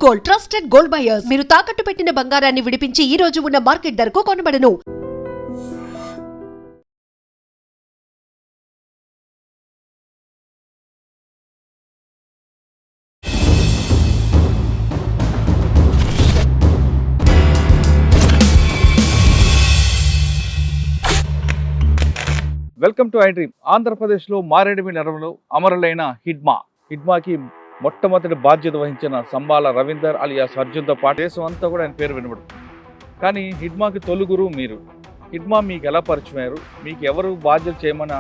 Gold, trusted gold buyers. మీరు తాకట్టు పెట్టిన బంగారాన్ని విడిపించి ఈ రోజు ఉన్న మార్కెట్ ధరకు కొనబడను. Welcome to iDream. ఆంధ్రప్రదేశ్లో మారేడుమి నగరంలో అమరులైన హిడ్మాకి మొట్టమొదటి బాధ్యత వహించిన సంబాల రవీందర్ అలియాస్ అర్జున్తో పాటు దేశం అంతా కూడా ఆయన పేరు వినబడుతుంది. కానీ హిడ్మాకి తొలుగురు మీరు. హిడ్మా మీకు ఎలా పరిచయం అయ్యారు? మీకు ఎవరు బాధ్యత చేయమని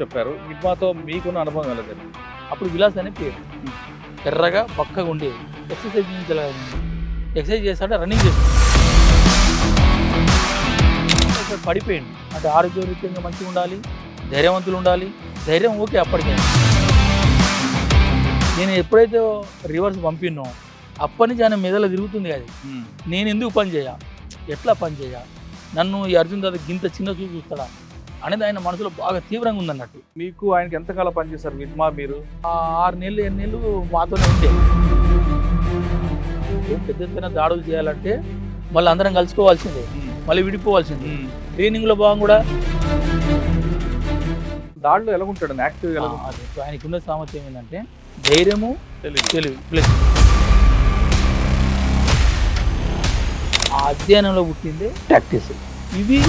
చెప్పారు? హిడ్మాతో మీకున్న అనుభవం ఎలా జరిగింది? అప్పుడు విలాస్ అనే పేరు. ఎర్రగా బక్కగా ఉండేది. ఎక్సర్సైజ్ చేస్తాడు, రన్నింగ్ చేస్తాడు. పడిపోయింది అంటే ఆరోగ్యరీత్యంగా మంచిగా ఉండాలి, ధైర్యవంతులు ఉండాలి. ధైర్యం ఓకే అప్పటికే. నేను ఎప్పుడైతే రివర్స్ పంపినో అప్పటి నుంచి ఆయన మెదలో తిరుగుతుంది. అది నేను ఎందుకు పని చేయ, ఎట్లా పని చేయ, నన్ను ఈ అర్జున్ దాదా గింత చిన్న చూపు చూస్తాడా అనేది ఆయన మనసులో బాగా తీవ్రంగా ఉందన్నట్టు. మీకు ఆయనకి ఎంతకాలం పనిచేస్తారు హిడ్మా మీరు? 6 నెలలు 8 నెలలు మాతోనే ఉంటే. పెద్ద ఎత్తున దాడులు చేయాలంటే మళ్ళీ అందరం కలుసుకోవాల్సిందే, మళ్ళీ విడిపోవాల్సింది. ట్రైనింగ్లో భాగం కూడా దాడిలో ఎలా ఉంటాడు? యాక్టివ్ ఎలా? ఆయనకున్న సామర్థ్యం ఏంటంటే ధైర్యము, తెలివి ప్లస్ ఆ అధ్యయనంలో పుట్టిందే ప్రాక్టీస్. ఇవి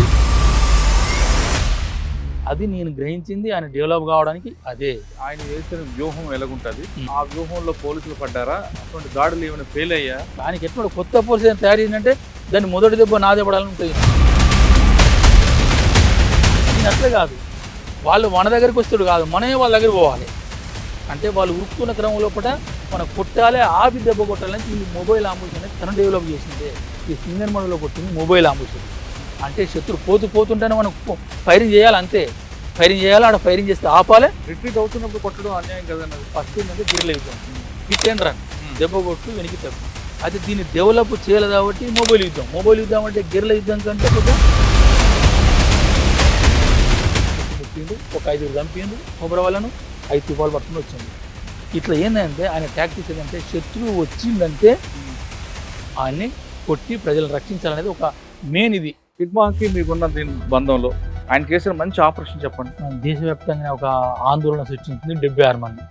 అది నేను గ్రహించింది ఆయన డెవలప్ కావడానికి. అదే ఆయన చేసిన వ్యూహం ఎలాగుంటుంది? ఆ వ్యూహంలో పోలీసులు పడ్డారా? అటువంటి దాడులు ఏమైనా ఫెయిల్ అయ్యా? ఆయనకి ఎట్లా కొత్త పోలీసు తయారు చేసిందంటే దాన్ని మొదటి దెబ్బ నాదే పడాలని ఉంటుంది. నేను అట్లే కాదు, వాళ్ళు మన దగ్గరికి వస్తాడు కాదు, మనమే వాళ్ళ దగ్గరికి పోవాలి. అంటే వాళ్ళు ఉరుకుతున్న క్రమం లోపల మనం కొట్టాలి, ఆపి దెబ్బ కొట్టాలని ఈ మొబైల్ ఆంబులెన్స్ అనేది తను డెవలప్ చేసిందే. ఈ సింగర్ మోడల్లో కొట్టింది మొబైల్ ఆంబులెన్స్. అంటే శత్రువు పోతుంటేనే మనం ఫైరింగ్ చేయాలి, అంతే. ఫైరింగ్ చేయాలి, ఆడ ఫైరింగ్ చేస్తే ఆపాలి. రిట్రీట్ అవుతున్నప్పుడు కొట్టడం అన్యాయం కదన్నది. ఫస్ట్ ఏంటంటే గిర్ల యుద్ధం, హిట్ అండ్ రన్, దెబ్బ కొట్టు వెనక్కి తప్పు. అయితే దీన్ని డెవలప్ చేయాలి కాబట్టి మొబైల్ యుద్ధం అంటే గిర్ల యుద్ధం కంటే కొంచెం ముట్టిండు, ఒక 5 చంపిండు కొబ్బరి వాళ్ళను, 5 తుపాలు పట్టుకుని వచ్చింది. ఇట్లా ఏంటంటే ఆయన టాక్టిక్స్ ఏంటంటే శత్రువు వచ్చిందంటే ఆయన్ని కొట్టి ప్రజలను రక్షించాలనేది ఒక మెయిన్. ఇది హిడ్మాకి మీకున్న దీని బంధంలో ఆయన చేసిన మంచి ఆపరేషన్ చెప్పండి. దేశవ్యాప్తంగా ఒక ఆందోళన సృష్టించింది. 76 మంది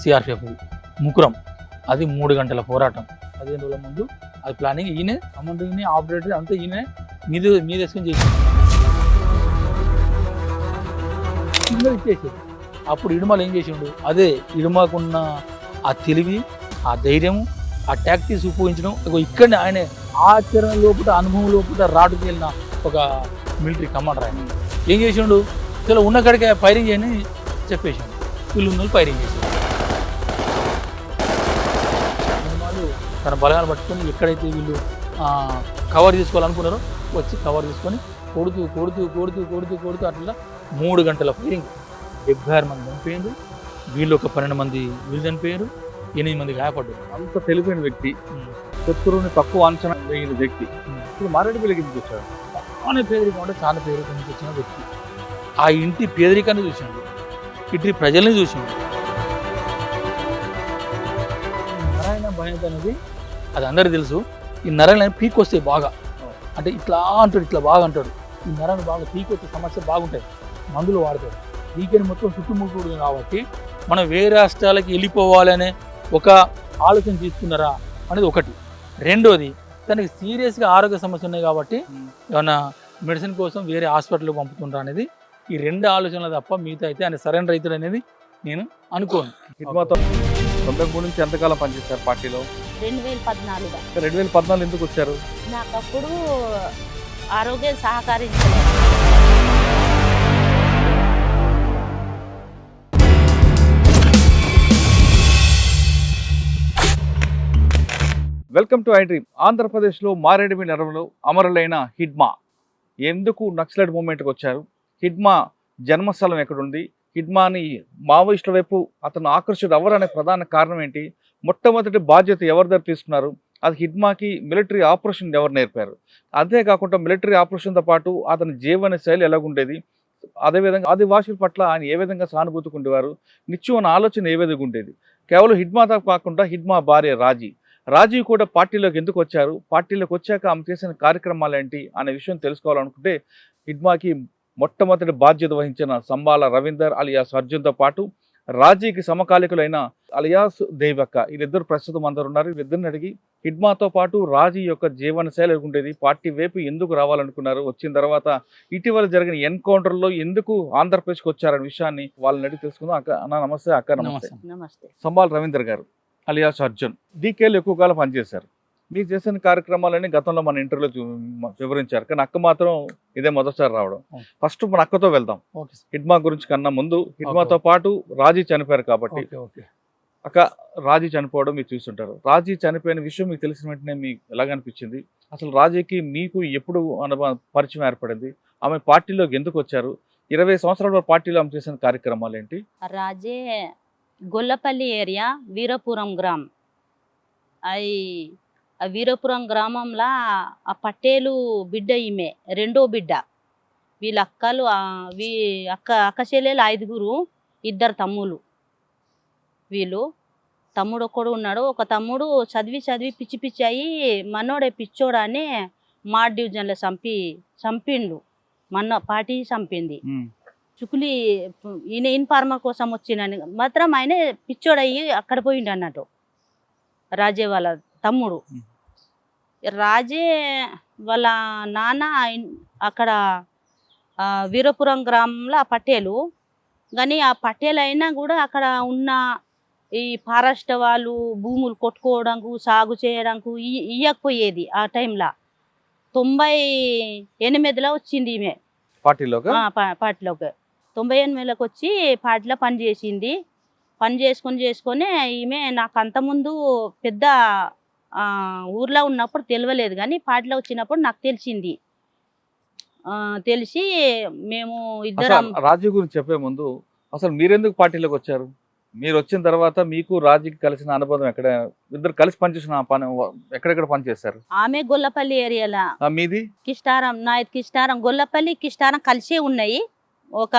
సిఆర్పిఎఫ్ ముకురం. అది 3 గంటల పోరాటం. 15 రోజుల ముందు అది ప్లానింగ్. ఈయనే అమౌంట్, ఈయనే ఆపరేటర్, అంతా ఈయనే మీద వేసుకొని చేసింది. ఇచ్చేసి అప్పుడు ఇడుమలు ఏం చేసిండు? అదే ఇడుమకున్న ఆ తెలివి, ఆ ధైర్యము, ఆ టాక్టిక్స్ ఉపయోగించడం. ఇక్కడనే ఆయన ఆచరణ లోపల, అనుభవం లోపల రాటుకు వెళ్ళిన ఒక మిలిటరీ కమాండర్. ఆయన ఏం చేసిండు? ఇలా ఉన్న కాడికే ఫైరింగ్ చేయని చెప్పేసిండు. వీళ్ళు ఉన్న ఫైరింగ్ చేసిండు. ఇడుమలు తన బలగాలు పట్టుకొని ఎక్కడైతే వీళ్ళు కవర్ తీసుకోవాలనుకున్నారో వచ్చి కవర్ తీసుకొని కొడుతూ అట్లా 3 గంటల ఫైరింగ్. 76 మంది చనిపోయింది. వీళ్ళు ఒక 12 మంది వీళ్ళు చనిపోయారు, 8 మంది గాయపడ్డారు. అంత తెలివైన వ్యక్తి, శత్రువుని తక్కువ అంచనా వేయని వ్యక్తి. ఇప్పుడు మారేడుమిల్లికి ఎందుకు వచ్చాడు? చాలా పేదరికం అంటే చాలా పేదరికం నుంచి వచ్చిన వ్యక్తి. ఆ ఇంటి పేదరికాన్ని చూసిండు, ఇటు ప్రజల్ని చూసిండు. నారాయణ భయత అనేది అది అందరికీ తెలుసు. ఈ నరాయణ పీక్ వస్తాయి బాగా, అంటే ఇట్లా అంటాడు, ఇట్లా బాగా అంటాడు. ఈ నరాన్ని బాగా పీక్ వచ్చే సమస్య బాగుంటాయి, మందులు వాడతాడు. పీకని మొత్తం చుట్టుముట్టుడు కాబట్టి మనం వేరే రాష్ట్రాలకి వెళ్ళిపోవాలనే ఒక ఆలోచన తీసుకున్నారా అనేది ఒకటి. రెండోది, తనకి సీరియస్గా ఆరోగ్య సమస్య ఉన్నాయి కాబట్టి ఏమన్నా మెడిసిన్ కోసం వేరే హాస్పిటల్కి పంపుతుండ్రా అనేది ఈ 2 ఆలోచనలు తప్ప మిగతా అయితే ఆయన సరైన రైతుడు అనేది నేను అనుకోను. హిడ్మాతో 93 నుంచి ఎంతకాలం పనిచేస్తారు పార్టీలో? 2014. 2014 ఎందుకు వచ్చారు? నాకు అప్పుడు ఆరోగ్యం సహకరించలేదు. Welcome to iDream. ఆంధ్రప్రదేశ్లో మారేడుమి నగరంలో అమరులైన హిడ్మా ఎందుకు నక్సలైట్ మూవ్మెంట్కి వచ్చారు? హిడ్మా జన్మస్థలం ఎక్కడుంది? హిడ్మాని మావోయిస్టుల వైపు అతను ఆకర్షితుడు ఎవరనే ప్రధాన కారణం ఏంటి? మొట్టమొదటి బాధ్యత ఎవరి దగ్గర తీసుకున్నారు? అది హిడ్మాకి మిలిటరీ ఆపరేషన్ ఎవరు నేర్పారు? అంతేకాకుండా మిలిటరీ ఆపరేషన్తో పాటు అతని జీవన శైలి ఎలాగుండేది? అదేవిధంగా ఆదివాసుల పట్ల ఆయన ఏ విధంగా సానుభూతికి ఉండేవారు? నిత్యం ఆలోచన ఏ విధంగా ఉండేది? కేవలం హిడ్మాతో కాకుండా హిడ్మా భార్య రాజీ, రాజీవ్ కూడా పార్టీలోకి ఎందుకు వచ్చారు, పార్టీలోకి వచ్చాక ఆమె చేసిన కార్యక్రమాలు ఏంటి అనే విషయం తెలుసుకోవాలనుకుంటే హిడ్మాకి మొట్టమొదటి బాధ్యత వహించిన సంబాల రవీందర్ అలియాస్ అర్జున్తో పాటు రాజీకి సమకాలికులైన అలియాస్ దేవక్క వీరిద్దరు ప్రస్తుతం అందరు ఉన్నారు. వీరిద్దరిని అడిగి హిడ్మాతో పాటు రాజీ యొక్క జీవన శైలి ఉండేది, పార్టీ వైపు ఎందుకు రావాలనుకున్నారు, వచ్చిన తర్వాత ఇటీవల జరిగిన ఎన్కౌంటర్లో ఎందుకు ఆంధ్రప్రదేశ్కి వచ్చారనే విషయాన్ని వాళ్ళని అడిగి తెలుసుకుందాం. అక్క అన్న నమస్తే. అక్క నమస్తే. నమస్తే. సంబాల రవీందర్ గారు అలియాస్ అర్జున్ డీకేలో ఎక్కువ కాలం పనిచేశారు. మీరు చేసిన కార్యక్రమాలన్నీ గతంలో మన ఇంటర్వ్యూలో వివరించారు, కానీ అక్క మాత్రం ఇదే మొదటిసారి రావడం. ఫస్ట్ మన అక్కతో వెళ్దాం. హిడ్మా గురించి కన్నా ముందు హిడ్మాతో పాటు రాజీ చనిపోయారు కాబట్టి అక్క, రాజీ చనిపోవడం మీరు చూస్తుంటారు. రాజీ చనిపోయిన విషయం మీకు తెలిసిన వెంటనే మీకు ఎలాగనిపించింది? అసలు రాజీకి మీకు ఎప్పుడు పరిచయం ఏర్పడింది? ఆమె పార్టీలోకి ఎందుకు వచ్చారు? 20 సంవత్సరాల పార్టీలో ఆమె చేసిన కార్యక్రమాలు ఏంటి? రాజే గొల్లపల్లి ఏరియా వీరపురం గ్రామం. ఆ వీరపురం గ్రామంలో ఆ పటేలు బిడ్డ ఈమె రెండో బిడ్డ. వీళ్ళ అక్కలు అక్క చెల్లెలు 5గురు, 2 తమ్ముళ్ళు. వీళ్ళు తమ్ముడు ఒక్కడు ఉన్నాడు. ఒక తమ్ముడు చదివి పిచ్చి పిచ్చి అయ్యి మనోడే పిచ్చోడని మా డివిజన్లో చంపిండు. పార్టీ చంపింది. చుకులి ఈయన ఇన్ఫార్మర్ కోసం వచ్చినని మాత్రం ఆయన పిచ్చోడయ్యి అక్కడ పోయిండు అన్నట్టు. రాజే వాళ్ళ తమ్ముడు. రాజే వాళ్ళ నాన్న అక్కడ వీరపురం గ్రామంలో ఆ పటేలు. కానీ ఆ పటేల్ అయినా కూడా అక్కడ ఉన్న ఈ ఫారెస్ట్ వాళ్ళు భూములు కొట్టుకోవడానికి, సాగు చేయడానికి ఇయ్యకపోయేది. ఆ టైంలో 98లో వచ్చింది ఈమె పార్టీలోకి. 98లోకి వచ్చి పార్టీలో పనిచేసింది. పని చేసుకొని ఈమె నాకు అంతకుముందు పెద్ద ఊర్లో ఉన్నప్పుడు తెలియలేదు, కానీ పార్టీలో వచ్చినప్పుడు నాకు తెలిసింది. తెలిసి మేము ఇద్దరం. రాజీ గురించి చెప్పే ముందు అసలు మీరెందుకు పార్టీలోకి వచ్చారు? మీరు వచ్చిన తర్వాత మీకు రాజీకి కలిసిన అనుబంధం ఎక్కడ? ఇద్దరు కలిసి పనిచేసిన పని ఎక్కడెక్కడ పనిచేశారు? ఆమె గొల్లపల్లి ఏరియాలో. మీది కిష్టారం, నాయత్ కిష్టారం, గొల్లపల్లి కిష్టారం కలిసే ఉన్నాయి. ఒక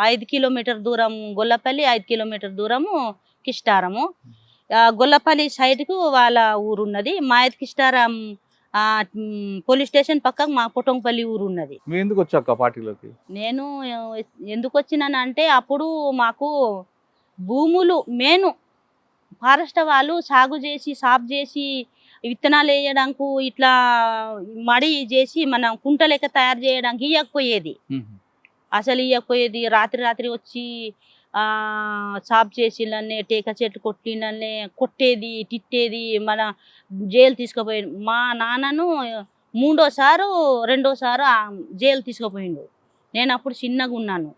5 కిలోమీటర్ దూరం గొల్లపల్లి, 5 కిలోమీటర్ దూరము కిష్టారము. గొల్లపల్లి సైడ్కు వాళ్ళ ఊరు ఉన్నది. మాయత్ కిష్టారం పోలీస్ స్టేషన్ పక్కకు మా పొటంపల్లి ఊరు ఉన్నది. ఎందుకు వచ్చాక పార్టీలోకి? నేను ఎందుకు వచ్చినానంటే అప్పుడు మాకు భూములు మెయిన్ ఫారెస్ట్ వాళ్ళు సాగు చేసి సాఫ్ చేసి విత్తనాలు వేయడానికి ఇట్లా మడి చేసి మనం కుంట లెక్క తయారు చేయడానికి ఇవ్వకపోయేది. అసలు ఇవ్వకపోయేది. రాత్రి వచ్చి సాఫ్ చేసినన్నే టేక చెట్లు కొట్టినన్నే కొట్టేది, తిట్టేది, మన జైలు తీసుకుపోయేది. మా నాన్నను 2సారి జైలు తీసుకుపోయిండు. నేను అప్పుడు చిన్నగా ఉన్నాను.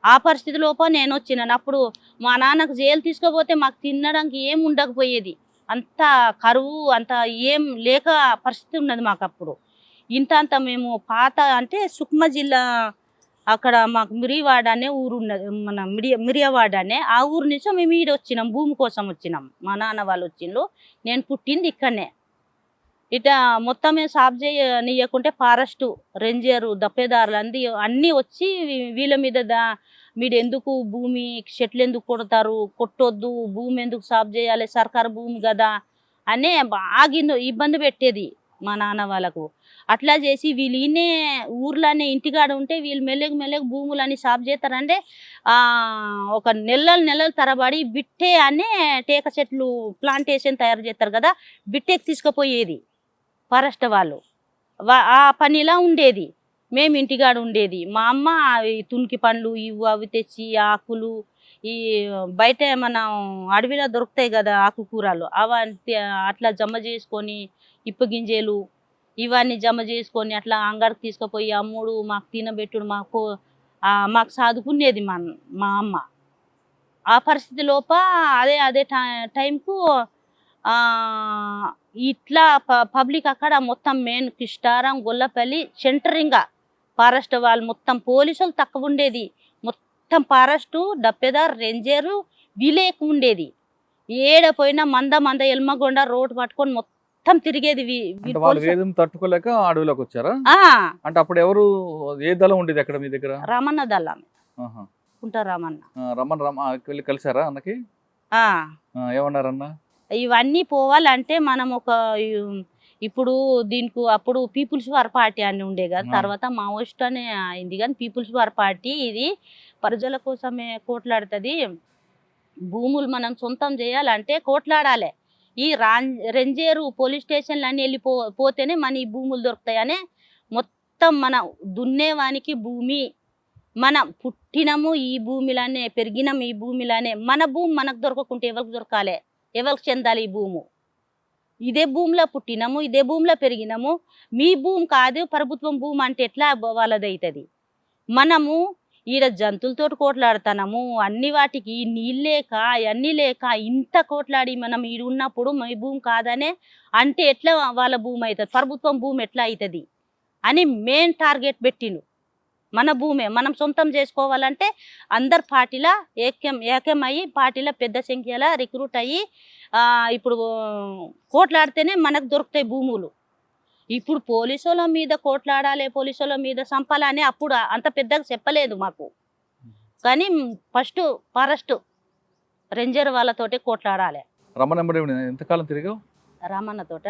ఆ పరిస్థితి లోపల నేను వచ్చినాను. అప్పుడు మా నాన్నకు జైలు తీసుకుపోతే మాకు తినడానికి ఏం ఉండకపోయేది. అంత కరువు, అంత ఏం లేక పరిస్థితి ఉన్నది మాకు అప్పుడు. ఇంత మేము పాత అంటే సుక్మా జిల్లా అక్కడ మాకు మిరియవాడ అనే ఊరు ఉన్నది. మన మిరియవాడ అనే ఆ ఊరు నుంచి మేము ఈడ వచ్చినాం, భూమి కోసం వచ్చినాం. మా నాన్న వాళ్ళు వచ్చిండ్రు. నేను పుట్టింది ఇక్కడనే. ఇట మొత్తమే సాఫ్ చేయనీయకుంటే ఫారెస్ట్ రేంజరు దప్పేదారులు అన్నీ వచ్చి వీళ్ళ మీద మీరు ఎందుకు భూమి చెట్లు ఎందుకు కొడతారు, కొట్టొద్దు, భూమి ఎందుకు సాఫ్ చేయాలి, సర్కారు భూమి కదా అనే బాగా ఇబ్బంది పెట్టేది మా నాన్న వాళ్ళకు. అట్లా చేసి వీళ్ళు ఈయనే ఊర్లోనే ఇంటికాడ ఉంటే వీళ్ళు మెల్లగా భూములన్నీ సాఫ్ చేస్తారంటే ఒక నెలలు తరబడి బిట్టే అనే టేక చెట్లు ప్లాంటేషన్ తయారు చేస్తారు కదా, బిట్టేకి తీసుకుపోయేది ఫారెస్ట్ వాళ్ళు. ఆ పనిలా ఉండేది. మేము ఇంటికాడ ఉండేది. మా అమ్మ తునికి పండ్లు అవి తెచ్చి ఆకులు ఈ బయట మనం అడవిలో దొరుకుతాయి కదా ఆకుకూరలు, అవి అట్లా జమ చేసుకొని ఇప్పగింజలు ఇవన్నీ జమ చేసుకొని అట్లా అంగడికి తీసుకుపోయి అమ్ముడు, మాకు తినబెట్టుడు, మాకు చదువుకునేది మా అమ్మ. ఆ పరిస్థితి లోప అదే టైంకు ఇట్లా పబ్లిక్ అక్కడ మొత్తం మెయిన్ కిష్టారం గొల్లపల్లి సెంటరింగా ఫారెస్ట్ వాళ్ళు మొత్తం పోలీసులు తక్కువ ఉండేది. మొత్తం ఫారెస్టు డప్పెదార్ రేంజరు వీలే ఎక్కువ ఉండేది. ఏడపోయినా మంద ఎల్మగొండ రోడ్డు పట్టుకొని మొత్తం తిరిగేది. తట్టుకోలేక అడవిలోకి వచ్చారా? అంటే అప్పుడు ఎవరు ఏ దళం ఉండేది అక్కడ మీ దగ్గర? రమణ దళం ఉంటా. రమణ వెళ్ళి కలిసారా అన్నకి? ఏమన్నారన్న? ఇవన్నీ పోవాలంటే మనం ఒక ఇప్పుడు దీనికి అప్పుడు పీపుల్స్ వార్ పార్టీ అని ఉండే కదా, తర్వాత మావోయిస్ట్ అని అయింది. కానీ పీపుల్స్ వార్ పార్టీ ఇది ప్రజల కోసమే కోట్లాడుతుంది. భూములు మనం సొంతం చేయాలంటే కోట్లాడాలి. ఈ రెంజేరు పోలీస్ స్టేషన్లు అన్నీ పోతేనే మన ఈ భూములు దొరుకుతాయని మొత్తం మన దున్నేవానికి భూమి, మన పుట్టినము ఈ భూమిలానే, పెరిగినాము ఈ భూమిలానే, మన భూమి మనకు దొరకకుంటే ఎవరికి దొరకాలి, ఎవరికి చెందాలి ఈ భూము? ఇదే భూమిలో పుట్టినాము, ఇదే భూమిలో పెరిగినాము, మీ భూమి కాదు ప్రభుత్వం భూమి అంటే ఎట్లా వాళ్ళది అవుతుంది? మనము ఈడ జంతువులతో కోట్లాడుతున్నాము, అన్ని వాటికి నీళ్ళు లేక అవన్నీ లేక ఇంత కోట్లాడి మనం ఈడ ఉన్నప్పుడు మీ భూమి కాదనే అంటే ఎట్లా వాళ్ళ భూమి అవుతుంది, ప్రభుత్వం భూమి ఎట్లా అవుతుంది అని మెయిన్ టార్గెట్ పెట్టిండు. మన భూమే మనం సొంతం చేసుకోవాలంటే అందరు పార్టీల ఏకమయ్యి పార్టీల పెద్ద సంఖ్యలో రిక్రూట్ అయ్యి ఇప్పుడు కోట్లాడితేనే మనకు దొరుకుతాయి భూములు. ఇప్పుడు పోలీసుల మీద కోట్లాడాలి, పోలీసుల మీద సంపాలని అప్పుడు అంత పెద్దగా చెప్పలేదు మాకు. కానీ ఫస్ట్ ఫారెస్ట్ రేంజర్ వాళ్ళతోటే కోట్లాడాలి. రమణ ఎంతకాలం తిరిగావు? రామన్నతోట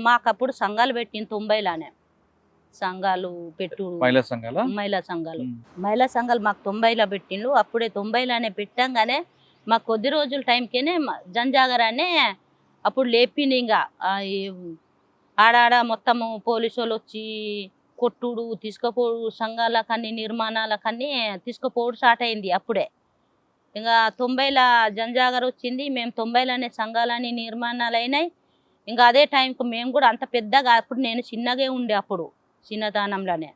మాకప్పుడు సంఘాలు పెట్టింది 90లోనే. సంఘాలు పెట్టు మహిళా సంఘాలు మహిళా సంఘాలు మాకు 90లో పెట్టిండ్రు. అప్పుడే 90లోనే పెట్టంగానే మాకు కొద్ది రోజుల టైంకేనే జనజాగరాన్ని అప్పుడు లేపింది. ఇంకా ఆడాడ మొత్తము పోలీసు వాళ్ళు వచ్చి కొట్టుడు తీసుకుపోడు, సంఘాలకన్నీ నిర్మాణాలకన్నీ తీసుకుపోవడం స్టార్ట్ అయింది. అప్పుడే ఇంకా 90లో జనజాగర వచ్చింది. మేము 90లోనే సంఘాలని నిర్మాణాలు అయినాయి. ఇంకా అదే టైంకి మేము కూడా అంత పెద్దగా, అప్పుడు నేను చిన్నగా ఉండే, అప్పుడు చిన్నతనంలోనే.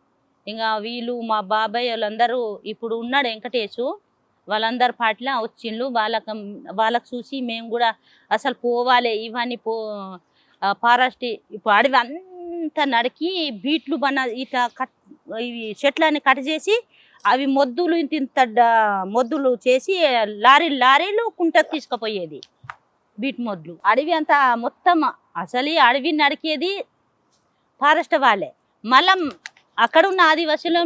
ఇంకా వీళ్ళు మా బాబాయ్ వాళ్ళందరూ ఇప్పుడు ఉన్నాడు వెంకటేశు, వాళ్ళందరు పాటలా వచ్చిండ్రు. వాళ్ళకు చూసి మేము కూడా అసలు పోవాలి ఇవన్నీ ఫారెస్ట్ ఇప్పుడు అడవి అంతా నరికి బీట్లు ఇట్లా ఇవి చెట్లని కట్ చేసి అవి మొద్దులు ఇంత మొద్దులు చేసి లారీలు కుంటకు తీసుకుపోయేది బీట్ మొద్దులు. అడవి అంతా మొత్తం అసలు అడవి నరికేది ఫారెస్ట్ వాళ్ళే. మళ్ళా అక్కడ ఉన్న ఆదివాసులు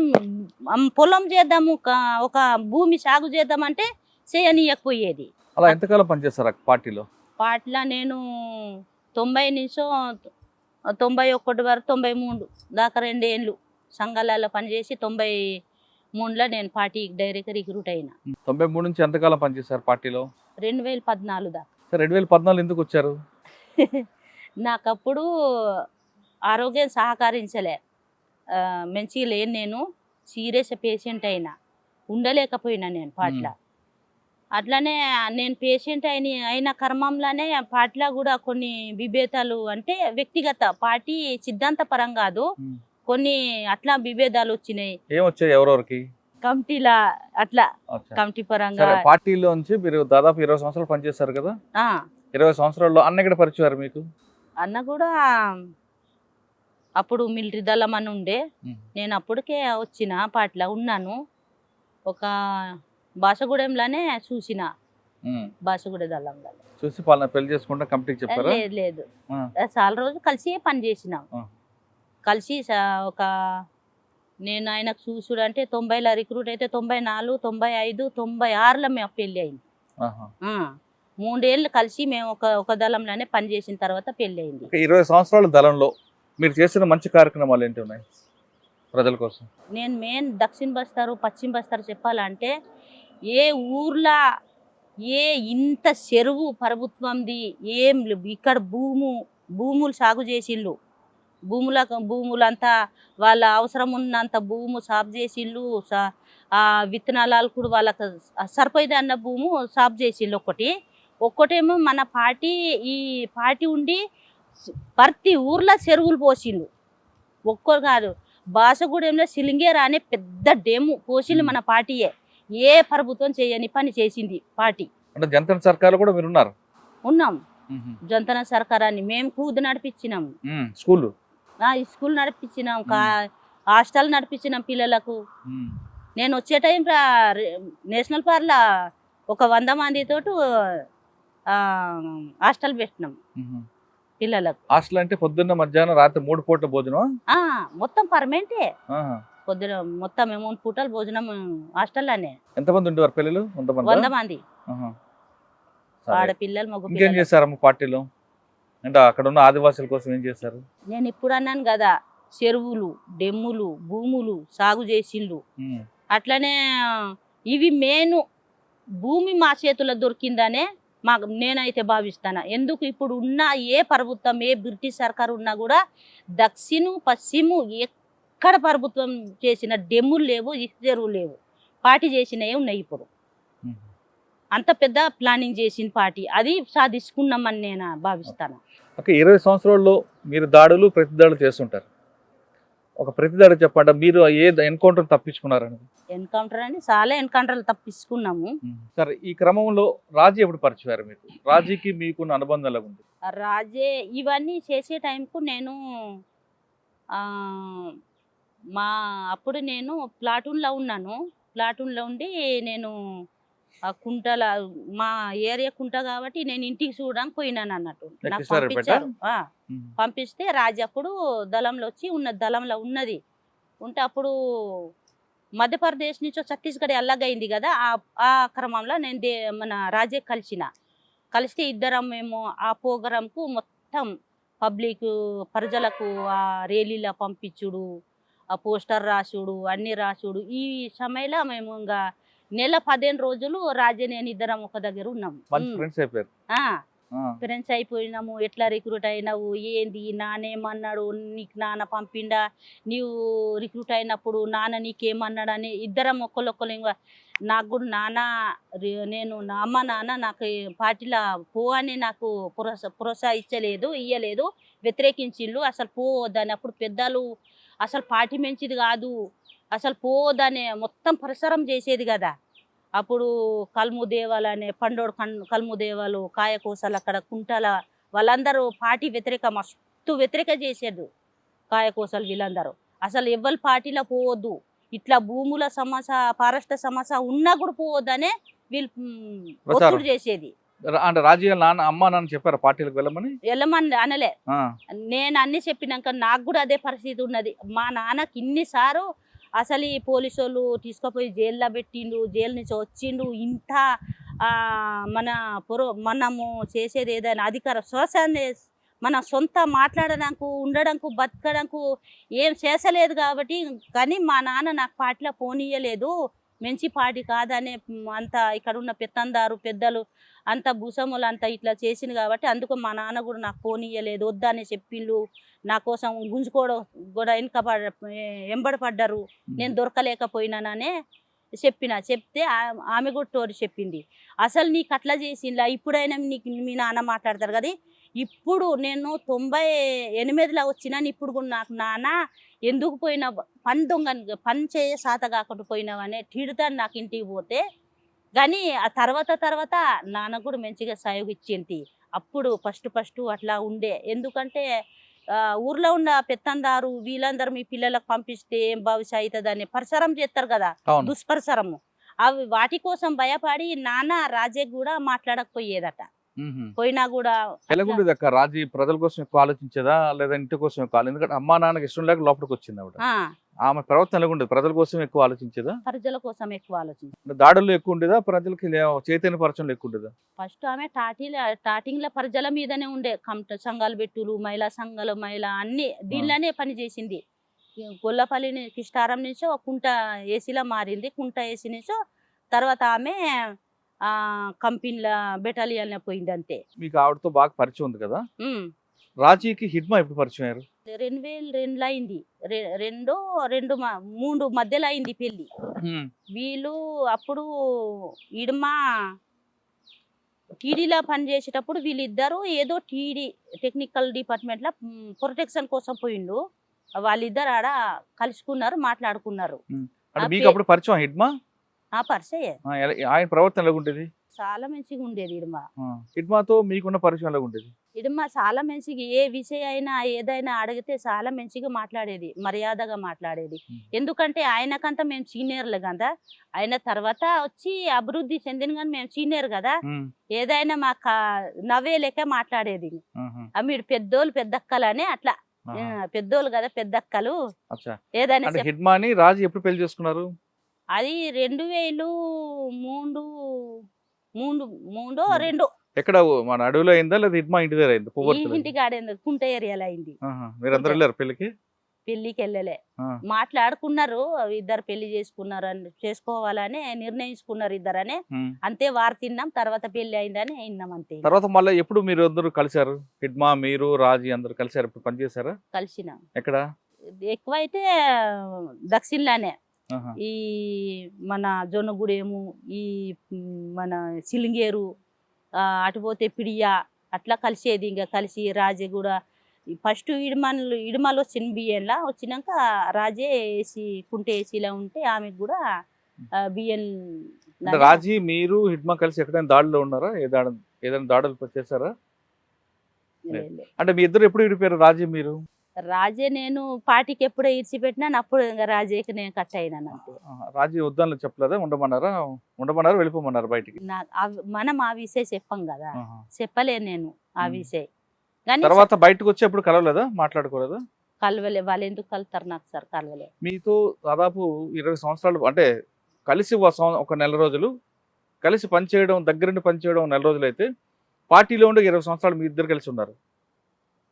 పొలం చేద్దాము, ఒక భూమి సాగు చేద్దామంటే చేయనీయకపోయేది. అలా ఎంతకాలం పనిచేస్తారు పార్టీలో? పార్టీలో నేను 90 నుంచి 91 వరకు 93 దాకా 2 ఏళ్ళు సంఘాలలో పనిచేసి 93లో నేను పార్టీ డైరెక్ట్ రిక్రూట్ అయినా. 93 నుంచి ఎంతకాలం పనిచేశారు పార్టీలో? 2014 దాకా. 2014 ఎందుకు వచ్చారు? నాకప్పుడు ఆరోగ్యం సహకరించలే, మంచిగా లేను, నేను సీరియస్ పేషెంట్ అయినా, ఉండలేకపోయినా నేను పార్టీలో. అట్లనే నేను పేషెంట్ అయిన క్రమంలోనే పార్టీలో కూడా కొన్ని విభేదాలు, అంటే వ్యక్తిగత పార్టీ సిద్ధాంత పరం కాదు, కొన్ని అట్లా విభేదాలు వచ్చినాయి. ఏమొచ్చాయి ఎవరెవరికి? కమిటీలా అట్లా కమిటీ పరంగా. పార్టీలోంచి మీరు దాదాపు 20 సంవత్సరాలు పనిచేస్తారు కదా, 20 సంవత్సరాల్లో అన్న ఎక్కడ పరిచయారు మీకు? అన్న కూడా అప్పుడు మిలిటరీ దళం అని ఉండే, నేను అప్పటికే వచ్చిన పార్టీలో ఉన్నాను. ఒక బాసగూడెంలోనే చూసిన, బాసగూడ దళంలో చూసి పెళ్లి చేసుకుంటా కమిటీకి చెప్పారా? లేదు, చాలా రోజులు కలిసి పని చేసినాం. కలిసి ఒక నేను ఆయనకు చూసుడు అంటే 90లో రిక్రూట్ అయితే 94, 95, 96లో మేము పెళ్ళి అయింది. 3 ఏళ్ళు కలిసి మేము ఒక దళంలోనే పని చేసిన తర్వాత పెళ్ళి అయింది. 20 సంవత్సరాల దళంలో మీరు చేసిన మంచి కార్యక్రమాలు ఏంటి ఉన్నాయి ప్రజల కోసం? నేను మెయిన్ దక్షిణ బస్తారు, పశ్చిమ బస్తారు చెప్పాలంటే, ఏ ఊర్లో ఇంత చెరువు ప్రభుత్వంది ఏం ఇక్కడ భూములు సాగు చేసిళ్ళు, భూములంతా వాళ్ళ అవసరం ఉన్నంత భూము సాగు చేసిళ్ళు. విత్తనాలు కూడా వాళ్ళకి సరిపోయేది అన్న భూము సాగు చేసిళ్ళు. ఒక్కటేమో మన పార్టీ, ఈ పార్టీ ఉండి ప్రతి ఊర్లో చెరువులు పోసిండు. ఒక్కరు కాదు, బాసగూడెంలో సిలింగేరా అనే పెద్ద డేము పోసిండు మన పార్టీయే. ఏ ప్రభుత్వం చేయని పని చేసింది పార్టీ. అంటే జంతన సర్కార్ కూడా మీరు ఉన్నారు? ఉన్నాం. జంతన సర్కార్ అని మేము కూదు నడిపించినాము, స్కూల్ నడిపించినాం, హాస్టల్ నడిపించినాం పిల్లలకు. నేను వచ్చే టైం నేషనల్ పార్క్లో ఒక 100 మందితో హాస్టల్ పెట్టినాం పిల్లలకు. హాస్టల్ అంటే పొద్దున్న మధ్యాహ్నం రాత్రి 3 పూట్ల భోజనం? మొత్తం పర్మనెంటే, పొద్దున మొత్తం 3 పూటల భోజనం హాస్టల్లోనే. ఎంతమంది ఉండేవారు పిల్లలు? 100 మంది. సరే. ఆడపిల్లలు మగ ఇంకేం పిల్లలు. చేశారమ్మ పార్టీలో? అంటే అక్కడ ఉన్న ఆదివాసుల కోసం ఏం చేశారు? నేను ఇప్పుడు అన్నాను కదా, చెరువులు, డెమ్ములు, భూములు సాగు చేసిండ్రు. ఉమ్, అట్లనే ఇవి మెయిన్ భూమి మా చేతుల్లో దొరికిందనే నేనైతే భావిస్తాను. ఎందుకు ఇప్పుడు ఉన్న ఏ ప్రభుత్వం, ఏ బ్రిటిష్ సర్కారు ఉన్నా కూడా దక్షిణ పశ్చిమ ఎక్కడ ప్రభుత్వం చేసిన డెమ్ములు లేవు, చెరువులు లేవు. పార్టీ చేసినవి ఉన్నాయి ఇప్పుడు. ఉమ్. అంత పెద్ద ప్లానింగ్ చేసిన పార్టీ అది సాధించుకున్నామని నేను భావిస్తాను. ఓకే, 20 సంవత్సరాల్లో మీరు దాడులు ప్రతిదాడులు చేస్తుంటారు. ఒక ప్రతిదాడి చెప్పండి, మీరు ఏ ఎన్కౌంటర్ తప్పించుకున్నారని. ఎన్కౌంటర్ అని చాలా ఎన్కౌంటర్లు తప్పించుకున్నాము. సరే, ఈ క్రమంలో రాజీ ఎప్పుడు పరిచయారు మీకు? రాజీకి మీకున్న అనుబంధం ఎలా ఉంది? రాజే ఇవన్నీ చేసే టైంకు నేను అప్పుడు నేను ప్లాటూన్లో ఉన్నాను. ప్లాటూన్లో ఉండి నేను ఆ కుంటల మా ఏరియా కుంట కాబట్టి నేను ఇంటికి చూడడానికి పోయినాను అన్నట్టు. నాకు కిషోర్పేట? పంపించారు. ఉమ్, పంపిస్తే రాజు అప్పుడు దళంలో వచ్చి దళంలో ఉన్నది ఉంటే అప్పుడు మధ్యప్రదేశ్ నుంచి ఛత్తీస్గఢ్ అల్లగైంది కదా. ఆ క్రమంలో నేను మన రాజే కలిస్తే ఇద్దరం మేము ఆ ప్రోగ్రాంకు మొత్తం పబ్లిక్ ప్రజలకు ఆ ర్యాలీలో పంపించుడు, ఆ పోస్టర్ రాసుడు, అన్ని రాసుడు. ఈ సమయంలో మేము ఇంకా నెల 15 రోజులు రాజే నేను ఇద్దరం ఒక దగ్గర ఉన్నాము. మంచి ఫ్రెండ్స్ అయిపోయారు. ఫ్రెండ్స్ అయిపోయినాము. ఎట్లా రిక్రూట్ అయినావు, ఏంది, నానేమన్నాడు, నీకు నాన్న పంపిండా, నీవు రిక్రూట్ అయినప్పుడు నాన్న నీకేమన్నాడు అని ఇద్దరం ఒకళ్ళొక్కరు. ఇంకా నాకు కూడా నాన్న నేను అమ్మ నాన్న నాకు పార్టీలో పో అని నాకు ప్రోత్సహించలేదు, ఇయ్యలేదు, వ్యతిరేకించిండు. అసలు పోవద్దని అప్పుడు పెద్దలు అసలు పార్టీ మంచిది కాదు, అసలు పోవద్దని మొత్తం ప్రసారం చేసేది కదా. అప్పుడు కల్ముదేవాలు అనే పండోడు కల్ముదేవాలు, కాయకోసాలు, అక్కడ కుంటల వాళ్ళందరూ పార్టీ మస్తు వ్యతిరేక చేసేది. కాయకోసాలు వీళ్ళందరూ అసలు ఎవ్వరు పార్టీలో పోవద్దు, ఇట్లా భూముల సమస్య, ఫారెస్ట్ సమస్య ఉన్నా కూడా పోవద్దనే వీళ్ళు ఒత్తిడి చేసేది. అంటే రాజీ నాన్న అమ్మ నాన్న చెప్పారు పార్టీలకు వెళ్ళమని అనలే. నేను అన్ని చెప్పినాక నాకు కూడా అదే పరిస్థితి ఉన్నది. మా నాన్నకి ఇన్నిసార్లు అసలు ఈ పోలీసు వాళ్ళు తీసుకుపోయి జైల్లో పెట్టిండు, జైలు నుంచి వచ్చిండు. ఇంత మనము చేసేది ఏదైనా అధికార శ్వాసాన్ని మన సొంత మాట్లాడడానికి, ఉండడానికి, బతకడానికి ఏం చేసలేదు కాబట్టి. కానీ మా నాన్న నాకు పార్టీలో పోనీయలేదు, మంచి పార్టీ కాదనే అంత ఇక్కడ ఉన్న పెత్తందారు పెద్దలు అంత భూసములు అంతా ఇట్లా చేసింది కాబట్టి అందుకు మా నాన్న కూడా నాకు పోనీయలేదు, వద్దని చెప్పిండు. నా కోసం గుంజుకోవడం కూడా ఎంబడపడ్డారు, నేను దొరకలేకపోయినాననే చెప్తే ఆమె కూడా తోడు చెప్పింది. అసలు నీకు అట్లా చేసిందా, ఇప్పుడైనా నీకు మీ నాన్న మాట్లాడతారు కదా. ఇప్పుడు నేను 98లో వచ్చినాను, ఇప్పుడు కూడా నాకు నాన్న ఎందుకు పోయినా పని చేయ సాత కాకుండా పోయినావనే తిడతాను నాకు ఇంటికి పోతే. కానీ ఆ తర్వాత నాన్న కూడా మంచిగా సహయోగించింది. అప్పుడు ఫస్ట్ అట్లా ఉండే. ఎందుకంటే ఊర్లో ఉన్న పెత్తందారు వీళ్ళందరూ మీ పిల్లలకు పంపిస్తే ఏం భవిష్యత్ అవుతుందని ప్రచారం చేస్తారు కదా, దుష్ప్రచారము. అవి వాటి కోసం భయపడి నాన్న రాజే కూడా మాట్లాడకపోయేదట. పోయినా కూడా ఎలాగుండేది అక్క? రాజీ ప్రజల కోసం ఎక్కువ ఆలోచించేదా లేదా ఇంటి కోసం ఎక్కువ? ఎందుకంటే అమ్మా నాన్నకి ఇష్టం లేక లోపలికి వచ్చింది ఆవిడ. ఆమె ప్రవర్తన ఎలాగుండేది? ప్రజల కోసం ఎక్కువ ఆలోచించేదా? ప్రజల కోసం ఎక్కువ ఆలోచించేది. దాడులు ఎక్కువ ఉండేదా? ప్రజలకి చైతన్య పరచంలో ఎక్కువ ఉండేదా? ఫస్ట్ ఆమె స్టార్టింగ్ లో ప్రజల మీదనే ఉండే. సంఘాలు పెట్టులు, మహిళా సంఘాలు, అన్ని దీనిలోనే పని చేసింది. గొల్లపల్లి కిష్టారం నుంచి ఒక కుంట ఏసీలో మారింది. కుంట ఏసీ నుంచి తర్వాత ఆమె కంపెనీల బెటాలియన్ పోయింది అంతే. మీకు ఆవిడతో బాగా పరిచయం ఉంది కదా. రాజీకి హిడ్మా ఎప్పుడు పరిచయం అయ్యారు? 2002లో అయింది. 3 మధ్యలో అయింది పెళ్లి. వీళ్ళు అప్పుడు ఇడ్మా టీడీలో పనిచేసేటప్పుడు వీళ్ళిద్దరు ఏదో టీడీ టెక్నికల్ డిపార్ట్మెంట్లో ప్రొటెక్షన్ కోసం పోయిండు. వాళ్ళిద్దరు ఆడ కలుసుకున్నారు, మాట్లాడుకున్నారు. మీకు అప్పుడు పరిచయం హిడ్మా? పరిచయం. ఆయన ప్రవర్తన ఎలాగుండేది? చాలా మంచిగా ఉండేది ఇడ్మా. హిడ్మాతో మీకున్న పరిచయం ఎలాగుండేది? ఇడ్మా చాలా మంచిగా ఏ విషయం అయినా ఏదైనా అడిగితే చాలా మంచిగా మాట్లాడేది, మర్యాదగా మాట్లాడేది. ఎందుకంటే ఆయనకంతా మేము సీనియర్లు కదా, ఆయన తర్వాత వచ్చి అభివృద్ధి చెందిన కానీ మేము సీనియర్ కదా. ఏదైనా మాకు నవ్వే లెక్క మాట్లాడేది. మీరు పెద్దోళ్ళు పెద్దక్కలని అట్లా, పెద్దోళ్ళు కదా పెద్దక్కలు ఏదైనా. హిడ్మాని రాజీ ఎప్పుడు పెళ్లి చేసుకున్నారు? అది 2003 2 ఎక్కడ మన అడవిలో అయిందా లేదా హిడ్మా ఇంటి దగ్గర అయింది ఈ పువ్వర్తిలో? ఇంటికి ఆడేందుకు కుంట ఏరియాలో అయింది. మీరందరూ వెళ్ళారు పెళ్ళికి? పెళ్లికి వెళ్ళలే, ఆ, మాట్లాడుకున్నారు. ఇద్దరు పెళ్లి చేసుకున్నారు అని చేసుకోవాలని నిర్ణయించుకున్నారు ఇద్దరని. ఉమ్. అంతే వారు తిన్నాం, తర్వాత పెళ్లి అయిందని విన్నాం అంతే. తర్వాత మళ్ళీ ఎప్పుడు మీరు అందరూ కలిశారు? హిడ్మా, మీరు, రాజీ అందరూ కలిశారు, ఇప్పుడు పనిచేశారా? కలిసినాం. ఎక్కడ? ఎక్కువైతే దక్షిణలోనే, ఆహా. ఈ మన జొన్నగూడెము, ఈ మన సిలింగేరు, అటు పోతే పిడియా, అట్లా కలిసేది. ఇంకా కలిసి రాజే కూడా ఫస్ట్ ఇడుమలో వచ్చిన బియ్యంలా వచ్చినాక రాజే ఏసీ కుంటే ఏసీలో ఉంటే ఆమెకు కూడా బియ్యం అంటే రాజీ, మీరు, హిడ్మా కలిసి ఎక్కడైనా దాడిలో ఉన్నారా? ఏదైనా దాడులు చేశారా? అంటే మీ ఇద్దరు ఎప్పుడు విడిపోయారు, రాజీ మీరు? రాజే నేను పార్టీకి ఎప్పుడో ఇడిచిపెట్టినాను, అప్పుడు ఇంకా రాజేకి నేను కట్ అయినాను అంతే. రాజీ వద్దని చెప్పలేదా? ఉండమన్నారా వెళ్ళిపోమన్నారు బయటికి? మనం ఆ విషయం చెప్పాం కదా, ఆహా. చెప్పలేను నేను ఆ విషయం. కానీ తర్వాత బయటకు వచ్చి ఎప్పుడు కలవలేదా, మాట్లాడుకోలేదా? కలవలే, వాళ్ళు ఎందుకు కలుతారు నాకు సార్, కలవలే. మీతో దాదాపు 20 సంవత్సరాలు అంటే కలిసి ఒక నెల రోజులు కలిసి పనిచేయడం, దగ్గరుండి పనిచేయడం నెల రోజులు అయితే, పార్టీలో ఉండే 20 సంవత్సరాలు మీ ఇద్దరు కలిసి ఉన్నారు,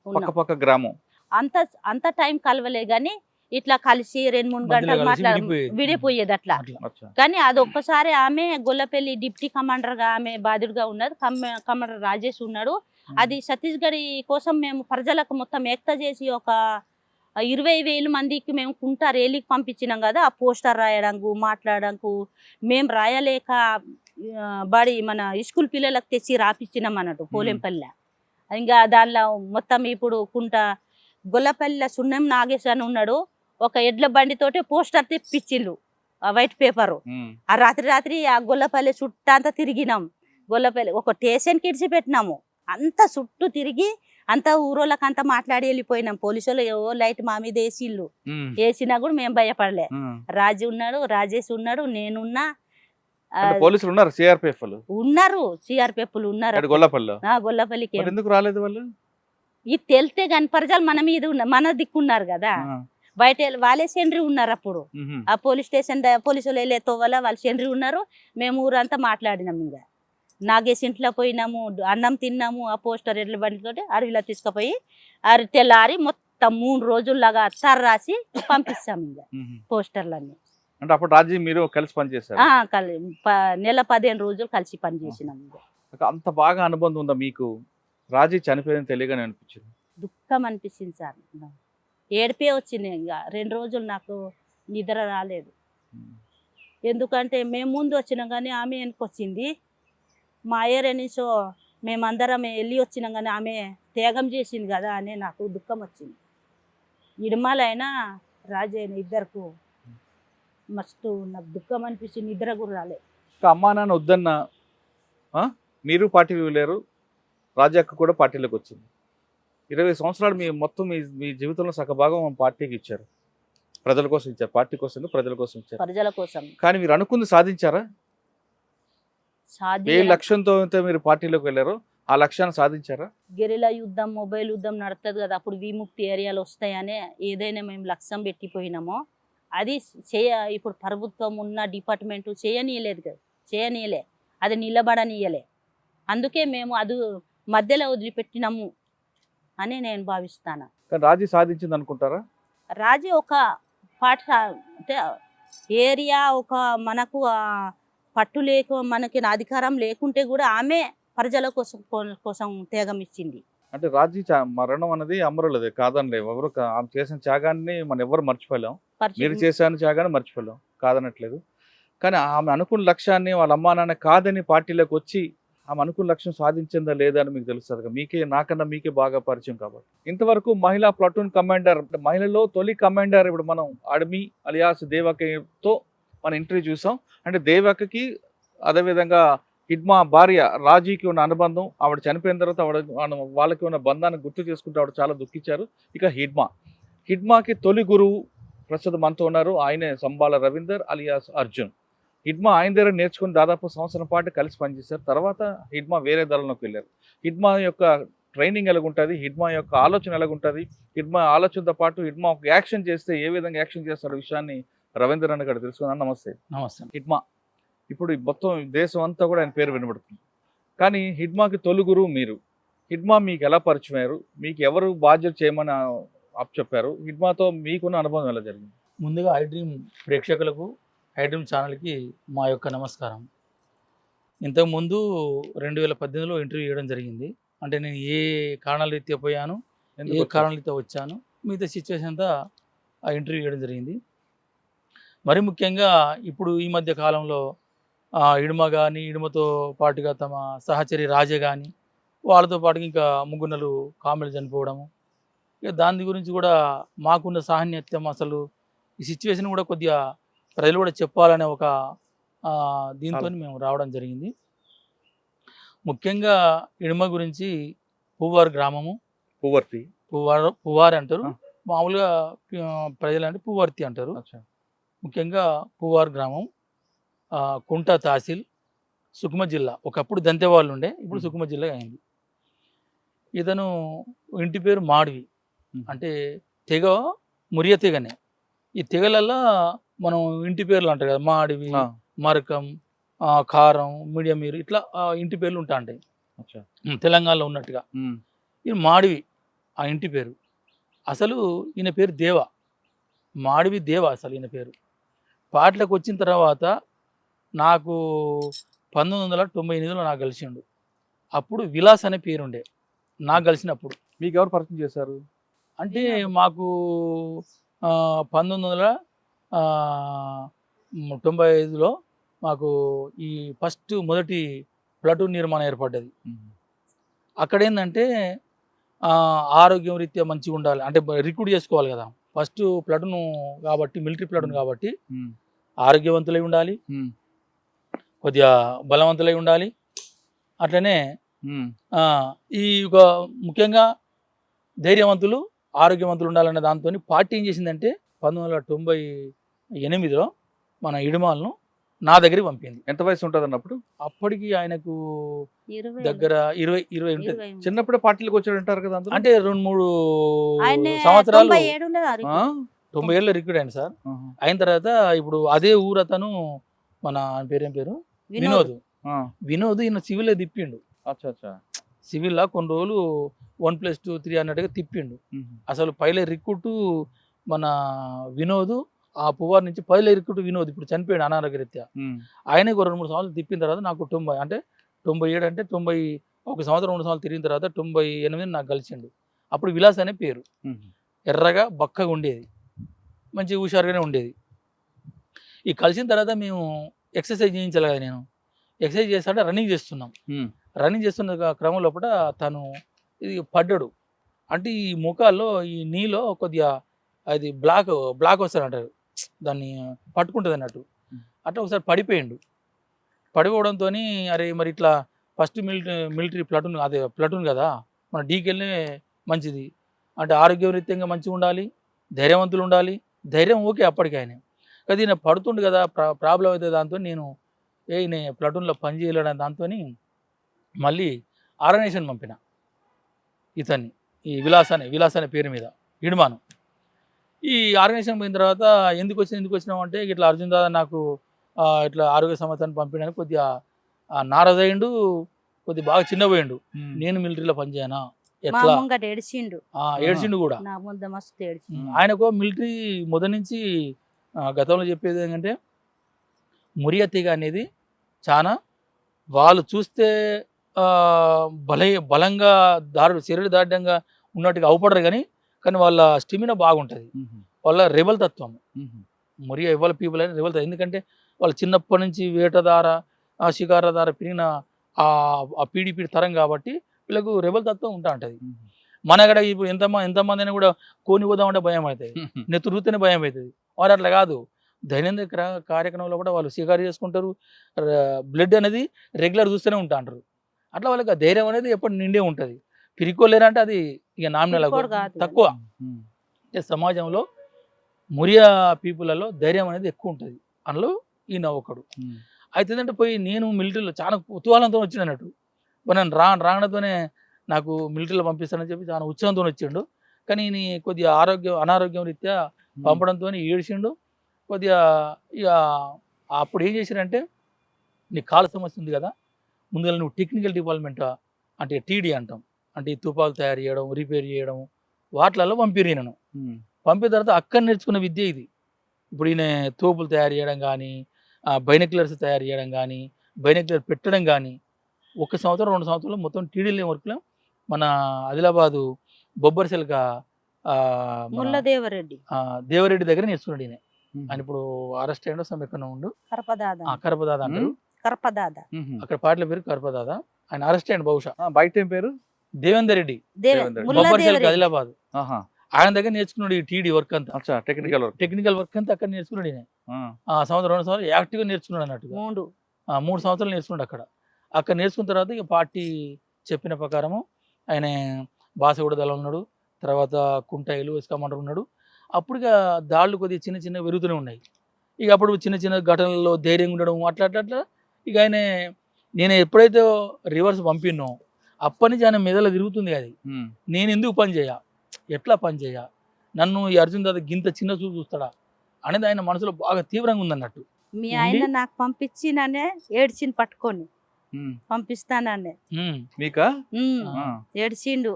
పక్క పక్క గ్రామం. అంత టైం కలవలే గాని ఇట్లా కలిసి 2-3 గంటలు విడిపోయేది అట్లా. అచ్చా. కానీ అది ఒక్కసారి ఆమె గొల్లపల్లి డిప్టీ కమాండర్ గా ఆమె బాధ్యుడిగా ఉన్నది, కమాండర్ రాజేష్ ఉన్నాడు. అది ఛత్తీస్గఢ్ కోసం మేము ప్రజలకు మొత్తం ఏక్త చేసి ఒక 20,000 మందికి మేము కుంట రేలీకి పంపించినాం కదా. ఆ పోస్టర్ రాయడానికి, మాట్లాడడానికి మేము రాయలేక బడి మన స్కూల్ పిల్లలకు తెచ్చి రాపిచ్చినాం అన్నట్టు పోలేంపల్లి. ఇంకా దానిలో మొత్తం ఇప్పుడు కుంట గొల్లపల్లిలో సున్నం నాగేశ్ అని ఉన్నాడు, ఒక ఎడ్ల బండితోటి పోస్టర్ తెప్పించిండు, ఆ వైట్ పేపరు. ఆ రాత్రి ఆ గొల్లపల్లి చుట్టూ తిరిగినాం. గొల్లపల్లి ఒక స్టేషన్కి ఇడిచిపెట్టినాము, అంత చుట్టూ తిరిగి అంత ఊరోళ్ళకి అంతా మాట్లాడి వెళ్ళిపోయినాం. పోలీసు వాళ్ళు ఏవో లైట్ మా మీద వేసిళ్ళు, వేసినా కూడా మేము భయపడలే. రాజు ఉన్నాడు, రాజేష్ ఉన్నాడు, నేనున్నా, పోలీసులు ఉన్నారు, సిఆర్పిఎఫ్ ఉన్నారు, సిఆర్పిఎఫ్లు ఉన్నారు. గొల్లపల్లికి ఎందుకు రాలేదు వాళ్ళు? ఇది తెలితే కానీ ప్రజలు మన మీద మన దిక్కున్నారు కదా, బయట వాళ్ళే సెండ్రి ఉన్నారు. అప్పుడు ఆ పోలీస్ స్టేషన్ పోలీసులు వెళ్ళే తోవల వాళ్ళు సెండ్రి ఉన్నారు. మేము ఊరంతా మాట్లాడినాం. ఇంకా నాగేష్ ఇంట్లో పోయినాము, అన్నం తిన్నాము. ఆ పోస్టర్ ఎడ్ల బండితోటి అడవిలో తీసుకుపోయి తెల్లారి మొత్తం 3 రోజుల్లాగా అత్తారు రాసి పంపిస్తాం ఇంకా పోస్టర్లన్నీ. అంటే అప్పుడు రాజీ మీరు కలిసి పనిచేశారు? నెల 15 రోజులు కలిసి పనిచేసినాం. అంత బాగా అనుబంధం ఉందా మీకు? రాజీ చనిపోయిందని తెలియగానే అనిపించింది? దుఃఖం అనిపించింది సార్, ఏడిపే వచ్చింది. ఇంకా 2 రోజులు నాకు నిద్ర రాలేదు. ఎందుకంటే మేము ముందు వచ్చినాం కానీ ఆమె వెనకొచ్చింది. మా ఏరియా మేమందరం వెళ్ళి వచ్చినాం కానీ ఆమె త్యాగం చేసింది కదా అని నాకు దుఃఖం వచ్చింది. ఇడుమలైనా రాజైనా ఇద్దరికి మస్తు నాకు దుఃఖం అనిపించింది, నిద్ర కూడా రాలేదు. అమ్మా నాన్న వద్దన్న మీరు పార్టీకి వెళ్ళారు, రాజాక్క కూడా పార్టీలోకి వచ్చింది. 20 సంవత్సరాలు మీ జీవితంలో సగభాగం పార్టీకి ఇచ్చారు, ప్రజల కోసం ఇచ్చారు. పార్టీ కోసం ప్రజల కోసం ఇచ్చారు, ప్రజల కోసం. కానీ మీరు అనుకుంది సాధించారా? ఏ లక్ష్యంతో అయితే మీరు పార్టీలోకి వెళ్ళారో ఆ లక్ష్యాన్ని సాధించారా? గెరిలా యుద్ధం, మొబైల్ యుద్ధం నడుతుంది కదా, అప్పుడు విముక్తి ఏరియాలు వస్తాయనే ఏదైనా మేము లక్ష్యం పెట్టిపోయినామో అది ఇప్పుడు ప్రభుత్వం ఉన్న డిపార్ట్మెంట్ చేయనీయలేదు కదా, చేయనీయలే, అది నిలబడనీయలే. అందుకే మేము అది మధ్యలో వదిలిపెట్టినాము అని నేను భావిస్తాను. రాజీ సాధించింది అనుకుంటారా? రాజీ ఒక పాట అంటే ఏరియా ఒక మనకు పట్టు మనకి అధికారం లేకుంటే కూడా ఆమె ప్రజల కోసం త్యాగం ఇచ్చింది. అంటే రాజీ మరణం అనేది అమరులదే కాదనిలే, ఎవరు ఆమె చేసిన త్యాగాన్ని మనం ఎవరు మర్చిపోలేం. మీరు చేసిన త్యాగాన్ని మర్చిపోలేం, కాదనట్లేదు. కానీ ఆమె అనుకున్న లక్ష్యాన్ని వాళ్ళ అమ్మా నాన్న కాదని పార్టీలోకి వచ్చి ఆమె అనుకున్న లక్ష్యం సాధించిందా లేదా అని మీకు తెలుస్తుంది కదా, నాకన్నా మీకే బాగా పరిచయం కాబట్టి. ఇంతవరకు మహిళా ప్లాటూన్ కమాండర్, మహిళలో తొలి కమాండర్ ఇప్పుడు మనం అడమి అలియాస్ దేవకతో మనం ఇంటర్వ్యూ చూసాం. అంటే దేవకకి అదేవిధంగా హిడ్మా భార్య రాజీకి ఉన్న అనుబంధం, ఆవిడ చనిపోయిన తర్వాత వాళ్ళకి ఉన్న బంధాన్ని గుర్తు చేసుకుంటూ ఆవిడ చాలా దుఃఖించారు. ఇక హిడ్మాకి తొలి గురువు ప్రస్తుతం మనతో ఉన్నారు, ఆయనే సంబాల రవీందర్ అలియాస్ అర్జున్. హిడ్మా ఆయన దగ్గర నేర్చుకుని దాదాపు సంవత్సరం పాటు కలిసి పనిచేశారు. తర్వాత హిడ్మా వేరే దళంలోకి వెళ్ళారు. హిడ్మా యొక్క ట్రైనింగ్ ఎలాగుంటుంది, హిడ్మా యొక్క ఆలోచన ఎలాగుంటుంది, హిడ్మా ఆలోచనతో పాటు హిడ్మా ఒక యాక్షన్ చేస్తే ఏ విధంగా యాక్షన్ చేస్తారో విషయాన్ని రవీందర్ అన్న గారు తెలుసుకున్నాను. నమస్తే. నమస్తే. హిడ్మా ఇప్పుడు మొత్తం దేశం అంతా కూడా ఆయన పేరు వినబడుతుంది. కానీ హిడ్మాకి తొలి గురువు మీరు. హిడ్మా మీకు ఎలా పరిచయం అయ్యారు? మీకు ఎవరు బాధ్యత చేయమని చెప్పారు? హిడ్మాతో మీకున్న అనుభవం ఎలా జరిగింది? ముందుగా ఐ డ్రీమ్ ప్రేక్షకులకు, ఐ డ్రీమ్ ఛానల్కి మా యొక్క నమస్కారం. ఇంతకుముందు 2018లో ఇంటర్వ్యూ ఇవ్వడం జరిగింది. అంటే నేను ఏ కారణాల రీత్యా పోయాను, ఎందుకు ఏ వచ్చారు? కారణాల రీత్యా వచ్చాను, మిగతా సిచ్యువేషన్ అంతా ఆ ఇంటర్వ్యూ ఇవ్వడం జరిగింది. మరి ముఖ్యంగా ఇప్పుడు ఈ మధ్య కాలంలో ఇడుమ కానీ, ఇడుమతో పాటుగా తమ సహచరి రాజే కానీ, వాళ్ళతో పాటుగా ఇంకా ముగ్గురు కామెడీ చనిపోవడము, ఇక దాని గురించి కూడా మాకున్న సాహన్యత్యం, అసలు ఈ సిచ్యువేషన్ కూడా కొద్దిగా ప్రజలు కూడా చెప్పాలనే ఒక దీంతో మేము రావడం జరిగింది. ముఖ్యంగా ఇడుమ గురించి పువ్వారు గ్రామము, పువ్వర్తి. పువ్వారు అంటారు, ఆ. మామూలుగా ప్రజలంటే పువ్వర్తి అంటారు. అచ్చా. ముఖ్యంగా పువ్వారు గ్రామం, కుంట తహసీల్, సుకుమ జిల్లా. ఒకప్పుడు దంతెవాళ్ళు ఉండే, ఇప్పుడు సుకుమ జిల్లా అయింది. ఇతను ఇంటి పేరు మాడివి, అంటే తెగ మురియ తెగనే. ఈ తెగలల్లో మనం ఇంటి పేర్లు అంటారు కదా, మాడివి, ఆ, మరకం, కారం, మీడియం ఇట్లా ఇంటి పేర్లు ఉంటా ఉంటాయి అచ్చా. తెలంగాణలో ఉన్నట్టుగా. ఉమ్, ఇది మాడివి ఆ ఇంటి పేరు. అసలు ఈయన పేరు దేవ, మాడివి దేవ అసలు ఈయన పేరు. పాటలకు వచ్చిన తర్వాత నాకు 1998లో నాకు కలిసిండు. అప్పుడు విలాస్ అనే పేరుండే నాకు కలిసినప్పుడు. మీకు ఎవరు పరిచయం చేశారు? అంటే మాకు 1995లో మాకు ఈ మొదటి ప్లాటూన్ నిర్మాణం ఏర్పడ్డది. అక్కడ ఏంటంటే ఆరోగ్యం రీత్యా మంచిగా ఉండాలి, అంటే రిక్రూట్ చేసుకోవాలి కదా. ఫస్ట్ ప్లాటూన్ కాబట్టి, మిలిటరీ ప్లాటూన్ కాబట్టి ఆరోగ్యవంతులై ఉండాలి, కొద్దిగా బలవంతులై ఉండాలి. అట్లనే ఈ ఒక ముఖ్యంగా ధైర్యవంతులు, ఆరోగ్యవంతులు ఉండాలనే దాంతో పార్టీ ఏం చేసిందంటే 1998లో మన ఇడుమాలను నా దగ్గరికి పంపింది. ఎంత వయసు ఉంటుంది అన్నప్పుడు? అప్పటికి ఆయనకు 20 దగ్గర 20 ఉంటుంది. చిన్నప్పుడే పార్టీలకు వచ్చాడు అంటారు కదా అందరూ? అంటే 2-3 ఆయనే సంవత్సరాలు, 97 ఆ? 90 ఏళ్ళు రిక్రూట్ అయింది సార్. ఆహా. అయిన తర్వాత ఇప్పుడు అదే ఊరు అతను, మన పేరేం పేరు, వినోద్. ఆ, వినోద్ ఈయన సివిల్ తిప్పిండు. అచ్చా అచ్చా. సివిల్లా కొన్ని రోజులు 1+2 3 అన్నట్టుగా తిప్పిండు. అసలు పైలే రిక్రూట్ మన వినోద్, ఆ పువ్వారు నుంచి పైలే రిక్రూట్ వినోద్ ఇప్పుడు చనిపోయాడు అనారోగ్య రీత్యా. ఆయనే 2-3 సంవత్సరాలు తిప్పిన తర్వాత నాకు 97 అంటే 1 సంవత్సరం 2 సంవత్సరాలు తిరిగిన తర్వాత 98 నాకు కలిసిండు. అప్పుడు విలాస్ అనే పేరు. ఎర్రగా బక్కగా ఉండేది, మంచి హుషారుగానే ఉండేది. ఈ కలిసిన తర్వాత మేము ఎక్సర్సైజ్ చేయించాలి కదా, నేను ఎక్సర్సైజ్ చేస్తాంటే రన్నింగ్ చేస్తున్నాం. రన్నింగ్ చేస్తున్న క్రమం లోపల తను ఇది పడ్డాడు. అంటే ఈ ముఖాల్లో ఈ నీలో కొద్దిగా అది బ్లాక్ వస్తుంది అంటారు, దాన్ని పట్టుకుంటుంది అన్నట్టు. అట్లా ఒకసారి పడిపోయిండు. పడిపోవడంతో అరే మరి ఇట్లా ఫస్ట్ మిలిటరీ ప్లాటూన్ కదా, మన డీకెళ్ళే మంచిది, అంటే ఆరోగ్యరీత్యంగా మంచిగా ఉండాలి, ధైర్యవంతులు ఉండాలి. ధైర్యం ఓకే అప్పటికి ఆయన, కానీ ఈయన పడుతుండు కదా, ప్రాబ్లం అవుతుంది. దాంతో నేను నేను ప్లాటూన్లో పని చేయలేడని దాంతో మళ్ళీ ఆర్గనైజేషన్ పంపిన ఇతన్ని, ఈ విలాస్ అనే పేరు మీద ఇడుమాను. ఈ ఆర్గనైజేషన్ పోయిన తర్వాత ఎందుకు వచ్చినావు అంటే, ఇట్లా అర్జున్ దాదా నాకు ఇట్లా ఆరోగ్య సమస్యను పంపించడానికి కొద్దిగా నారాజయ్యిండు, కొద్దిగా బాగా చిన్నపోయిండు. నేను మిలిటరీలో పనిచేయనా ఎట్లా ఏడ్చిండు కూడా. ఆయనకు మిలిటరీ మొదటి నుంచి గతంలో చెప్పేది ఏంటంటే, మురియ తెగ అనేది చాలా వాళ్ళు చూస్తే బలంగా శరీర దాఢ్యంగా ఉన్నట్టుగా అవపడరు, కానీ వాళ్ళ స్టెమినా బాగుంటుంది, వాళ్ళ రెబల్ తత్వం. మురియ ఇవ్వాల పీపుల్ అని రెబల్ తత్వం. ఎందుకంటే వాళ్ళు చిన్నప్పటి నుంచి వేటదార షికార ద్వారా పెరిగిన ఆ పీడిపి తరం కాబట్టి వీళ్ళకు రెబల్ తత్వం ఉంటా ఉంటుంది. మన అక్కడ ఇప్పుడు ఎంతమంది అయినా కూడా కోని పోదామంటే భయం అవుతుంది, నెత్తురుతేనే భయం అవుతుంది. వారు అట్లా కాదు, దైనందిన కార్యక్రమంలో కూడా వాళ్ళు షికారు చేసుకుంటారు, బ్లడ్ అనేది రెగ్యులర్ చూస్తూనే ఉంటా అంటారు. అట్లా వాళ్ళకి ఆ ధైర్యం అనేది ఎప్పుడు నిండే ఉంటుంది. పిరికోలేరంటే అది ఇక నామినల్ తక్కువ. అంటే సమాజంలో మురియా పీపుల్లో ధైర్యం అనేది ఎక్కువ ఉంటుంది, అందులో ఈయన ఒకడు. అయితే ఏంటంటే పోయి నేను మిలిటరీలో చాలా కుతూహలంతో వచ్చిండు అన్నట్టు. నన్ను రావడంతోనే నాకు మిలిటరీలో పంపిస్తానని చెప్పి చాలా ఉత్సాహంతో వచ్చిండు. కానీ ఈయన కొద్దిగా అనారోగ్యం రీత్యా పంపడంతో ఏడ్చిండు కొద్దిగా. ఇక అప్పుడు ఏం చేశారంటే, నీ కాళ్ళ సమస్య ఉంది కదా, ముందుగా నువ్వు టెక్నికల్ డిపార్ట్మెంట్ అంటే టీడీ అంటాం, అంటే ఈ తుపాకులు తయారు చేయడం, రిపేర్ చేయడం, వాటిలలో పంపిరు నన్ను. పంపిన తర్వాత అక్కడ నేర్చుకున్న విద్య ఇది. ఇప్పుడు ఈయన తోపులు తయారు చేయడం కానీ, బైనక్యులర్స్ తయారు చేయడం కానీ, బైనక్యులర్ పెట్టడం కానీ 1 సంవత్సరం 2 సంవత్సరాలు మొత్తం టీడీలో వర్క్లో మన ఆదిలాబాదు బొబ్బర్సెల్క ముల్లదేవరెడ్డి దేవరెడ్డి దగ్గర నేర్చుకున్నాడు ఈయన. ఆయన ఇప్పుడు అరెస్ట్ అయ్యాడో సమ్ ఎక్కడ ఉండు, కరపదాద అంటారు కరపదాద, అక్కడ పాటల పేరు కరపదాద. ఆయన అరెస్ట్ అయ్యాడు బహుశా. బయట ఏం పేరు? దేవేందర్ రెడ్డి, బొబ్బర్సెల్క ఆదిలాబాద్. ఆయన దగ్గర నేర్చుకున్నాడు ఈ టీడీ వర్క్ అంతా, టెక్నికల్ వర్క్ అంతా అక్కడ నేర్చుకున్నాడు ఈయన. సంవత్సరం 2 సంవత్సరాలు యాక్టివ్గా నేర్చుకున్నాడు అన్నట్టుగా. 3 సంవత్సరాలు నేర్చుకున్నాడు అక్కడ నేర్చుకున్న తర్వాత ఇక పార్టీ చెప్పిన ప్రకారము ఆయన బాసగూడ దళం ఉన్నాడు, తర్వాత కుంటాయిలు కమాండర్ ఉన్నాడు. అప్పుడు ఇక దాళ్ళు కొద్దిగా చిన్న చిన్న పెరుగుతూనే ఉన్నాయి. ఇక అప్పుడు చిన్న చిన్న ఘటనల్లో ధైర్యంగా ఉండడం అట్లా ఇక ఆయన నేను ఎప్పుడైతే రివర్స్ పంపినో అప్పటి నుంచి ఆయన మెదలో తిరుగుతుంది. అది నేను ఎందుకు పని చేయ, ఎట్లా పని చేయ, నన్ను ఈ అర్జున్ దాదా గింత చిన్న చూపు చూస్తాడా అనేది ఆయన మనసులో బాగా తీవ్రంగా ఉందన్నట్టు. మీ ఆయన నాకు పంపించిననే ఏడ్చిని పట్టుకొని పంపిస్తాననే ఏడ్చిండు.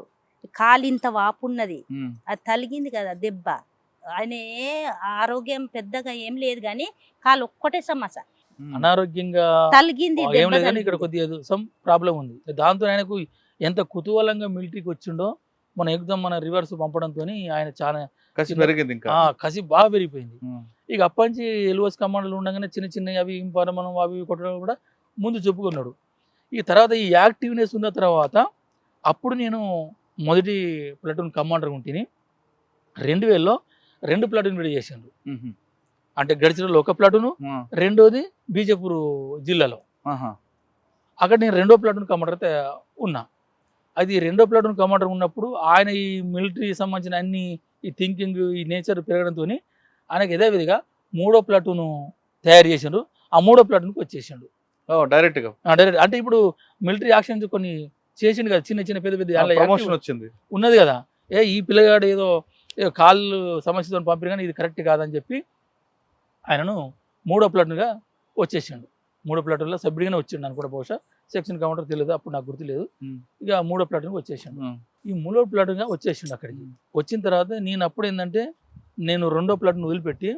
కాలు ఇంత వాపున్నది, అది తలిగింది కదా దెబ్బ. ఆయన ఆరోగ్యం పెద్దగా ఏం లేదు కానీ కాలు ఒక్కటే సమస్య, అనారోగ్యంగా తలిగింది. ఏం లేదు కానీ ఇక్కడ కొద్దిగా సమ్ ప్రాబ్లం ఉంది. దాంతో ఆయనకు ఎంత కుతూహలంగా మిలిటరీకి వచ్చిండో మన ఎగ్జామ్ మన రివర్స్ పంపడంతో ఆయన చాలా కసి పెరిగింది, కసి బాగా పెరిగిపోయింది. ఇక అప్పటి నుంచి ఎల్ఓఎస్ కమాండర్లు ఉండగానే చిన్న చిన్న అవి మనం అవి కొట్టడం కూడా ముందు చెప్పుకున్నాడు. ఈ తర్వాత ఈ యాక్టివ్నెస్ ఉన్న తర్వాత అప్పుడు నేను మొదటి ప్లాటూన్ కమాండర్ ఉంటుంది. 2000లో 2 ప్లాటూన్ విడి చేశాను. అంటే గడిచిలో ఒక ప్లాటూను, రెండోది బీజపూర్ జిల్లాలో. అక్కడ నేను 2వ ప్లాటూన్ కమాండర్ అయితే ఉన్నా. అది 2వ ప్లాటూన్ కమాండర్ ఉన్నప్పుడు ఆయన ఈ మిలిటరీ సంబంధించిన అన్ని ఈ థింకింగ్ ఈ నేచర్ పెరగడంతో ఆయనకు యథావిధిగా 3వ ప్లాటూను తయారు చేసిండు. ఆ 3వ ప్లాటూన్కి వచ్చేసిండు డైరెక్ట్. అంటే ఇప్పుడు మిలిటరీ యాక్షన్స్ కొన్ని చేసిండు కదా, చిన్న చిన్న పెద్ద ప్రమోషన్ వచ్చింది ఉన్నది కదా. ఈ పిల్లగాడు ఏదో కాళ్ళు సమస్యతో పంపిరు కానీ ఇది కరెక్ట్ కాదని చెప్పి ఆయనను 3వ ప్లాటూన్గా వచ్చేసిండు. 3వ ప్లాటూన్లో సభ్యుడిగానే వచ్చిండు అనుకుంటా, బహుశా సెక్షన్ కమాండర్ తెలియదు, అప్పుడు నాకు గుర్తులేదు. ఇక 3వ ప్లాటూన్కి వచ్చేసిండు. ఈ 3వ ప్లాటూన్గా వచ్చేసిండు. అక్కడికి వచ్చిన తర్వాత నేను అప్పుడు ఏంటంటే నేను 2వ ప్లాటూన్ వదిలిపెట్టి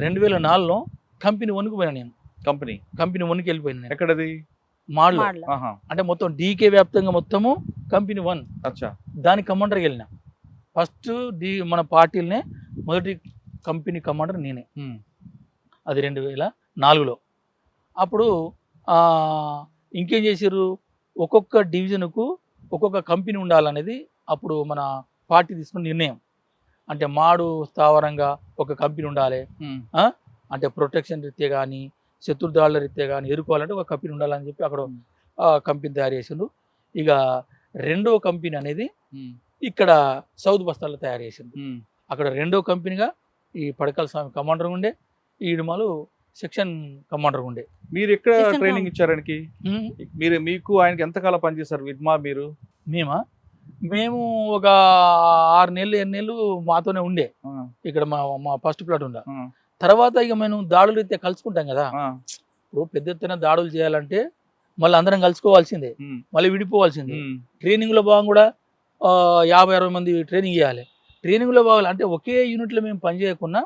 2004లో కంపెనీ 1కి పోయినా. నేను కంపెనీ 1కి వెళ్ళిపోయినా. ఎక్కడది? మాడ్లో. అంటే మొత్తం డీకే వ్యాప్తంగా మొత్తము కంపెనీ 1. దాని కమాండర్కి వెళ్ళిన. ఫస్ట్ మన పార్టీలనే మొదటి కంపెనీ కమాండర్ నేనే. అది 2004లో. అప్పుడు ఇంకేం చేసారు, ఒక్కొక్క డివిజన్కు ఒక్కొక్క కంపెనీ ఉండాలనేది అప్పుడు మన పార్టీ తీసుకున్న నిర్ణయం. అంటే మాడు స్థావరంగా ఒక కంపెనీ ఉండాలి, అంటే ప్రొటెక్షన్ రీత్యా కానీ శత్రుదాళ్ళ రీత్యా కానీ ఎదుర్కోవాలంటే ఒక కంపెనీ ఉండాలని చెప్పి అక్కడ కంపెనీ తయారు చేసిండు. ఇక 2వ కంపెనీ అనేది ఇక్కడ సౌత్ బస్తాల్లో తయారు చేసిండు. అక్కడ 2వ కంపెనీగా ఈ పడకల స్వామి కమాండర్ ఉండే, ఈ ఇడుమలు సెక్షన్ కమాండర్ ఉండే. మీరు ఎక్కడ ట్రైనింగ్ ఇచ్చారానికి? మీకు ఆయనకి ఎంతకాలం పనిచేశారు విడ్మా? మేము ఒక 6 నెలలు 7 నెలలు మాతోనే ఉండే ఇక్కడ మా ఫస్ట్ ప్లాట్ ఉండే. తర్వాత ఇక మేము దాడులు అయితే కలుసుకుంటాం కదా. ఇప్పుడు పెద్ద ఎత్తున దాడులు చేయాలంటే మళ్ళీ అందరం కలుసుకోవాల్సిందే, మళ్ళీ విడిపోవాల్సిందే. ట్రైనింగ్లో భాగం కూడా 50-60 మంది ట్రైనింగ్ చేయాలి. ట్రైనింగ్లో భాగాలు అంటే ఒకే యూనిట్లో మేము పనిచేయకుండా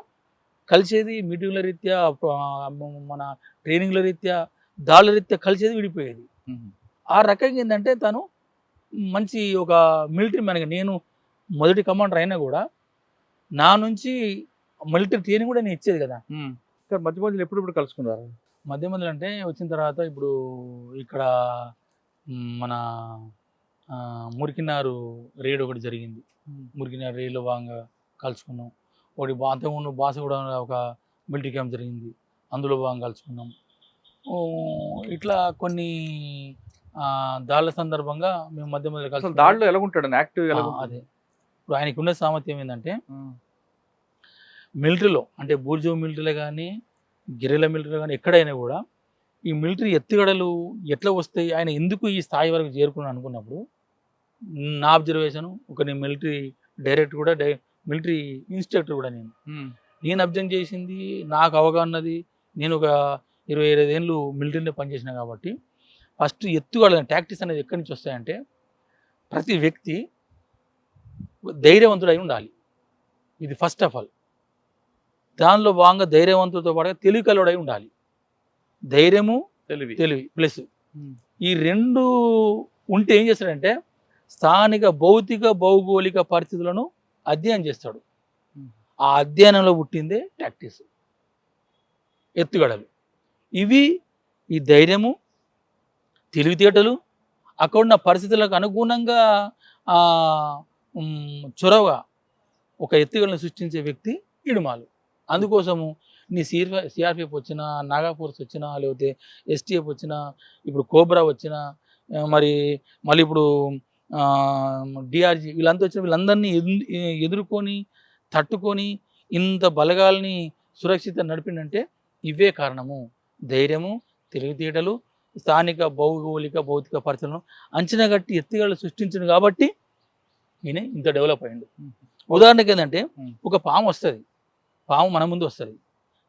కలిసేది మీటింగ్ల రీత్యా, మన ట్రైనింగ్ల రీత్యా, దాడుల రీత్యా కలిసేది, విడిపోయేది. ఆ రకంగా ఏంటంటే తను మంచి ఒక మిలిటరీ మ్యాన్గా, నేను మొదటి కమాండర్ అయినా కూడా నా నుంచి మిలిటరీ ట్రైనింగ్ కూడా నేను ఇచ్చేది కదా. మధ్య మధ్యలో ఎప్పుడు కలుసుకున్నారు? మధ్య మధ్యలో అంటే వచ్చిన తర్వాత ఇప్పుడు ఇక్కడ మన మురికినారు రేడ్ ఒకటి జరిగింది. మురికినారు రేడ్లో భాగంగా కలుసుకున్నాం. ఒకటి అంతకుముందు బాస కూడా ఒక మిలిటరీ క్యాంప్ జరిగింది, అందులో భాగంగా కలుసుకున్నాం. ఇట్లా కొన్ని దాళ్ళ సందర్భంగా మేము మధ్య మధ్యలో కలిసి. దాడిలో ఎలా ఉంటాడు యాక్టివ్? అదే ఇప్పుడు ఆయనకు ఉన్న సామర్థ్యం ఏంటంటే మిలిటరీలో, అంటే బూర్జో మిలిటరీలో కానీ గిరిల మిలిటరీలో కానీ ఎక్కడైనా కూడా ఈ మిలిటరీ ఎత్తుగడలు ఎట్లా వస్తాయి, ఆయన ఎందుకు ఈ స్థాయి వరకు చేరుకున్నాను అనుకున్నప్పుడు నా అబ్జర్వేషన్, ఒక నేను మిలిటరీ డైరెక్టర్ కూడా, మిలిటరీ ఇన్స్ట్రక్టర్ కూడా, నేను అబ్జర్వ్ చేసింది, నాకు అవగాహనది, నేను ఒక 25 ఏళ్ళు మిలిటరీలో పనిచేసిన కాబట్టి ఫస్ట్ ఎత్తుగడ టాక్టిక్స్ అనేది ఎక్కడి నుంచి వస్తాయంటే ప్రతి వ్యక్తి ధైర్యవంతుడై ఉండాలి. ఇది ఫస్ట్ ఆఫ్ ఆల్. దానిలో భాగంగా ధైర్యవంతుడితో పాటుగా తెలివికలుడై ఉండాలి. ధైర్యము తెలివి ప్లస్ ఈ రెండు ఉంటే ఏం చేస్తాడంటే స్థానిక భౌతిక భౌగోళిక పరిస్థితులను అధ్యయనం చేస్తాడు. ఆ అధ్యయనంలో పుట్టిందే టాక్టిక్స్, ఎత్తుగడలు. ఇవి ఈ ధైర్యము, తెలివితేటలు, అక్కడున్న పరిస్థితులకు అనుగుణంగా చొరవగా ఒక ఎత్తుగడలను సృష్టించే వ్యక్తి ఇడుమాలు. అందుకోసము నీ సిఆర్పిఎఫ్ వచ్చినా, నాగా ఫోర్స్ వచ్చినా, లేకపోతే ఎస్టీఎఫ్ వచ్చినా, ఇప్పుడు కోబ్రా వచ్చినా, మళ్ళీ ఇప్పుడు డిఆర్జీ వీళ్ళంతా వచ్చిన వీళ్ళందరినీ ఎదుర్కొని తట్టుకొని ఇంత బలగాల్ని సురక్షిత నడిపిందంటే ఇవే కారణము. ధైర్యము, తెలివితేటలు, స్థానిక భౌగోళిక భౌతిక పరిస్థితులను అంచనా కట్టి ఎత్తుగడలు సృష్టించింది కాబట్టి ఈయన ఇంత డెవలప్ అయ్యిండు. ఉదాహరణకి ఏంటంటే ఒక పాము వస్తుంది, పాము మన ముందు వస్తుంది,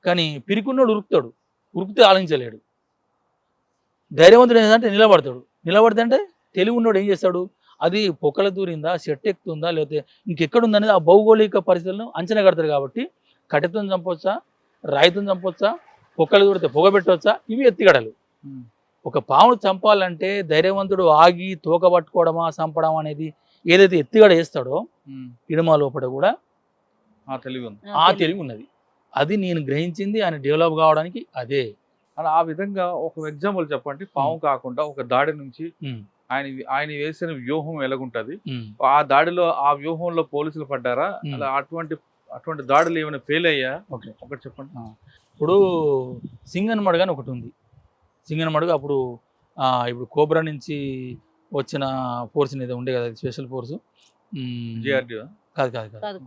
కానీ పిరికున్నాడు ఉరుకుతాడు, ఉరికితే ఆలోచించలేడు. ధైర్యవంతుడు ఏంటంటే నిలబడితే అంటే తెలివి ఉన్నాడు ఏం చేస్తాడు, అది పొక్కల దూరిందా, చెట్టు ఎక్కుతుందా, లేకపోతే ఇంకెక్కడుందనేది ఆ భౌగోళిక పరిస్థితులను అంచనా కడతారు. కాబట్టి కట్టెతో చంపొచ్చా, రాయితో చంపొచ్చా, పొక్కలు దూరితే పొగ పెట్టవచ్చా, ఇవి ఎత్తుగడలు. ఒక పామును చంపాలంటే ధైర్యవంతుడు ఆగి తోక పట్టుకోవడమా చంపడం అనేది ఏదైతే ఎత్తుగడ వేస్తాడో ఇడుమ లోపల కూడా ఆ తెలివి ఉన్నది. అది నేను గ్రహించింది ఆయన డెవలప్ కావడానికి అదే. అని ఆ విధంగా ఒక ఎగ్జాంపుల్ చెప్పండి. పాము కాకుండా ఒక దాడి నుంచి ఆయన వేసిన వ్యూహం ఎలాగుంటది, ఆ దాడిలో ఆ వ్యూహంలో పోలీసులు పడ్డారా, అలా అటువంటి దాడులు ఏమైనా ఫెయిల్ అయ్యా? ఒకటి చెప్పండి. ఇప్పుడు సింగనమడుగు అని ఒకటి ఉంది. సింగనమడుగు అప్పుడు ఇప్పుడు కోబ్రా నుంచి వచ్చిన ఫోర్స్ ఏదో ఉండే కదా, స్పెషల్ ఫోర్స్ కాదు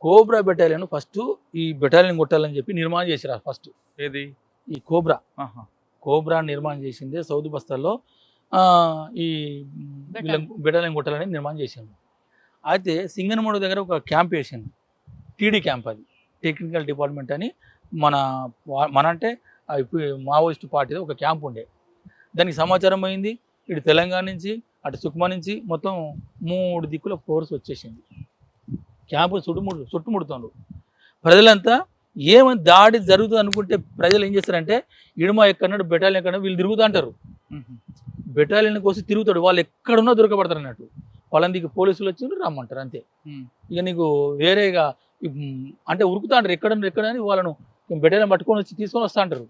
కోబ్రా బెటాలియన్ ఫస్ట్ ఈ బెటాలియన్ కొట్టాలని చెప్పి నిర్మాణం చేసిరా. ఫస్ట్ ఏది ఈ కోబ్రా నిర్మాణం చేసిందే సౌదీ బస్తాల్లో ఈ బెటాలియన్ కొట్టాలని నిర్మాణం చేసింది. అయితే సింగనమడుగు దగ్గర ఒక క్యాంప్ వేసింది, టీడీ క్యాంప్, అది టెక్నికల్ డిపార్ట్మెంట్ అని మన అంటే మావోయిస్టు పార్టీలో ఒక క్యాంప్ ఉండే. దానికి సమాచారం అయింది, ఇటు తెలంగాణ నుంచి అటు సుక్మా నుంచి మొత్తం 3 దిక్కుల ఫోర్స్ వచ్చేసింది. క్యాంపు చుట్టుముడుతుండ్రు. ప్రజలంతా ఏమని దాడి జరుగుతుంది అనుకుంటే ప్రజలు ఏం చేస్తారంటే ఇడుమ ఎక్కడన్నాడు, బెటాలియన్ ఎక్కడ, వీళ్ళు తిరుగుతూ అంటారు. బెటాలియన్ కోసం తిరుగుతాడు, వాళ్ళు ఎక్కడున్నా దొరకబడతారు అన్నట్టు. వాళ్ళందికి పోలీసులు వచ్చి రమ్మంటారు అంతే. ఇక నీకు వేరేగా అంటే ఉరుకుతా అంటారు, ఎక్కడని వాళ్ళను బెటాలియన్ పట్టుకొని వచ్చి తీసుకొని వస్తా అంటారు.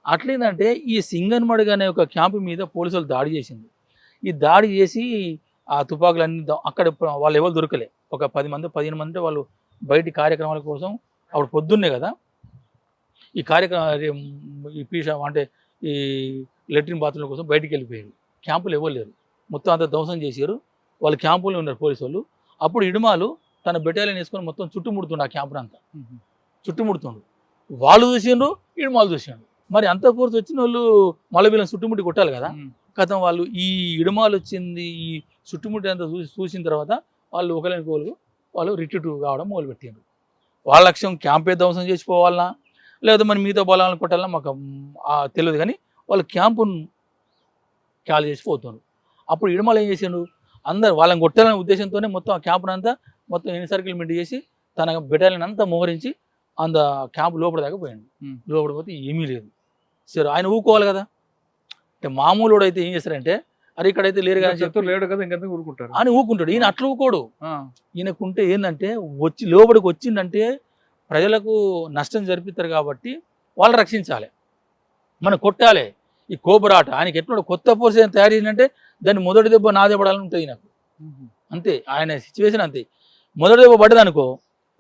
అట్లేందంటే ఈ సింగనమడుగు అనే ఒక క్యాంపు మీద పోలీసులు దాడి చేసింది. ఈ దాడి చేసి ఆ తుపాకులన్నీ అక్కడ వాళ్ళు ఎవరు దొరకలే. ఒక 10-15 మంది వాళ్ళు బయటి కార్యక్రమాల కోసం అప్పుడు పొద్దున్నే కదా ఈ కార్యక్రమం ఈ అంటే ఈ లెట్రిన్ బాత్రూమ్ల కోసం బయటికి వెళ్ళిపోయారు. క్యాంపులు ఎవరు లేరు, మొత్తం అంతా ధ్వంసం చేశారు. వాళ్ళు క్యాంపులో ఉన్నారు పోలీసు వాళ్ళు. అప్పుడు ఇడుమాలు తన బెటాలియన్ వేసుకొని మొత్తం చుట్టుముడుతుండు, ఆ క్యాంపునంతా చుట్టుముడుతుండు. వాళ్ళు చూసిండ్రు, ఇడుమాలు చూసిండ్రు. మరి అంత ఫోర్స్ వచ్చిన వాళ్ళు మళ్ళీ వీళ్ళని చుట్టుముట్టి కొట్టాలి కదా. కథం వాళ్ళు ఈ ఇడుమాలు వచ్చింది, ఈ చుట్టుముట్టి అంతా చూసిన తర్వాత వాళ్ళు ఒకరికి వాళ్ళు రిట్రీట్ కావడం మొదలుపెట్టిండ్రు. వాళ్ళ లక్ష్యం క్యాంపే ధ్వంసం చేసిపోవాలన్నా లేదా మరి మిగతా బలాలను కొట్టాలన్నా మాకు తెలియదు, కానీ వాళ్ళు క్యాంపును ఖాళీ చేసిపోతున్నారు. అప్పుడు ఇడుమాలు ఏం చేసిండు, అందరు వాళ్ళని కొట్టాలనే ఉద్దేశంతోనే మొత్తం ఆ క్యాంపునంతా మొత్తం ఎన్సర్కిల్మెంట్ చేసి తన బెటాలియన్ అంతా మోహరించి అంత క్యాంపు లోపల దాకా పోయాడు. లోపల పోతే ఏమీ లేదు. సరే ఆయన ఊరుకోవాలి కదా. అంటే మామూలు అయితే ఏం చేస్తారంటే అరే ఇక్కడైతే లేరు కదా ఇంకెందుకు ఊరుకుంటారు అని ఊరుకుంటాడు. ఈయన అట్లా ఊరుకోడు. ఈయనకుంటే ఏంటంటే లోపలికి వచ్చిందంటే ప్రజలకు నష్టం జరిపిస్తారు కాబట్టి వాళ్ళు రక్షించాలి, మనం కొట్టాలి. ఈ కోబ్రాట ఆయనకి ఎట్లా కొత్త ఫోర్స్ ఏం తయారు చేసిందంటే దాన్ని మొదటి దెబ్బ నాదే పడాలని ఉంటుంది నాకు. అంతే ఆయన సిచ్యువేషన్ అంతే. మొదటి దెబ్బ పడ్డదనుకో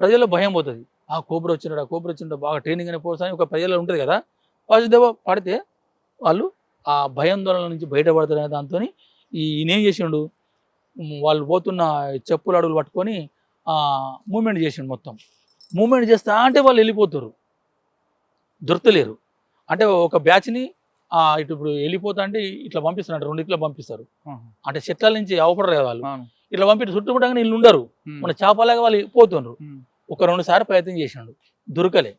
ప్రజల్లో భయం పోతుంది. ఆ కోబ్రా వచ్చినాడు బాగా ట్రైనింగ్ అనే ఫోర్స్ అని ఒక ప్రజల్లో ఉంటుంది కదా. ఫస్ట్ దెబ్బ పడితే వాళ్ళు ఆ భయాందోళన నుంచి బయటపడతారనే దాంతో ఈయనేం చేసిండు, వాళ్ళు పోతున్న చెప్పులు అడుగులు పట్టుకొని మూమెంట్ చేసిండు. మొత్తం మూమెంట్ చేస్తా అంటే వాళ్ళు వెళ్ళిపోతారు, దొరకలేరు. అంటే ఒక బ్యాచ్ని ఇప్పుడు వెళ్ళిపోతా అంటే ఇట్లా పంపిస్తారు, 2 దిక్కులు పంపిస్తారు. అంటే చెట్ల నుంచి అవపడరు కదా వాళ్ళు, ఇట్లా పంపి చుట్టుముట్టగానే వీళ్ళు ఉండరు, మన చేపలాగా వాళ్ళు పోతుండ్రు. ఒక 2 సార్లు ప్రయత్నం చేసిండు, దొరకలే.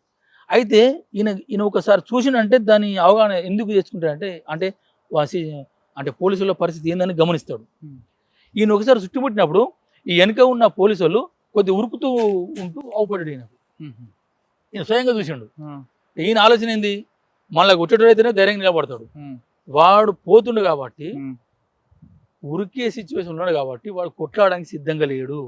అయితే ఈయన ఒకసారి చూసినంటే దాని అవగాహన ఎందుకు చేసుకుంటాడంటే అంటే అంటే పోలీసుల పరిస్థితి ఏందని గమనిస్తాడు. ఈయన ఒకసారి చుట్టుముట్టినప్పుడు ఈ వెనుక ఉన్న పోలీసు వాళ్ళు కొద్దిగా ఉరుకుతూ ఉంటూ అవపడ్డాడు ఈయనకు. ఈయన స్వయంగా చూసిండు. ఈయన ఆలోచన ఏంది, మళ్ళీ కొట్టేటోడు అయితేనే ధైర్యంగా నిలబడతాడు. వాడు పోతుండు కాబట్టి ఉరికే సిచ్యువేషన్ ఉన్నాడు కాబట్టి వాడు కొట్లాడడానికి సిద్ధంగా లేడు.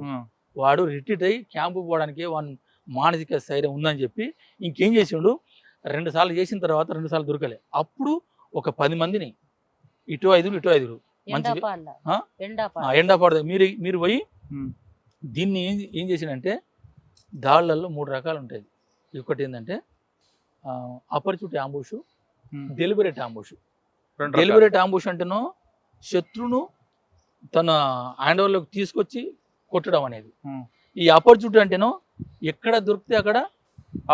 వాడు రిట్రీట్ అయ్యి క్యాంపు పోవడానికి వాడు మానసిక స్థైర్యం ఉందని చెప్పి ఇంకేం చేసిండు, 2 సార్లు చేసిన తర్వాత 2 సార్లు దొరకలే. అప్పుడు ఒక 10 మందిని ఇటు 5 మంచి ఎండాపాడు మీరు పోయి దీన్ని ఏం చేసిండంటే దాళ్ళల్లో 3 రకాలు ఉంటాయి. ఒకటి ఏంటంటే అపరిచిత ambush, deliberate ambush. Deliberate ambush అంటేనో శత్రును తన హ్యాండ్ ఓవర్లోకి తీసుకొచ్చి కొట్టడం అనేది. ఈ ఆపర్చునిటీ అంటేనో ఎక్కడ దొరికితే అక్కడ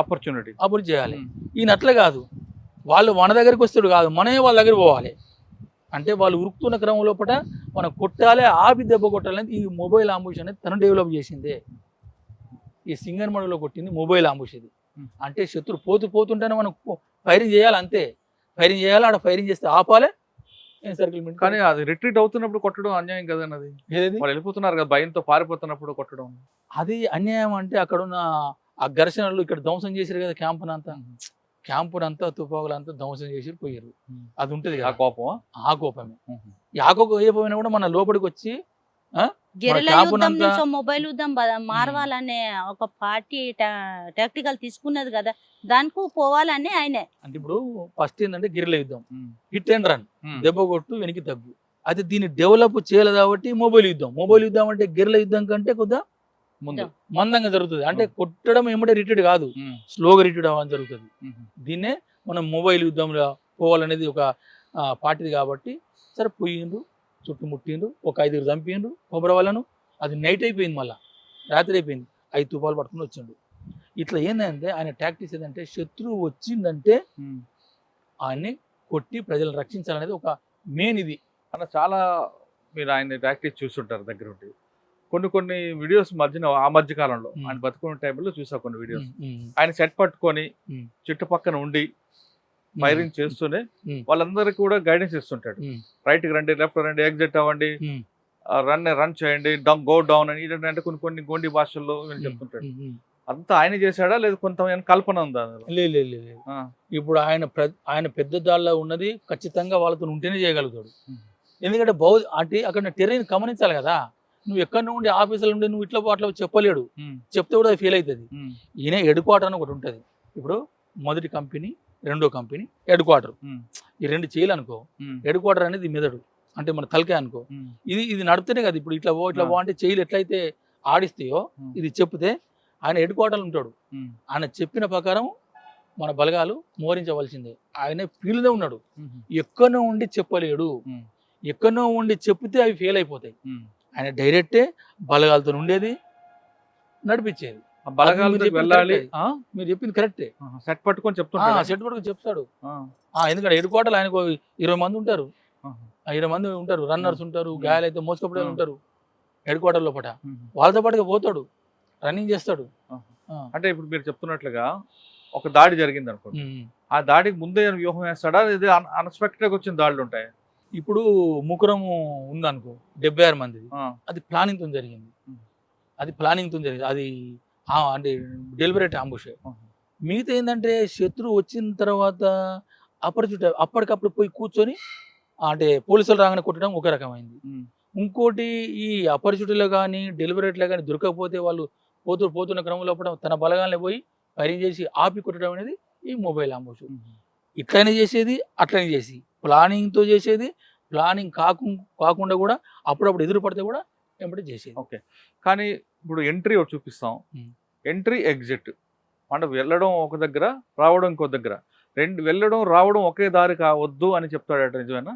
ఆపర్చునిటీ చేయాలి. ఈయన అట్లా కాదు, వాళ్ళు మన దగ్గరికి వస్తాడు కాదు, మనమే వాళ్ళ దగ్గర పోవాలి. అంటే వాళ్ళు ఉరుకుతున్న క్రమం లోపల మనం కొట్టాలి, ఆపి దెబ్బ కొట్టాలని ఈ మొబైల్ అంబుష్ అనేది తను డెవలప్ చేసిందే. ఈ సింగన్మడులో కొట్టింది మొబైల్ అంబుష్ ఇది. అంటే శత్రు పోతుంటేనే మనం ఫైరింగ్ చేయాలి, అంతే ఫైరింగ్ చేయాలి. ఆడ ఫైరింగ్ చేస్తే ఆపాలి. కానీ అది రిట్రీట్ అవుతున్నప్పుడు కొట్టడం అన్యాయం కదన్నది. వాళ్ళు వెళ్ళిపోతున్నారు కదా భయంతో, పారిపోతున్నప్పుడు కొట్టడం అది అన్యాయం. అంటే అక్కడ ఉన్న ఆ ఘర్షణలు ఇక్కడ ధ్వంసం చేశారు కదా క్యాంపునంతా తుపాకులంతా ధ్వంసం చేసి పోయారు. అది ఉంటది ఆ కోపం, ఆ కోపమే. ఆ కోపం ఏ పోయినా కూడా మన లోపలికి వచ్చి మొబైల్ యుద్ధం మారవాలనే ఒక పార్టీ టాక్టికల్ తీసుకున్నది కదా, దానికి పోవాలని ఆయనే. అంటే ఇప్పుడు ఫస్ట్ ఏంటంటే గిరిల యుద్ధం, హిట్ అండ్ రన్, దెబ్బ కొట్టు వెనక్కి తగ్గు. అయితే దీన్ని డెవలప్ చేయలేదు కాబట్టి మొబైల్ యుద్ధం అంటే గిరిల యుద్ధం కంటే కొద్దిగా ముందు మందంగా జరుగుతుంది. అంటే కొట్టడం ఏమంటే రిట్రీట్ కాదు, స్లోగా రిట్రీట్ అవ్వడం జరుగుతుంది. దీన్నే మనం మొబైల్ యుద్ధంలో పోవాలనేది ఒక పార్టీది కాబట్టి సరే పోయిండ్రు, చుట్టుముట్టిండ్రు, ఒక 5 చంపిండ్రు కొబ్బరి వాళ్ళను. అది నైట్ అయిపోయింది, మళ్ళీ రాత్రి అయిపోయింది, 5 తుపాలు పట్టుకుని వచ్చిండు. ఇట్లా ఏంటంటే ఆయన టాక్టిక్స్ ఏంటంటే శత్రువు వచ్చిందంటే ఆయన్ని కొట్టి ప్రజలను రక్షించాలనేది ఒక మెయిన్. ఇది అలా చాలా మీరు ఆయన టాక్టిక్స్ చూస్తుంటారు దగ్గర ఉండి. కొన్ని వీడియోస్ ఆ మధ్య కాలంలో ఆయన బతుకున్న టైంలో చూసా కొన్ని వీడియోస్. ఆయన సెట్ పట్టుకొని చుట్టుపక్కన ఉండి ఫైరింగ్ చేస్తూనే వాళ్ళందరికీ కూడా గైడెన్స్ ఇస్తుంటాడు. రైట్ కి రండి, లెఫ్ట్ రండి, ఎగ్జిట్ అవ్వండి, రన్ చేయండి, గో డౌన్ అని అంటే కొన్ని గోండి భాషల్లో చెప్తుంటాడు. అంతా ఆయన చేశాడా లేదు కొంతమంది కల్పన ఉందా? లేదు. ఇప్పుడు ఆయన పెద్ద దాళ్ళలో ఉన్నది ఖచ్చితంగా వాళ్ళతో ఉంటేనే చేయగలుగుతాడు. ఎందుకంటే అంటే అక్కడ టెర్రైన్ గమనించాలి కదా. నువ్వు ఎక్కడ నుండి ఆఫీసులో ఉండి నువ్వు ఇట్లా అట్లా చెప్పలేడు, చెప్తే కూడా ఫెయిల్ అవుతుంది. ఈయన హెడ్ క్వార్టర్ అని ఒకటి ఉంటుంది. ఇప్పుడు మొదటి కంపెనీ, రెండో కంపెనీ, హెడ్ క్వార్టర్. ఈ 2 చేయాలనుకో, హెడ్ క్వార్టర్ అనేది మెదడు, అంటే మన తలకాయ అనుకో. ఇది నడిపితేనే కదా ఇప్పుడు ఇట్లా పో అంటే చేయలు ఎట్లయితే ఆడిస్తాయో ఇది చెప్తే ఆయన హెడ్ క్వార్టర్లు ఉంటాడు. ఆయన చెప్పిన ప్రకారం మన బలగాలు మోహరించవలసిందే. ఆయన ఫీల్డ్లో ఉన్నాడు, ఎక్కడో ఉండి చెప్పలేడు. ఎక్కడో ఉండి చెప్తే అవి ఫెయిల్ అయిపోతాయి. ఆయన డైరెక్టే బలగాలతో ఉండేది, నడిపించేది. వెళ్ళాలి. మీరు చెప్పింది కరెక్టే. సెట్ పట్టుకొని చెప్తాడు. ఎందుకంటే హెడ్ క్వార్టర్ ఆయనకు 20 మంది ఉంటారు, 20 మంది ఉంటారు, రన్నర్స్ ఉంటారు, గాయాలైతే మోసుకపోయే ఉంటారు హెడ్ క్వార్టర్ లోపల. వాళ్ళతో పాటుగా పోతాడు, రన్నింగ్ చేస్తాడు. అంటే ఇప్పుడు మీరు చెప్తున్నట్లుగా ఒక దాడి జరిగింది అనుకోండి, ఆ దాడికి ముందే వ్యూహం వేస్తాడా, ఇది అన్ఎక్స్పెక్టెడ్ వచ్చిన దాడులు ఉంటాయి? ఇప్పుడు ముకురము ఉందనుకో, 76 మంది, అది ప్లానింగ్ తో జరిగింది. అది అంటే డెలిబరేట్ అంబుష్. మిగతా ఏంటంటే శత్రువు వచ్చిన తర్వాత అప్పటికప్పుడు పోయి కూర్చొని అంటే పోలీసులు రాగానే కొట్టడం ఒక రకమైంది. ఇంకోటి ఈ అపరిచితులో కానీ డెలిబరేట్లో కానీ దొరకకపోతే వాళ్ళు పోతున్న క్రమం లోపల తన బలగానే పోయి ఫైరింగ్ చేసి ఆపి కొట్టడం అనేది ఈ మొబైల్ అంబుష్. ఇట్లనే చేసేది, అట్లనే చేసి ప్లానింగ్తో చేసేది, ప్లానింగ్ కాకుండా కూడా అప్పుడప్పుడు ఎదురు పడితే కూడా వెంబడి చేసేది. ఓకే, కానీ ఇప్పుడు ఎంట్రీ ఒకటి చూపిస్తాం, ఎంట్రీ ఎగ్జిట్ అంటే వెళ్ళడం ఒక దగ్గర, రావడం ఇంకో దగ్గర. వెళ్ళడం రావడం ఒకే దారి కావద్దు అని చెప్తాడట, నిజమేనా?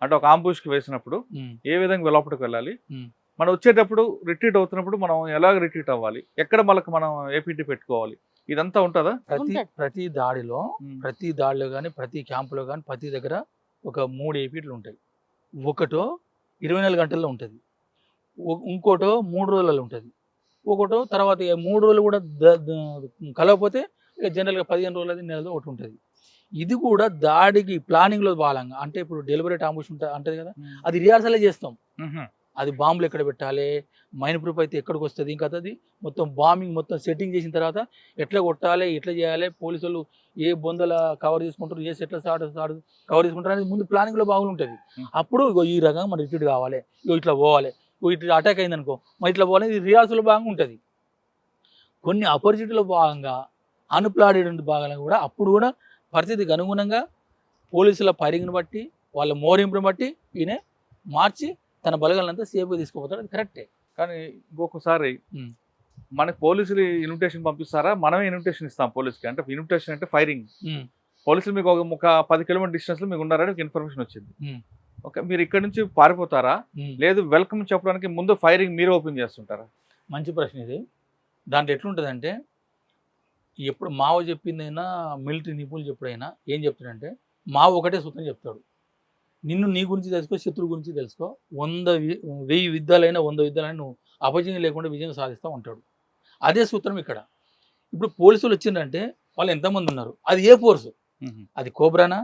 అంటే ఒక ఆంబుష్కి వేసినప్పుడు ఏ విధంగా లోపలికి వెళ్ళాలి, మనం వచ్చేటప్పుడు రిట్రీట్ అవుతున్నప్పుడు మనం ఎలాగ రిట్రీట్ అవ్వాలి, ఎక్కడ మనం ఏపీటీ పెట్టుకోవాలి, ఇదంతా ఉంటుందా? ప్రతి దాడిలో కానీ ప్రతి క్యాంపులో కానీ ప్రతి దగ్గర ఒక 3 ఏపీట్లు ఉంటాయి. ఒకటో 24 గంటల్లో ఉంటుంది, ఇంకోటో 3 రోజులలో ఉంటుంది, ఒకటో తర్వాత 3 రోజులు కూడా కలవకపోతే ఇక జనరల్గా 15 రోజులది నెలలో ఒకటి ఉంటుంది. ఇది కూడా దాడికి ప్లానింగ్లో భాగంగా అంటే ఇప్పుడు డెలివరీ ఆంబుష్ ఉంటుంది కదా, అది రిహార్సలే చేస్తాం. అది బాంబులు ఎక్కడ పెట్టాలి, మైన్ ప్రూఫ్ అయితే ఎక్కడికి వస్తుంది, ఇంకా అది మొత్తం బాంబింగ్ మొత్తం సెట్టింగ్ చేసిన తర్వాత ఎట్లా కొట్టాలి, ఎట్లా చేయాలి, పోలీసులు ఏ బొందల కవర్ చేసుకుంటారు, ఏ సెట్ల కవర్ చేసుకుంటారు అనేది ముందు ప్లానింగ్లో బాగుంటుంది. అప్పుడు ఇగో ఈ రకంగా మనం రిట్రీట్ కావాలి, ఇగో ఇట్లా పోవాలి, ఇగో ఇట్లా అటాక్ అయింది అనుకో మరి ఇట్లా పోవాలి, ఇది రిహార్సల్ భాగంగా ఉంటుంది. కొన్ని అపరిచితుల భాగంగా అన్ప్లాడెడ్ భాగంగా కూడా అప్పుడు కూడా పరిస్థితికి అనుగుణంగా పోలీసుల ఫైరింగ్ని బట్టి వాళ్ళ మోరింపుని బట్టి ఈయన మార్చి తన బలగాలంతా సేఫ్గా తీసుకుపోతాడు. అది కరెక్టే. కానీ ఇంకొకసారి మనకి పోలీసులు ఇన్విటేషన్ పంపిస్తారా, మనమే ఇన్విటేషన్ ఇస్తాం పోలీసుకి? అంటే ఇన్విటేషన్ అంటే ఫైరింగ్. పోలీసులు మీకు ఒక 10 కిలోమీటర్ డిస్టెన్స్లో మీకు ఉన్నారని ఒక ఇన్ఫర్మేషన్ వచ్చింది. ఓకే, మీరు ఇక్కడ నుంచి పారిపోతారా, లేదు వెల్కమ్ చెప్పడానికి ముందు ఫైరింగ్ మీరు ఓపెన్ చేస్తుంటారా? మంచి ప్రశ్న ఇది. దాంట్లో ఎట్లుంటుందంటే ఎప్పుడు మావ చెప్పిందైనా మిలిటరీ నిపుణులు చెప్పుడైనా ఏం చెప్తాడంటే మావ ఒకటే సూత్రం చెప్తాడు, నిన్ను నీ గురించి తెలుసుకో, శత్రువు గురించి తెలుసుకో, 1000 యుద్ధాలైనా 100 యుద్ధాలైనా నువ్వు అపజయం లేకుండా విజయం సాధిస్తావు అంటాడు. అదే సూత్రం ఇక్కడ. ఇప్పుడు పోలీసులు వచ్చిందంటే వాళ్ళు ఎంతమంది ఉన్నారు, అది ఏ ఫోర్సు, అది కోబ్రానా,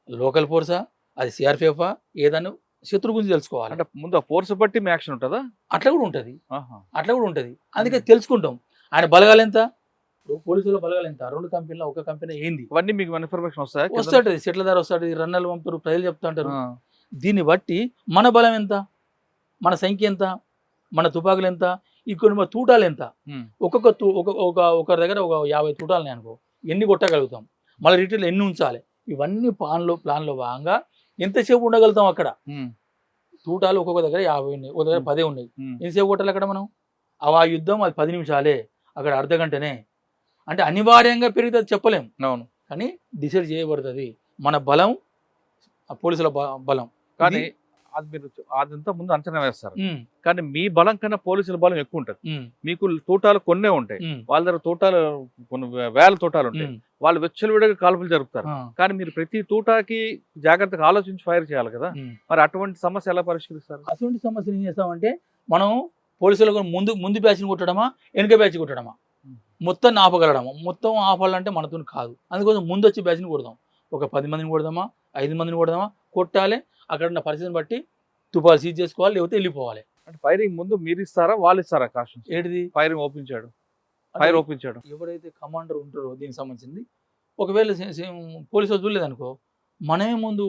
లోకల్ ఫోర్సా, అది సిఆర్పిఎఫా, ఏదన్నా శత్రువు గురించి తెలుసుకోవాలి. అంటే ముందు ఆ ఫోర్స్ బట్టి మీ యాక్షన్ ఉంటుందా? అట్లా కూడా ఉంటుంది. అందుకే తెలుసుకుంటాం ఆయన బలగాలు ఎంత, పోలీసుల బలగాలు ఎంత, 2 కంపెనీలో ఒక కంపెనీ ఏంది, ఇవన్నీ మీకు ఇన్ఫర్మేషన్ వస్తాయి. సెటిల్ ధర వస్తాడు, రన్నర్లు పంపుతారు, ప్రజలు చెప్తా అంటారు. దీన్ని బట్టి మన బలం ఎంత, మన సంఖ్య ఎంత, మన తుపాకులు ఎంత, ఈ కొన్ని తూటాలు ఎంత, ఒకరి దగ్గర ఒక 50 తూటాలని అనుకో, ఎన్ని కొట్టగలుగుతాం, మళ్ళీ రిటైల్ ఎన్ని ఉంచాలి, ఇవన్నీ ప్లాన్లో భాగంగా ఎంతసేపు ఉండగలుగుతాం అక్కడ. తూటాలు ఒక్కొక్క దగ్గర 50 ఉన్నాయి, ఒక దగ్గర 10 ఉన్నాయి, ఎంతసేపు కొట్టాలి అక్కడ మనం? ఆ యుద్ధం అది 10 నిమిషాలే, అక్కడ అర్ధ గంటనే. అంటే అనివార్యంగా పెరుగుతుంది చెప్పలేం, అవును, కానీ డిసైడ్ చేయబడుతుంది మన బలం, పోలీసుల బలం. కానీ అది మీరు అదంతా ముందు అంచనా వేస్తారు. కానీ మీ బలం కన్నా పోలీసుల బలం ఎక్కువ ఉంటుంది. మీకు తోటాలు కొన్నే ఉంటాయి, వాళ్ళ దగ్గర తోటాలు కొన్ని వేల తోటాలు ఉంటాయి, వాళ్ళు వెచ్చలవిడిగా కాల్పులు జరుపుతారు. కానీ మీరు ప్రతి తోటాకి జాగ్రత్తగా ఆలోచించి ఫైర్ చేయాలి కదా, మరి అటువంటి సమస్య ఎలా పరిష్కరిస్తారు? అటువంటి సమస్యలు ఏం చేస్తామంటే మనం పోలీసులకు ముందు బ్యాచ్ని కొట్టడమా, వెనుక బ్యాచ్ కొట్టడమా, మొత్తం ఆపగలడమా? మొత్తం ఆపాలంటే మనతో కాదు, అందుకోసం ముందు వచ్చి బ్యాచ్ని కొడదాం. ఒక 10 మందిని కొడదామా, 5 మందిని కొడదామా, కొట్టాలి. అక్కడ ఉన్న పరిస్థితిని బట్టి తుపాలు సీజ్ చేసుకోవాలి, లేకపోతే వెళ్ళిపోవాలి. అంటే ఫైరింగ్ ముందు మీరు ఇస్తారా, వాళ్ళు ఇస్తారా కాషన్? ఏంటిది ఫైరింగ్ ఫైర్ ఓపించాడు ఎవరైతే కమాండర్ ఉంటారో దీనికి సంబంధించింది. ఒకవేళ పోలీసు చూడలేదనుకో, మనమే ముందు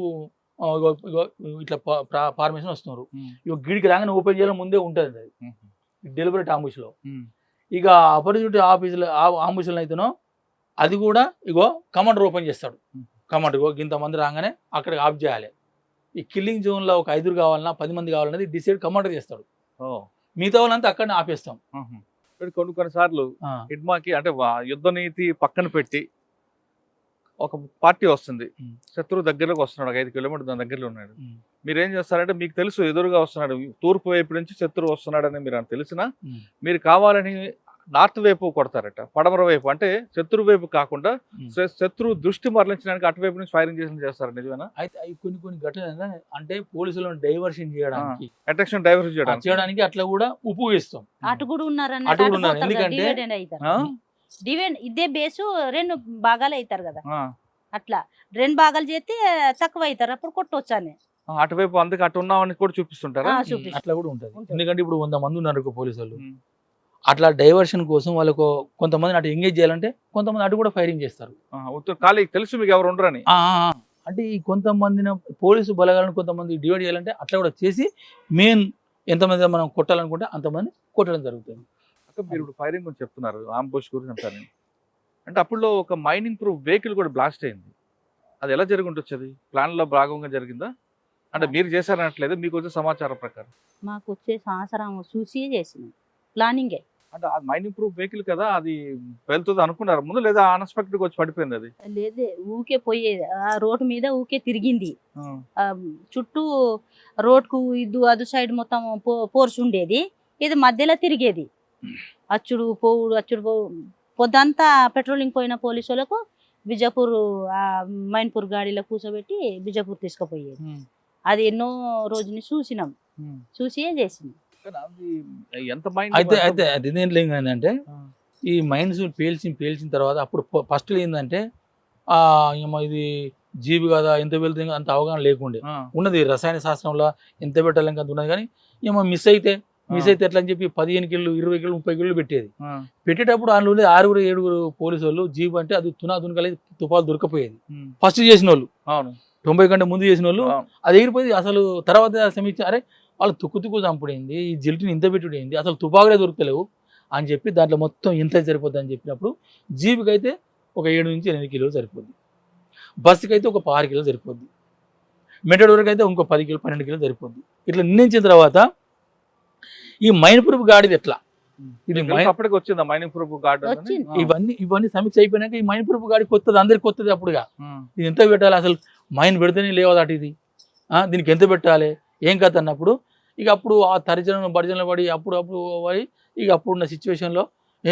ఇట్లా ఫార్మేషన్ వస్తున్నారు, ఇక గిడికి రాగానే ఓపెన్ చేయాలని ముందే ఉంటుంది అది డెలిబరేట్ ఆంబుష్లో. ఇక అపరిచిత ఆంబుష్లో అయితేనో అది కూడా ఇగో కమాండర్ ఓపెన్ చేస్తాడు. కమాండర్ ఇగో ఇంతమంది రాగానే అక్కడికి ఆఫ్ చేయాలి. ఈ కిల్లింగ్ జోన్లో ఒక 5 కావాలన్నా 10 మంది కావాలన్నది డిసైడ్ కమాండర్ చేస్తాడు. మిగతా వాళ్ళంతా అక్కడనే ఆపేస్తాం. కొన్నిసార్లు హిడ్మాకి అంటే యుద్ధ నీతి పక్కన పెట్టి ఒక పార్టీ వస్తుంది, శత్రువు దగ్గరలోకి వస్తున్నాడు, 5 కిలోమీటర్ దాని దగ్గరలో ఉన్నాడు. మీరేం చేస్తారంటే మీకు తెలుసు ఎదురుగా వస్తున్నాడు, తూర్పు వైపు నుంచి శత్రువు వస్తున్నాడని మీరు తెలిసినా మీరు కావాలని నార్త్ వైపు కొడతారట, పడమర వైపు, అంటే శత్రు వైపు కాకుండా శత్రువు దృష్టి మరలించడానికి అటువైపు నుంచి ఫైరింగ్ చేస్తారు. నిజమేనా? అయితే కొన్ని ఘటనలు అంటే పోలీసులను డైవర్షన్ చేయడానికి, అట్రాక్షన్ డైవర్షన్ చేయడానికి అట్లా కూడా ఉపయోగిస్తాం. అటు కూడా ఉన్నారు, ఎందుకంటే ఇదే బేసు 2 భాగాలు అవుతారు కదా, అట్లా 2 భాగాలు చేస్తే తక్కువ అవుతారు, అప్పుడు కొట్టవచ్చు అని అటువైపు, అందుకే అటు ఉన్నామని కూడా చూపిస్తుంటారా? అట్లా కూడా ఉంటుంది. ఎందుకంటే ఇప్పుడు 100 మంది ఉన్నారు పోలీసులు, అట్లా డైవర్షన్ కోసం వాళ్ళకు కొంతమంది అటు ఎంగేజ్ చేయాలంటే కొంతమంది అటు కూడా ఫైరింగ్ చేస్తారు. ఖాళీ తెలుసు మీకు ఎవరు ఉండరని. అంటే ఈ కొంతమందిని పోలీసు బలగాలను కొంతమంది డివైడ్ చేయాలంటే అట్లా కూడా చేసి మెయిన్ ఎంతమంది మనం కొట్టాలనుకుంటే అంతమంది కొట్టడం జరుగుతుంది. మీరు ఇప్పుడు ఫైరింగ్ గురించి చెప్తున్నారు, ఆంబుష్ గురించి అంటారు. అంటే అప్పుడు ఒక మైనింగ్ ప్రూఫ్ వెహికల్ కూడా బ్లాస్ట్ అయింది, అది ఎలా జరిగి ఉంటుంది? ప్లాన్లో భాగంగా జరిగిందా? అంటే మీరు చేశారనట్లేదు, మీకు వచ్చే సమాచారం ప్రకారం? మాకు వచ్చే సంవత్సరం చూసి చేసినాం, ప్లానింగే. అంటే అది మైనింగ్ ప్రూఫ్ వెహికల్ కదా, అది వెళ్తుంది అనుకున్నారు ముందు, లేదా అన్ఎక్స్పెక్టెడ్ వచ్చి పడిపోయింది? అది లేదే, ఊకే పోయేది, ఆ రోడ్డు మీద ఊకే తిరిగింది, చుట్టూ రోడ్కు అదు సైడ్ మొత్తం పోర్స్ ఉండేది, ఇది మధ్యలో తిరిగేది. అచ్చుడు పోవుడు పొద్దంతా పెట్రోలింగ్ పోయిన పోలీసు వాళ్ళకు బిజాపూర్ మైన్పూర్ గాడిలో కూర్చోబెట్టి బిజాపూర్ తీసుకుపోయేది. అది ఎన్నో రోజుని చూసినాం, చూసి చేసింది. అయితే ఏంటంటే ఈ మైన్స్ పేల్చిన తర్వాత అప్పుడు ఫస్ట్ ఏంటంటే ఏమో ఇది జీవి కదా ఎంత వెళ్తుంది అంత అవగాహన లేకుండే ఉన్నది రసాయన శాస్త్రంలో ఎంత పెట్టాలని అంత ఉన్నది కానీ ఏమో మిస్ అయితే ఎట్లా అని చెప్పి 15 కిలో 20 కిలో 30 కిలో పెట్టేది. పెట్టేటప్పుడు అందులో 6 7 పోలీసు వాళ్ళు జీబు అంటే అది తునకలి తుపాలు దొరకపోయేది. ఫస్ట్ చేసిన వాళ్ళు 90 కంటే ముందు చేసిన వాళ్ళు అది ఎగిరిపోయింది. అసలు తర్వాత సమీక్ష అరే వాళ్ళు తుక్కు చంపుడైంది, ఈ జిల్టిని ఇంత పెట్టుడైంది, అసలు తుపాకులే దొరుకుతలేవు అని చెప్పి దాంట్లో మొత్తం ఎంత సరిపోద్ది అని చెప్పినప్పుడు జీబుకి అయితే ఒక 7 నుంచి 8 కిలోలు సరిపోద్ది, బస్సుకి అయితే ఒక 6 కిలోలు సరిపోద్ది, మెటడోర్కి అయితే ఇంకో 10 కిలో 12 కిలోలు సరిపోద్ది. ఇట్లా నిర్ణయించిన తర్వాత ఈ మైన్ ప్రూఫ్ గాడిది ఎట్లా ఇది అప్పటికి వచ్చిందా మైనింగ్ ప్రూఫ్ గార్డ్? ఇవన్నీ సమీక్ష అయిపోయినాక ఈ మైన్ ప్రూఫ్ గాడి కొత్తది, అందరికి కొత్తది. అప్పుడుగా ఇది ఎంత పెట్టాలి, అసలు మైన్ పెడితేనే లేవదట ఇది, దీనికి ఎంత పెట్టాలి ఏం కథ అన్నప్పుడు ఇక అప్పుడు ఆ బర్జనలు పడి అప్పుడు పడి ఇక అప్పుడున్న సిచ్యువేషన్లో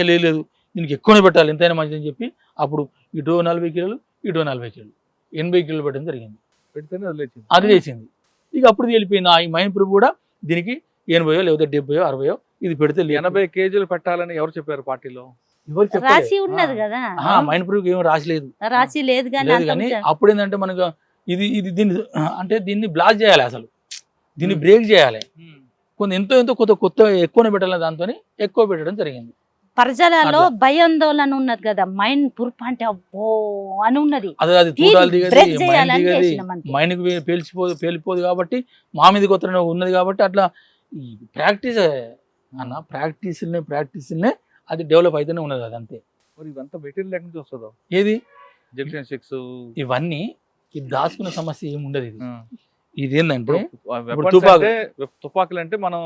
లేదు దీనికి ఎక్కువనే పెట్టాలి ఎంతైనా మంచిదని చెప్పి అప్పుడు ఇటో 40 కిలోలు ఇటో 40 కిలోలు 80 కిలోలు పెట్టడం జరిగింది. పెడితేనే అది లేచింది. ఇక అప్పుడు వెళ్ళిపోయింది ఈ మైన్ ప్రూఫ్ కూడా దీనికి 80 లేకపోతే 70 60 ఇది పెడితే 80 కేజీలు పెట్టాలని ఎవరు చెప్పారు పార్టీలో? రాసి ఉన్నది కదా, మైన్ ప్రూఫ్ ఏమో రాసి లేదు కానీ అప్పుడు ఏంటంటే మనకు ఇది దీన్ని బ్లాక్ చేయాలి, అసలు దీన్ని బ్రేక్ చేయాలి, ఎంతో కొత్త ఎక్కువనే పెట్టాలి, దాంతో ఎక్కువ పెట్టడం జరిగింది. ప్రజలలో భయాందోళన ఉన్నది కదా, మైన్ ప్రూఫ్ అంటే అబ్బో అని ఉన్నది, అది మైన్ పేలిపోదు కాబట్టి మా మీద కొత్త ఉన్నది కాబట్టి అట్లా ప్రాక్టీస్ అన్న ప్రాక్టీస్నే అది డెవలప్ అయితేనే ఉన్నది. అది అంతే. ఇదంతా మెటీరియల్ ఎక్కడి నుంచి వస్తుందో ఏది జంక్షన్ 6 ఇవన్నీ ఇది దాచుకునే సమస్య ఏముండదు. ఇది ఏంటంటే తుపాకులు అంటే మనం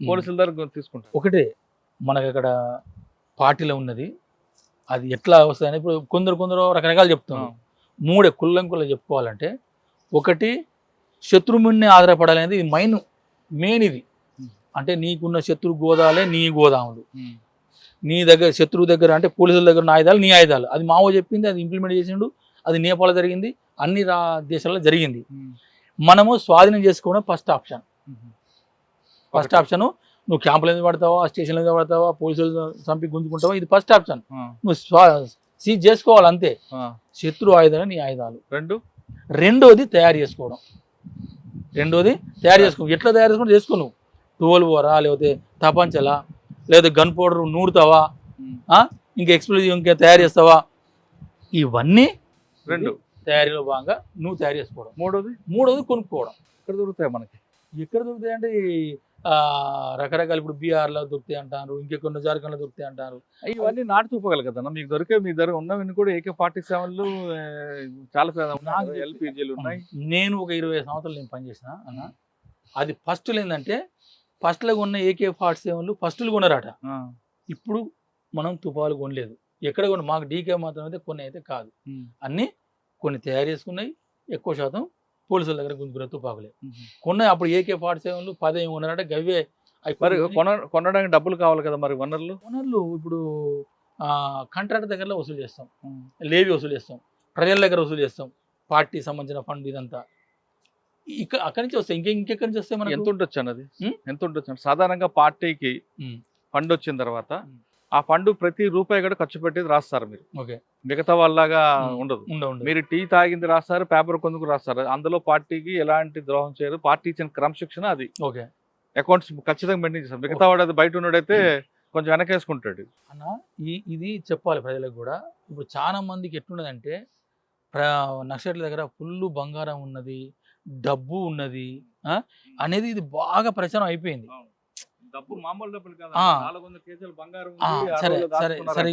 పోలీసుల దగ్గర తీసుకుంటాం. ఒకటే మనకు అక్కడ పార్టీలో ఉన్నది, అది ఎట్లా వస్తుందని ఇప్పుడు కొందరు రకరకాలు చెప్తున్నాం. 3 కుల్లంకులు చెప్పుకోవాలంటే ఒకటి శత్రువుని ఆధారపడాలి అనేది ఇది మెయిన్ ఇది. అంటే నీకున్న శత్రు గోదాలే నీ గోదాములు, నీ దగ్గర శత్రువు దగ్గర అంటే పోలీసుల దగ్గర ఆయుధాలు నీ ఆయుధాలు. అది మావో చెప్పింది, అది ఇంప్లిమెంట్ చేసిండు, అది నేపాల్ జరిగింది, అన్ని దేశాల్లో జరిగింది. మనము స్వాధీనం చేసుకోవడం ఫస్ట్ ఆప్షన్. నువ్వు క్యాంపులు ఎందుకు పడతావా, స్టేషన్లు ఎందుకు పడతావా, పోలీసులు చంపి గుంజుకుంటావా, ఇది ఫస్ట్ ఆప్షన్. నువ్వు సీజ్ చేసుకోవాలి అంతే. శత్రు ఆయుధాలు నీ ఆయుధాలు. రెండోది తయారు చేసుకోవడం. ఎట్లా తయారు చేసుకో నువ్వు 12 బోరా లేకపోతే తపంచలా లేదా గన్ పౌడర్ నూరుతావా, ఇంకా ఎక్స్ప్లోజివ్ ఇంకా తయారు చేస్తావా, ఇవన్నీ తయారీలో భాగంగా నువ్వు తయారు చేసుకోవడం. మూడోది కొనుక్కోవడం. ఎక్కడ దొరుకుతాయి మనకి? ఎక్కడ దొరుకుతాయి అంటే రకరకాల ఇప్పుడు బీహార్లో దొరుకుతాయి అంటారు, ఇంకెక్కడ జార్ఖండ్లో దొరుకుతాయి అంటారు. ఇవన్నీ నాటు చూపగల కదా మీకు దొరికే, మీ దగ్గర ఉన్నవన్నీ కూడా AK-47లు చాలా LPGలు ఉన్నాయి. నేను ఒక 20 సంవత్సరాలు నేను పనిచేసిన అన్న. అది ఫస్ట్లో ఏంటంటే ఫస్ట్లో ఉన్న AK-47లు ఫస్టులు కొనరాట. ఇప్పుడు మనం తుపాలు కొనలేదు, ఎక్కడ కొన మాకు డీకే మాత్రం అయితే కొన్ని అయితే కాదు, అన్నీ కొన్ని తయారు చేసుకున్నాయి. ఎక్కువ శాతం పోలీసుల దగ్గర గుంజుకునే తుపాకులే కొన్నాయి. అప్పుడు AK-47లు 10 కొన్నారట. గవే కొనడానికి డబ్బులు కావాలి కదా మరి. వనరులు ఇప్పుడు కాంట్రాక్టర్ దగ్గర వసూలు చేస్తాం, లేవి వసూలు చేస్తాం, ప్రజల దగ్గర వసూలు చేస్తాం, పార్టీ సంబంధించిన ఫండ్ ఇదంతా అక్కడి నుంచి వస్తాయి. ఇంకెక్కడి నుంచి వస్తాయి మనకి? ఎంత ఉండొచ్చు అన్నది, ఎంత ఉండొచ్చు సాధారణంగా పార్టీకి ఫండ్ వచ్చిన తర్వాత ఆ ఫండ్ ప్రతి రూపాయి కూడా ఖర్చు పెట్టేది రాస్తారు మీరు. మిగతా వాళ్ళలాగా ఉండదు. మీరు టీ తాగింది రాస్తారు, పేపర్ కొందుకు రాస్తారు. అందులో పార్టీకి ఎలాంటి ద్రోహం చేయరు. పార్టీ ఇచ్చిన క్రమశిక్షణ అది. అకౌంట్స్ ఖచ్చితంగా మెయింటైన్ చేస్తారు. మిగతా వాడు అది బయట ఉన్నాడైతే కొంచెం వెనకేసుకుంటాడు అన్న. ఇది చెప్పాలి ప్రజలకు కూడా. ఇప్పుడు చాలా మందికి ఎట్లున్నదంటే నక్సలైట్ల దగ్గర ఫుల్ బంగారం ఉన్నది, డబ్బు ఉన్నది అనేది ఇది బాగా ప్రచారం అయిపోయింది. సరే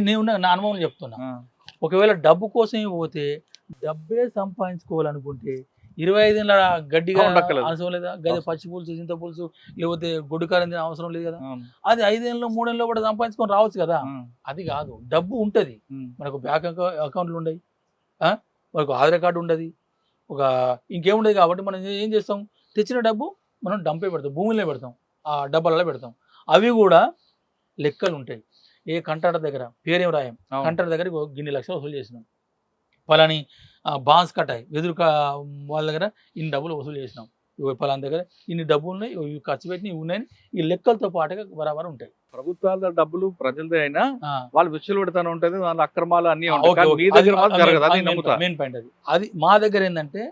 నేను నా అనుభవం చెప్తున్నా. ఒకవేళ డబ్బు కోసమే పోతే డబ్బే సంపాదించుకోవాలనుకుంటే 25 ఏళ్ళ గడ్డిగా అవసరం లేదా, గది పచ్చి పులుసు చింత పులుసు లేకపోతే గొడ్డుకారం అవసరం లేదు కదా. అది 5 ఏళ్ళు 3 ఏళ్ళు కూడా సంపాదించుకొని రావచ్చు కదా. అది కాదు, డబ్బు ఉంటది మనకు, బ్యాంక్ అకౌంట్లు ఉండయి, మనకు ఆధార్ కార్డు ఉండదు, ఇంకేముండదు. కాబట్టి మనం ఏం చేస్తాం, తెచ్చిన డబ్బు మనం డంపే పెడతాం, భూమిలో పెడతాం, ఆ డబ్బాలలో పెడతాం. అవి కూడా లెక్కలు ఉంటాయి. ఏ కంట్రాక్టర్ దగ్గర పేరేం రాయం, కంట్రాక్టర్ దగ్గర గిన్ని లక్షలు వసూలు చేసినాం, పలాని బాన్స్ కట్టాయి వెదురు వాళ్ళ దగ్గర ఇన్ని డబ్బులు వసూలు చేసినాం, పలానా దగ్గర ఇన్ని డబ్బులు ఉన్నాయి, ఇవి ఖర్చు పెట్టి ఇవి ఉన్నాయని ఈ లెక్కలతో పాటుగా బరాబర్ ఉంటాయి. ప్రభుత్వాల డబ్బులు ప్రజలదే అయినా ఆ, వాళ్ళు విచ్చలు పెడతానే ఉంటది, వాళ్ళ అక్రమాలు అన్ని ఓకే, ఉంటాయి. కానీ ఓకే. మీ దగ్గర మాత్రం జరగదు, అది నమ్ముతా. మెయిన్ పాయింట్ అది. అది మా దగ్గర ఏంటంటే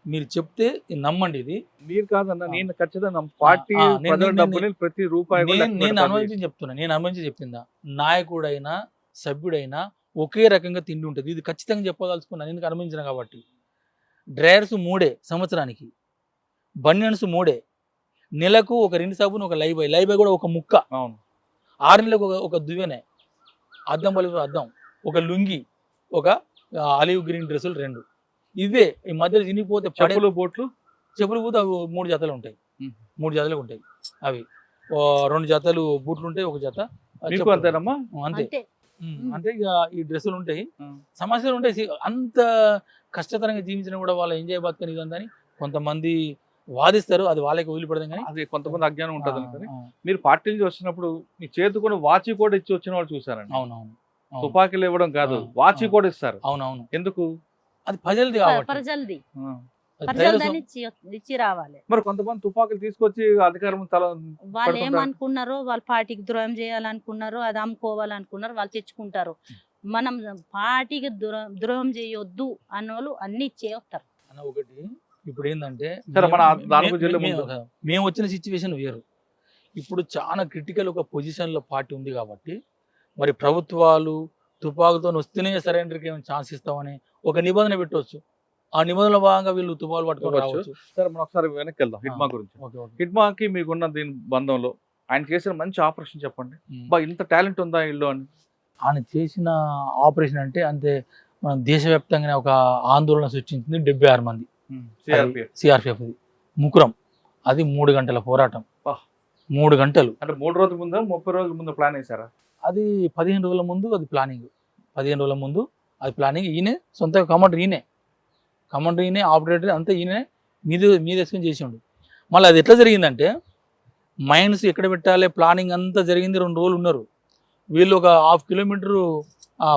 మీరు చెప్తే ఇది నమ్మండి. ఇది మీరు కాదన్న, నేను ఖచ్చితంగా పార్టీ ప్రజల డబ్బుని ప్రతి రూపాయి కూడా లెక్క నేను పెడతాను. అనుభవించి చెప్తున్నా, నేను అనుభవించి చెప్పిందా. నాయకుడైనా సభ్యుడైనా ఒకే రకంగా తిండి ఉంటుంది, ఇది ఖచ్చితంగా చెప్పదలుచుకున్నాను, ఎందుకు అనుభవించిన కాబట్టి. డ్రైయర్స్ 3 సంవత్సరానికి, బనియన్స్ 3, నెలకు ఒక 2 సబ్బును, ఒక లైబాయ్ కూడా ఒక ముక్క, అవును 6 నెలలకు ఒక దువ్వెనే, అద్దం బలుపు అద్దం, ఒక లుంగి, ఒక ఆలివ్ గ్రీన్ డ్రెస్సులు 2. ఇవే ఈ మధ్యలో చినిగిపోతే చెప్పులు బోట్లు చెప్పులు పోతే అవి 3 జతలు ఉంటాయి, 3 జతలు ఉంటాయి. అవి 2 జతలు బూట్లు ఉంటాయి, ఒక జత మీకు చెప్పులు. అంతేనమ్మా? అంతే. అంతే. అంటే ఇక ఈ డ్రెస్సులు ఉంటాయి, ఉమ్. సమస్యలు ఉంటాయి. అంత కష్టతరంగా జీవించిన కూడా వాళ్ళ ఎంజాయ్ బతుకని ఇదంతా కొంతమంది వాదిస్తారు, అది వాళ్ళకి వదిలిపెడదాం. కానీ అది కొంతమంది అజ్ఞానం ఉంటుంది అనుకని. ఆ, మీరు పార్టీ నుంచి వచ్చినప్పుడు మీ చేతి కూడా వాచి కూడా ఇచ్చి వచ్చిన వాళ్ళు చూసారండి. అవునవును. తుపాకీలు ఇవ్వడం కాదు, ఆ, వాచి ఆ. కూడా ఇస్తారు. అవునవును. ఎందుకు? అది ప్రజలది కాబట్టి. ప్రజలది ఆ. అది ప్రజలదని ఇచ్చి రావాలి. మరి కొంతమంది తుపాకులు తీసుకొచ్చి అధికారం తల వాళ్ళు పడుతుంటారు. ఏమనుకున్నారో, వాళ్ళు పార్టీకి ద్రోహం చేయాలనుకున్నారో, అది అమ్ముకోవాలనుకున్నారో వాళ్ళు తెచ్చుకుంటారు. మనం పార్టీకి ద్రోహం చేయొద్దు అన్నోళ్ళు అన్ని చేస్తారు. అన్న ఒకటి ఇప్పుడు ఏంటంటే సరే, మన దాని గురించి వెళ్ళే ముందు. మేము వచ్చిన సిచ్యువేషన్ వేరు. ఇప్పుడు చాలా క్రిటికల్ ఒక పొజిషన్లో పార్టీ ఉంది కాబట్టి మరి ప్రభుత్వాలు తుపాకులతో వస్తేనే సరెండర్కి ఏమైనా ఛాన్స్ ఇస్తామని ఒక నిబంధన పెట్టవచ్చు. ఆ నిబంధనల భాగంగా వీళ్ళు తుపాకులు పట్టుకొని రావచ్చు. సరే, మనం ఒకసారి వెనక్కి వెళ్దాం హిడ్మా గురించి. Okay, okay. హిడ్మాకి మీకున్న దీని బంధంలో ఆయన చేసిన మంచి ఆపరేషన్ చెప్పండి. బా ఇంత టాలెంట్ ఉందా ఇల్లు అని. ఆయన చేసిన ఆపరేషన్ అంటే అంతే, మనం దేశవ్యాప్తంగానే ఒక ఆందోళన సృష్టించింది. 76 మంది సిఆర్పిఎఫ్ ముకురం. అది 3 గంటల పోరాటం. వాహ్. 3 గంటలు అంటే 3 రోజుల ముందు 30 రోజుల ముందు ప్లాన్ వేసారా? అది 15 రోజుల ముందు అది ప్లానింగ్. 15 రోజుల ముందు అది ప్లానింగ్. ఈయనే సొంత కమాండర్, ఈయనే ఆపరేటర్ అంతా ఈయనే మీద వేసుకొని చేసిండు. మళ్ళీ అది ఎట్లా జరిగిందంటే మైన్స్ ఎక్కడ పెట్టాలి ప్లానింగ్ అంతా జరిగింది. 2 రోజులు ఉన్నారు వీళ్ళు. ఒక 1/2 కిలోమీటరు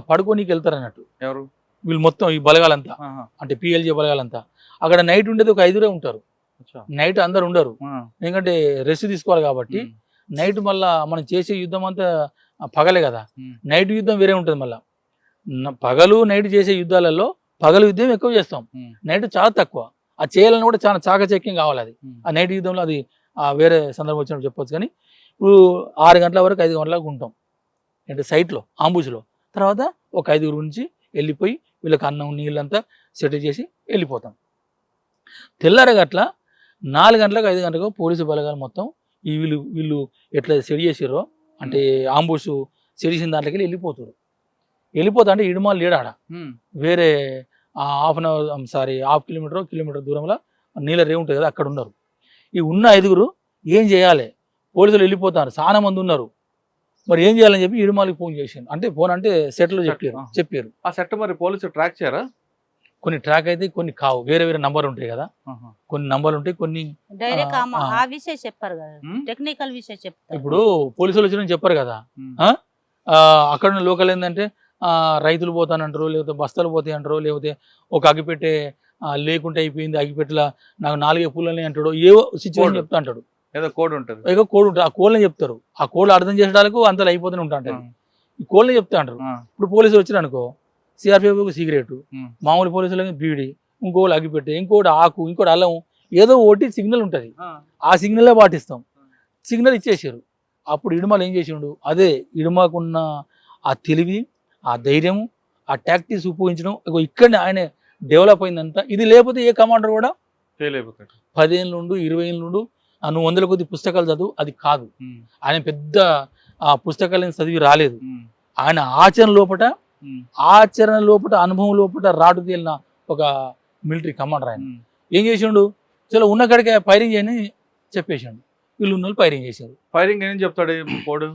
పడుకోనికి వెళ్తారు అన్నట్టు ఎవరు వీళ్ళు, మొత్తం ఈ బలగాలంతా, ఆహా. అంటే పిఎల్జే బలగాలంతా. అక్కడ నైట్ ఉండేది ఒక 5 ఉంటారు. అచ్చా. నైట్ అందరు ఉండరు, ఆ. ఎందుకంటే రెస్ట్ తీసుకోవాలి కాబట్టి. నైట్ మళ్ళా మనం చేసే యుద్ధం అంతా పగలే కదా, నైట్ యుద్ధం వేరే ఉంటుంది. మళ్ళీ పగలు నైట్ చేసే యుద్ధాలలో పగలు యుద్ధం ఎక్కువ చేస్తాం, నైట్ చాలా తక్కువ. ఆ చేయాలని కూడా చాలా చాకచక్యం కావాలి. అది ఆ నైట్ యుద్ధంలో అది వేరే సందర్భం వచ్చినప్పుడు చెప్పొచ్చు. కానీ ఇప్పుడు 6 గంటల వరకు 5 గంటలకు ఉంటాం అంటే సైట్లో, ఆంబుజ్లో. తర్వాత ఒక 5 నుంచి వెళ్ళిపోయి వీళ్ళకి అన్నం నీళ్ళంతా సెటిల్ చేసి వెళ్ళిపోతాం. తెల్లారగట్ల 4 గంటలకు 5 గంటలకు పోలీసు బలగాలు మొత్తం ఈ వీళ్ళు ఎట్లా సెట్ చేసిరో, అంటే ఆంబుష్ సెట్ చేసిన దాంట్లోకి వెళ్ళిపోతారు. వెళ్ళిపోతా అంటే ఇడుమాలు లేడాడ వేరే 1/2 కిలోమీటర్ దూరంలో నీళ్ళ రేవు ఉంటుంది కదా, అక్కడ ఉన్నారు. ఈ ఉన్న 5 ఏం చేయాలి, పోలీసులు వెళ్ళిపోతారు, చాలా మంది ఉన్నారు, మరి ఏం చేయాలని చెప్పి ఇడుమాలకి ఫోన్ చేసిండు. అంటే ఫోన్ అంటే సెట్లో చెప్పారు. ఆ సెట్ మరి పోలీసులు ట్రాక్ చేయరా? కొన్ని ట్రాక్ అయితే, కొన్ని కావు, వేరే నంబర్ ఉంటాయి కదా, కొన్ని నంబర్లు ఉంటాయి, కొన్ని డైరెక్ట్ ఆ విషయం చెప్పారు కదా, టెక్నికల్ విషయం చెప్తారు. ఇప్పుడు పోలీసులు వచ్చిన చెప్పారు కదా. అక్కడ ఉన్న లోకల్ ఏంటంటే రైతులు పోతానంటారు, లేకపోతే బస్తాలు పోతాయి అంటారు, లేకపోతే ఒక అగ్గిపెట్టే లేకుంటే అయిపోయింది, అగ్గిపెట్టెల నాకు 4 పూలని అంటాడు, ఏవో సిచ్యువేషన్ చెప్తా అంటాడు. ఏదో కోడ్ ఉంటుంది, కోడ్ ఉంటుంది. ఆ కోడ్ని చెప్తారు, ఆ కోడ్లు అర్థం చేసడానికి అంతలో అయిపోతూనే ఉంటా అంటారు. ఈ కోడ్ని చెప్తా అంటారు. ఇప్పుడు పోలీసులు వచ్చిన అనుకో, సిఆర్పిఎఫ్ సిగరెట్, మామూలు పోలీసులకి బీడి, ఇంకోటి అగ్గిపెట్టే, ఇంకోటి ఆకు, ఇంకోటి అల్లం, ఏదో ఒకటి సిగ్నల్ ఉంటుంది. ఆ సిగ్నలే పాటిస్తాం. సిగ్నల్ ఇచ్చేసారు. అప్పుడు ఇడుమాలు ఏం చేసిండు, అదే ఇడుమాకున్న ఆ తెలివి, ఆ ధైర్యము, ఆ టాక్టిక్స్ ఉపయోగించడం ఇక్కడనే ఆయన డెవలప్ అయిందంతా. ఇది లేకపోతే ఏ కమాండర్ కూడా 10 ఏళ్ళ నుండి 20 ఏళ్ళ నుండి నువ్వు 100 కొద్ది పుస్తకాలు చదువు అది కాదు. ఆయన పెద్ద ఆ పుస్తకాలను చదివి రాలేదు. ఆయన ఆచరణ లోపట అనుభవం లోపట రాటు తేలిన ఒక మిలిటరీ కమాండర్. ఆయన ఏం చేసిండు, చలో ఉన్న కాడికే ఫైరింగ్ చేయని చెప్పేసిండు. వీళ్ళు ఉన్న వాళ్ళు ఫైరింగ్ చేశారు. ఫైరింగ్ ఏం చెప్తాడు కోడ్?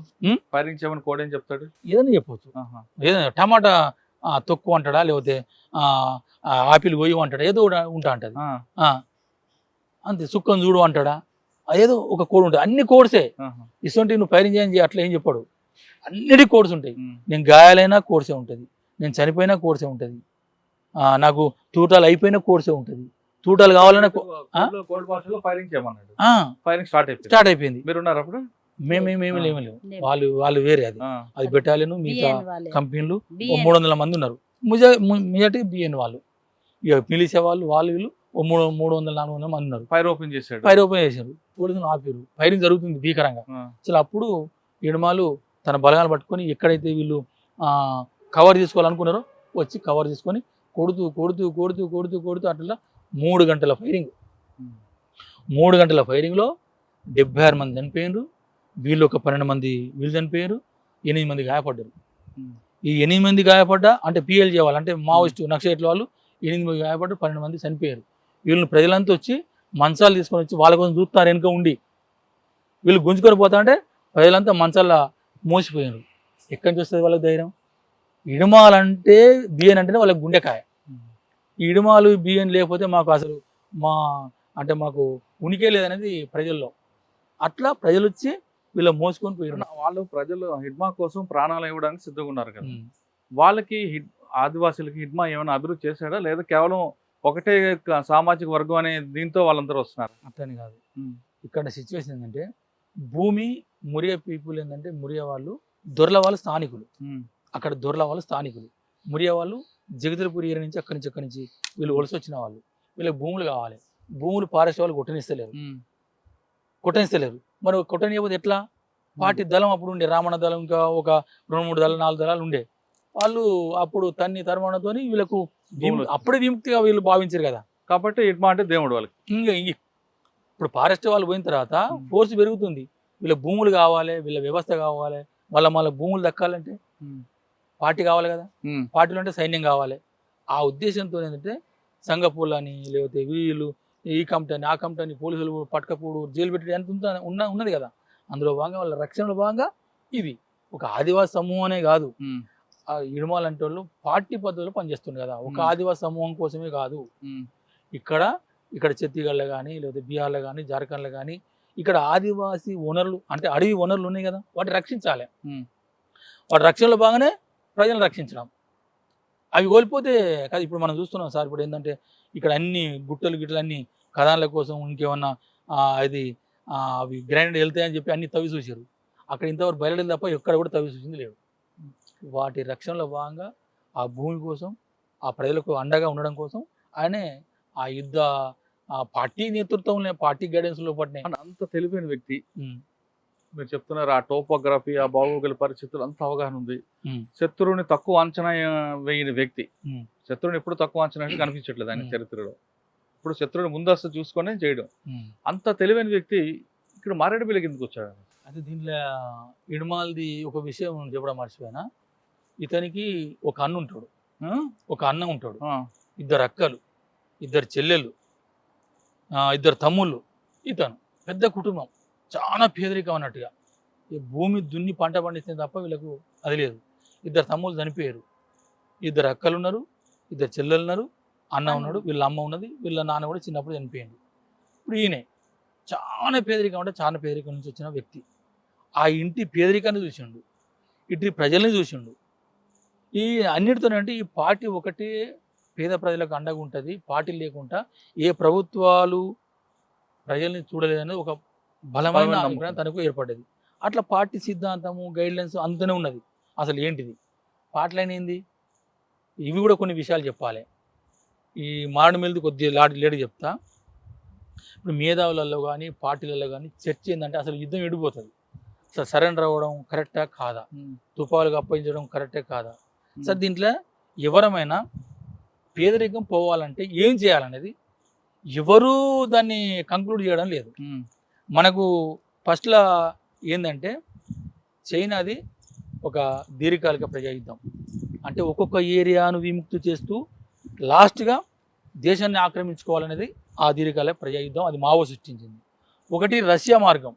ఫైరింగ్ చేయమని కోడ్ ఏం చెప్తాడు? ఏదైనా చెప్పవచ్చు. ఏదైనా టమాటా తొక్కు అంటాడా, లేకపోతే ఆపిల్ గొయ్యి అంటాడా, ఏదో ఉంటా అంటది. అంతే. సుక్కం చూడు అంటాడా, ఏదో ఒక కోడ్ ఉంటుంది. అన్ని కోడ్సే. ఇటువంటి నువ్వు ఫైరింగ్ చేయని అట్లా ఏం చెప్పాడు, అన్నిటి కోడ్స్ ఉంటాయి. నేను గాయాలైనా కోర్సే ఉంటుంది, నేను చనిపోయినా కోర్సే ఉంటుంది, నాకు తూటాలు అయిపోయినా కోర్సే ఉంటుంది, తూటాలు కావాలనే కోల్డ్ భాషలో ఫైరింగ్ చేయమన్నాడు. ఆ, ఫైరింగ్ స్టార్ట్ అయిపోయింది. స్టార్ట్ అయిపోయింది. మీరు ఉన్నారు అప్పుడు? మేమేమి లేవు. లేవు. వాళ్ళు వేరే, అది ఆ, అది బెటాలియన్, మిగతా బిఎన్ వాళ్ళే. కంపెనీలు బిఎన్. 300 మంది ఉన్నారు. మెజార్టీ బిఎన్ వాళ్ళు, ఇక మిలిషియా వాళ్ళు వీళ్ళు 300-400 మంది ఉన్నారు. ఫైర్ ఓపెన్ చేశాడు. ఫైర్ ఓపెన్ చేశారు, పోలీసులు ఆపారు. ఫైరింగ్ జరుగుతుంది భీకరంగా. ఆ, అసలు అప్పుడు ఇడమాలు తన బలగాలు పట్టుకొని ఎక్కడైతే వీళ్ళు కవర్ చేసుకోవాలనుకున్నారో వచ్చి కవర్ చేసుకొని కొడుతూ కొడుతూ కొడుతూ కొడుతూ కొడుతూ అట్లా 3 గంటల ఫైరింగ్. 3 గంటల ఫైరింగ్లో 76 మంది చనిపోయారు. వీళ్ళు ఒక 12 మంది వీళ్ళు చనిపోయారు. 8 మంది గాయపడ్డారు. ఉమ్, ఈ 8 మంది గాయపడ్డా అంటే పిఎల్ చేయాలి అంటే మావోయిస్టు నక్సలైట్ల వాళ్ళు 8 మంది గాయపడ్డ 12 మంది చనిపోయారు. వీళ్ళని ప్రజలంతా వచ్చి మంచాలు తీసుకొని వచ్చి వాళ్ళ కోసం చూస్తున్నారు వెనుక ఉండి. వీళ్ళు గుంజుకొని పోతా అంటే ప్రజలంతా మంచాల మోసిపోయారు. ఎక్కడి నుంచి వస్తుంది వాళ్ళకి ధైర్యం? ఇడుమాలంటే బియ్యం అంటేనే వాళ్ళకి గుండెకాయ. ఈ ఇడుమాలు బియ్యం లేకపోతే మాకు అసలు మాకు ఉనికే లేదనేది ప్రజల్లో. అట్లా ప్రజలు వచ్చి వీళ్ళ మోసుకొని పోయారు. వాళ్ళు ప్రజలు హిడ్మా కోసం ప్రాణాలు ఇవ్వడానికి సిద్ధంగా ఉన్నారు కదా. వాళ్ళకి ఆదివాసులకి హిడ్మా ఏమైనా అభివృద్ధి చేశాడా లేదా కేవలం ఒకటే సామాజిక వర్గం అనే దీంతో వాళ్ళందరూ వస్తున్నారు? అట్లని కాదు. ఉమ్, ఇక్కడ సిచ్యువేషన్ ఏంటంటే భూమి మురియా పీపుల్ ఏంటంటే మురియా వాళ్ళు దొరల వాళ్ళు స్థానికులు. ఉమ్, అక్కడ దొరల వాళ్ళు స్థానికులు. మురియా వాళ్ళు జగదల్పూర్ ఏరియా నుంచి అక్కడి నుంచి వీళ్ళు వలస వచ్చిన వాళ్ళు. వీళ్ళకి భూములు కావాలి. భూములు ఫారెస్ట్ వాళ్ళు కొట్టనిస్తలేరు. ఉమ్, మరి కొట్టనియకపోతే ఎట్లా? పార్టీ దళం అప్పుడు ఉండే, రామణ దళం, ఇంకా ఒక 2-3 దళాలు 4 దళాలు ఉండే. వాళ్ళు అప్పుడు తరుమానంతో వీళ్ళకు భూములు అప్పుడే విముక్తిగా వీళ్ళు భావించారు కదా. కాబట్టి హిడ్మా అంటే దేవుడు వాళ్ళకి. ఇంకా ఇప్పుడు ఫారెస్ట్ వాళ్ళు పోయిన తర్వాత ఫోర్స్ పెరుగుతుంది. వీళ్ళ భూములు కావాలి, వీళ్ళ వ్యవస్థ కావాలి. మళ్ళీ భూములు దక్కాలంటే పార్టీ కావాలి కదా. ఉమ్, పార్టీలు అంటే సైన్యం కావాలి. ఆ ఉద్దేశంతో ఏంటంటే సంఘపూలు అని లేకపోతే వీళ్ళు ఈ కమిటీ ఆ కమిటీ పోలీసులు పట్టకపోడు జైలు పెట్టి ఎంత ఉన్నది కదా. అందులో భాగంగా వాళ్ళ రక్షణలో భాగంగా ఇది ఒక ఆదివాసి సమూహం అనే కాదు. ఉమ్, ఆ ఇడుమాలు అంటే వాళ్ళు పార్టీ పద్ధతిలో పనిచేస్తుంది కదా. ఒక ఆదివాసి సమూహం కోసమే కాదు. ఉమ్, ఇక్కడ ఛత్తీస్గఢ్లో కానీ లేకపోతే బీహార్లో కానీ జార్ఖండ్లో కానీ ఇక్కడ ఆదివాసీ వనరులు అంటే అడవి వనరులు ఉన్నాయి కదా, వాటిని రక్షించాలి. ఉమ్, వాటి రక్షణలో భాగంగానే ప్రజలను రక్షించడం. అవి కోల్పోతే కాదు. ఇప్పుడు మనం చూస్తున్నాం సార్, ఇప్పుడు ఏంటంటే ఇక్కడ అన్ని గిట్టలు అన్ని కథాన్ల కోసం ఇంకేమన్నా అవి గ్రైండ్ వెళ్తాయని చెప్పి అన్ని తవ్వి చూసారు. అక్కడ ఇంతవరకు బయలుదేరి తప్ప ఎక్కడ కూడా తవ్వి చూసింది లేదు. వాటి రక్షణలో భాగంగా ఆ భూమి కోసం, ఆ ప్రజలకు అండగా ఉండడం కోసం ఆయనే ఆ యుద్ధ పార్టీ నేతృత్వంలో, పార్టీ గైడెన్స్లో పడినాయి. అంత తెలివైన వ్యక్తి. మీరు చెప్తున్నారు ఆ టోపోగ్రఫీ, ఆ భౌగోళిక పరిస్థితులు అంత అవగాహన ఉంది. శత్రువుని తక్కువ అంచనా వేయని వ్యక్తి. శత్రువుని ఎప్పుడు తక్కువ అంచనా కనిపించట్లేదు ఆయన చరిత్రలో. ఇప్పుడు శత్రువుని ముందస్తు చూసుకొని చేయడం. అంత తెలివైన వ్యక్తి ఇక్కడ మారేడుమిల్లికి ఎందుకు వచ్చాడు? అయితే దీనిలో ఇడుమాల్ది ఒక విషయం చెప్పడం మర్చిపోయినా. ఇతనికి ఒక అన్న ఉంటాడు, ఒక అన్న ఉంటాడు, 2 అక్కలు, 2 చెల్లెళ్ళు, 2 తమ్ముళ్ళు. ఇతను పెద్ద కుటుంబం, చాలా పేదరికం అన్నట్టుగా. ఈ భూమి దున్ని పంట పండిస్తే తప్ప వీళ్ళకు అది లేదు. 2 తమ్ముళ్ళు చనిపోయారు, 2 అక్కలు ఉన్నారు, 2 చెల్లెలు ఉన్నారు, అన్న ఉన్నాడు, వీళ్ళ అమ్మ ఉన్నది, వీళ్ళ నాన్న కూడా చిన్నప్పుడు చనిపోయింది. ఇప్పుడు ఈయనే చాలా పేదరికం అంటే చాలా పేదరికం నుంచి వచ్చిన వ్యక్తి. ఆ ఇంటి పేదరికాన్ని చూసిండు, ఇటు ప్రజల్ని చూసిండు. ఈ అన్నిటితోనంటే ఈ పార్టీ ఒకటే పేద ప్రజలకు అండగా ఉంటుంది. పార్టీ లేకుండా ఏ ప్రభుత్వాలు ప్రజల్ని చూడలేదని ఒక బలమైన అభిప్రాయం తనకు ఏర్పడ్డది. అట్లా పార్టీ సిద్ధాంతము, గైడ్లైన్స్ అంతనే ఉన్నది. అసలు ఏంటిది పార్టీలైన ఏంది, ఇవి కూడా కొన్ని విషయాలు చెప్పాలి. ఈ మారేడుమిల్లిది కొద్దిగా లేడు చెప్తా. ఇప్పుడు మేధావులలో కానీ పార్టీలలో కానీ చర్చ ఏంటంటే అసలు యుద్ధం ఎడిపోతుంది. అసలు సరెండర్ అవ్వడం కరెక్టా కాదా, తుపాకులుగా అప్పగించడం కరెక్టే కాదా. సార్ దీంట్లో ఎవరమైనా పేదరికం పోవాలంటే ఏం చేయాలనేది ఎవరు దాన్ని కంక్లూడ్ చేయడం లేదు. మనకు ఫస్ట్లో ఏంటంటే చైనాది ఒక దీర్ఘకాలిక ప్రజాయుద్ధం అంటే ఒక్కొక్క ఏరియాను విముక్తి చేస్తూ లాస్ట్గా దేశాన్ని ఆక్రమించుకోవాలనేది ఆ దీర్ఘకాలిక ప్రజాయుద్ధం. అది మావో సృష్టించింది. ఒకటి రష్యా మార్గం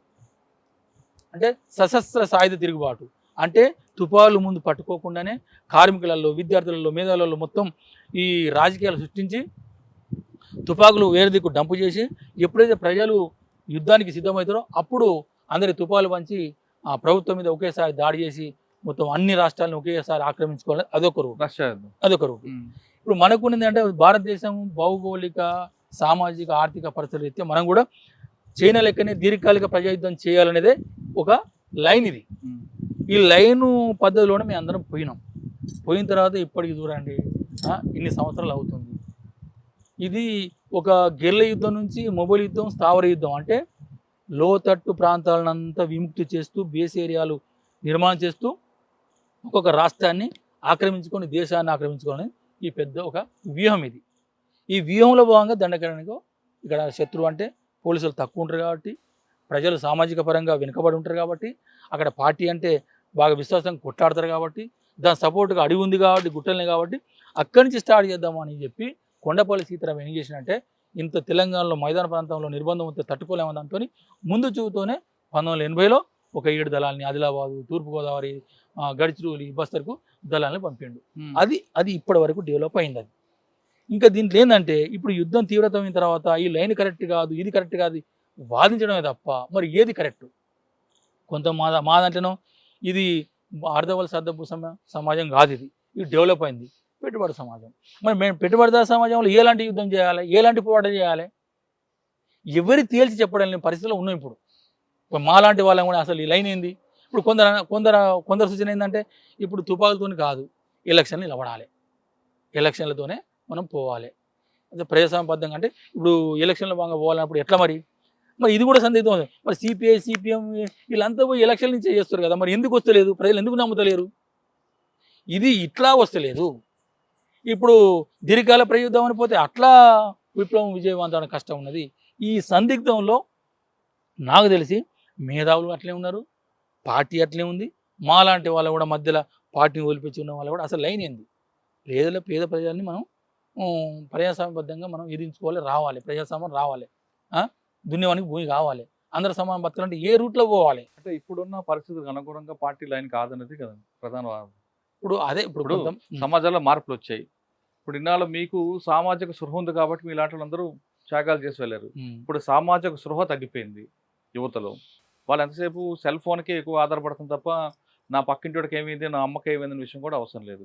అంటే సశస్త్ర సాయుధ తిరుగుబాటు. అంటే తుపాకులు ముందు పట్టుకోకుండానే కార్మికులలో, విద్యార్థులలో, మేధావులలో మొత్తం ఈ రాజకీయాలు సృష్టించి తుపాకులు వేరే దిక్కు డంపు చేసి ఎప్పుడైతే ప్రజలు యుద్ధానికి సిద్ధమవుతారో అప్పుడు అందరి తుపాకులు పంచి ఆ ప్రభుత్వం మీద ఒకేసారి దాడి చేసి మొత్తం అన్ని రాష్ట్రాలను ఒకేసారి ఆక్రమించుకోవాలి. అదొక రూట్. రష్యా అదొక రూట్. ఇప్పుడు మనకు ఉన్నది అంటే భారతదేశం భౌగోళిక సామాజిక ఆర్థిక పరిస్థితుల రీత్యా మనం కూడా చైనా లెక్కనే దీర్ఘకాలిక ప్రజాయుద్ధం చేయాలనేదే ఒక లైన్ ఇది. ఈ లైను పద్ధతిలోనే మేము అందరం పోయిన తర్వాత ఇప్పటికి చూడండి ఇన్ని సంవత్సరాలు అవుతుంది. ఇది ఒక గెర్ల యుద్ధం నుంచి మొబైల్ యుద్ధం, స్థావర యుద్ధం, అంటే లోతట్టు ప్రాంతాలనంతా విముక్తి చేస్తూ బేస్ ఏరియాలు నిర్మాణం చేస్తూ ఒక్కొక్క రాష్ట్రాన్ని ఆక్రమించుకొని దేశాన్ని ఆక్రమించుకొని ఈ పెద్ద ఒక వ్యూహం ఇది. ఈ వ్యూహంలో భాగంగా దండకారణ్యంలో ఇక్కడ శత్రువు అంటే పోలీసులు తక్కువ ఉంటారు కాబట్టి, ప్రజలు సామాజిక పరంగా వెనుకబడి ఉంటారు కాబట్టి, అక్కడ పార్టీ అంటే బాగా విశ్వాసంగా కొట్లాడతారు కాబట్టి, దాని సపోర్ట్గా అడిగి ఉంది కాబట్టి, గుట్టలనే కాబట్టి అక్కడి నుంచి స్టార్ట్ చేద్దామని చెప్పి కొండపల్లి సీతారాం ఏం చేసినంటే ఇంత తెలంగాణలో మైదాన ప్రాంతంలో నిర్బంధం ఉంటే తట్టుకోలేమని దాంతో ముందు చూపుతోనే 1980లో ఒక 7 దళాలని ఆదిలాబాదు, తూర్పుగోదావరి, గడిచిరోలి, బస్తర్కు దళాలని పంపిండు. అది ఇప్పటి వరకు డెవలప్ అయింది. అది ఇంకా దీంట్లో ఏంటంటే ఇప్పుడు యుద్ధం తీవ్రతమైన తర్వాత ఈ లైన్ కరెక్ట్ కాదు, ఇది కరెక్ట్ కాదు వాదించడమే తప్ప మరి ఏది కరెక్ట్? కొంత మా దాంట్లోనో ఇది అర్ధవలస అర్ధపు సమాజం కాదు, ఇది డెవలప్ అయింది పెట్టుబడి సమాజం. మరి మేము పెట్టుబడిదారు సమాజంలో ఎలాంటి యుద్ధం చేయాలి, ఎలాంటి పోరాటం చేయాలి ఎవరి తేల్చి చెప్పడం లేని పరిస్థితిలో ఉన్నాం. ఇప్పుడు మాలాంటి వాళ్ళని కూడా అసలు ఈ లైన్ ఏంది? ఇప్పుడు కొందరు సూచన ఏంటంటే ఇప్పుడు తుపాకులతో కాదు, ఎలక్షన్లు నిలబడాలి, ఎలక్షన్లతోనే మనం పోవాలి. అదే ప్రజాస్వామ్యబద్ధంగా అంటే ఇప్పుడు ఎలక్షన్లో భాగంగా పోవాలన్నప్పుడు ఎట్లా మరి ఇది కూడా సందేహం ఉంది. మరి సిపిఐ, సిపిఎం వీళ్ళంతా పోయి ఎలక్షన్ నుంచి చేస్తారు కదా, మరి ఎందుకు వస్తలేదు? ప్రజలు ఎందుకు నమ్ముతలేరు? ఇది ఇట్లా వస్తలేదు. ఇప్పుడు దీర్ఘకాల ప్రయుద్ధం అని పోతే అట్లా విప్లవం విజయవంతమైన కష్టం ఉన్నది. ఈ సందిగ్ధంలో నాకు తెలిసి మేధావులు అట్లే ఉన్నారు, పార్టీ అట్లే ఉంది, మాలాంటి వాళ్ళు కూడా మధ్యలో పార్టీని వదిలిపెట్టి ఉన్న వాళ్ళు కూడా అసలు లైన్ ఏంది? పేద ప్రజల్ని మనం ప్రజాస్వామ్యబద్ధంగా మనం ఎదిరించుకోవాలి, రావాలి, ప్రజాస్వామ్యం రావాలి, దున్యవానికి భూమి కావాలి, అందరు సమానం బతకాలంటే ఏ రూట్లో పోవాలి? అంటే ఇప్పుడున్న పరిస్థితులకు అనుగుణంగా పార్టీ లైన్ కాదన్నది కదా ప్రధాన వాదన. ఇప్పుడు సమాజంలో మార్పులు వచ్చాయి. ఇప్పుడు ఇన్నాళ్ళు మీకు సామాజిక స్పృహ ఉంది కాబట్టి మీ లాంటి వాళ్ళందరూ త్యాగాలు చేసి వెళ్ళారు. ఇప్పుడు సామాజిక స్పృహ తగ్గిపోయింది యువతలో. వాళ్ళు ఎంతసేపు సెల్ ఫోన్కే ఎక్కువ ఆధారపడుతుంది తప్ప నా పక్కింటికి ఏమైంది, నా అమ్మకి ఏమైంది విషయం కూడా అవసరం లేదు.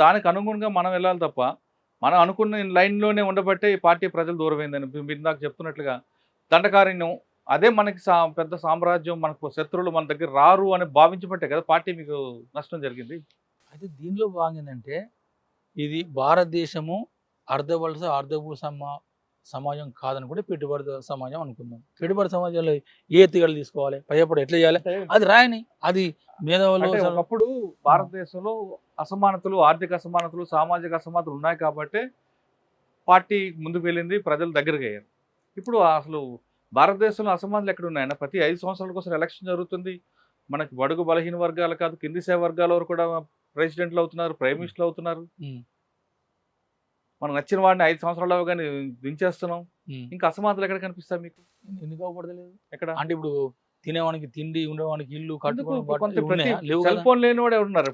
దానికి అనుగుణంగా మనం వెళ్ళాలి తప్ప మనం అనుకున్న లైన్లోనే ఉండబట్టే ఈ పార్టీ ప్రజలు దూరమైందని మీరు నాకు చెప్తున్నట్లుగా దండకారణ్యం అదే మనకి పెద్ద సామ్రాజ్యం, మనకు శత్రువులు మన దగ్గర రారు అని భావించబట్టే కదా పార్టీ మీకు నష్టం జరిగింది. అయితే దీనిలో భాగంగా ఇది భారతదేశము అర్ధవలస అర్ధభూ సమాజం కాదని కూడా పెట్టుబడి సమాజం అనుకుందాం. పెట్టుబడి సమాజంలో ఏ ఎత్తుగడలు తీసుకోవాలి, భయపడి ఎట్లా చేయాలి అది రాయని, అది మేధావులు. ఒకప్పుడు భారతదేశంలో అసమానతలు, ఆర్థిక అసమానతలు, సామాజిక అసమానతలు ఉన్నాయి కాబట్టి పార్టీ ముందుకు వెళ్ళింది, ప్రజలు దగ్గరకు అయ్యారు. ఇప్పుడు అసలు భారతదేశంలో అసమానతలు ఎక్కడ ఉన్నాయన్న? ప్రతి 5 సంవత్సరాల కోసం ఎలక్షన్ జరుగుతుంది. మనకి బడుగు బలహీన వర్గాలు కాదు, కింది స్థాయి వర్గాల వరకు కూడా ప్రెసిడెంట్లు అవుతున్నారు, ప్రైమ్ మినిస్టర్లు అవుతున్నారు. మనం నచ్చిన వాడిని 5 సంవత్సరాలు అవగానే దించేస్తున్నాం. ఇంకా అసమానతలు ఎక్కడ కనిపిస్తాయి మీకు? ఎందుకు అవపడలేదు? ఎక్కడ? అంటే ఇప్పుడు తినేవానికి తిండి, ఉండేవానికి ఇల్లు, సెల్ ఫోన్ లేని వాడు ఎవరున్నారు?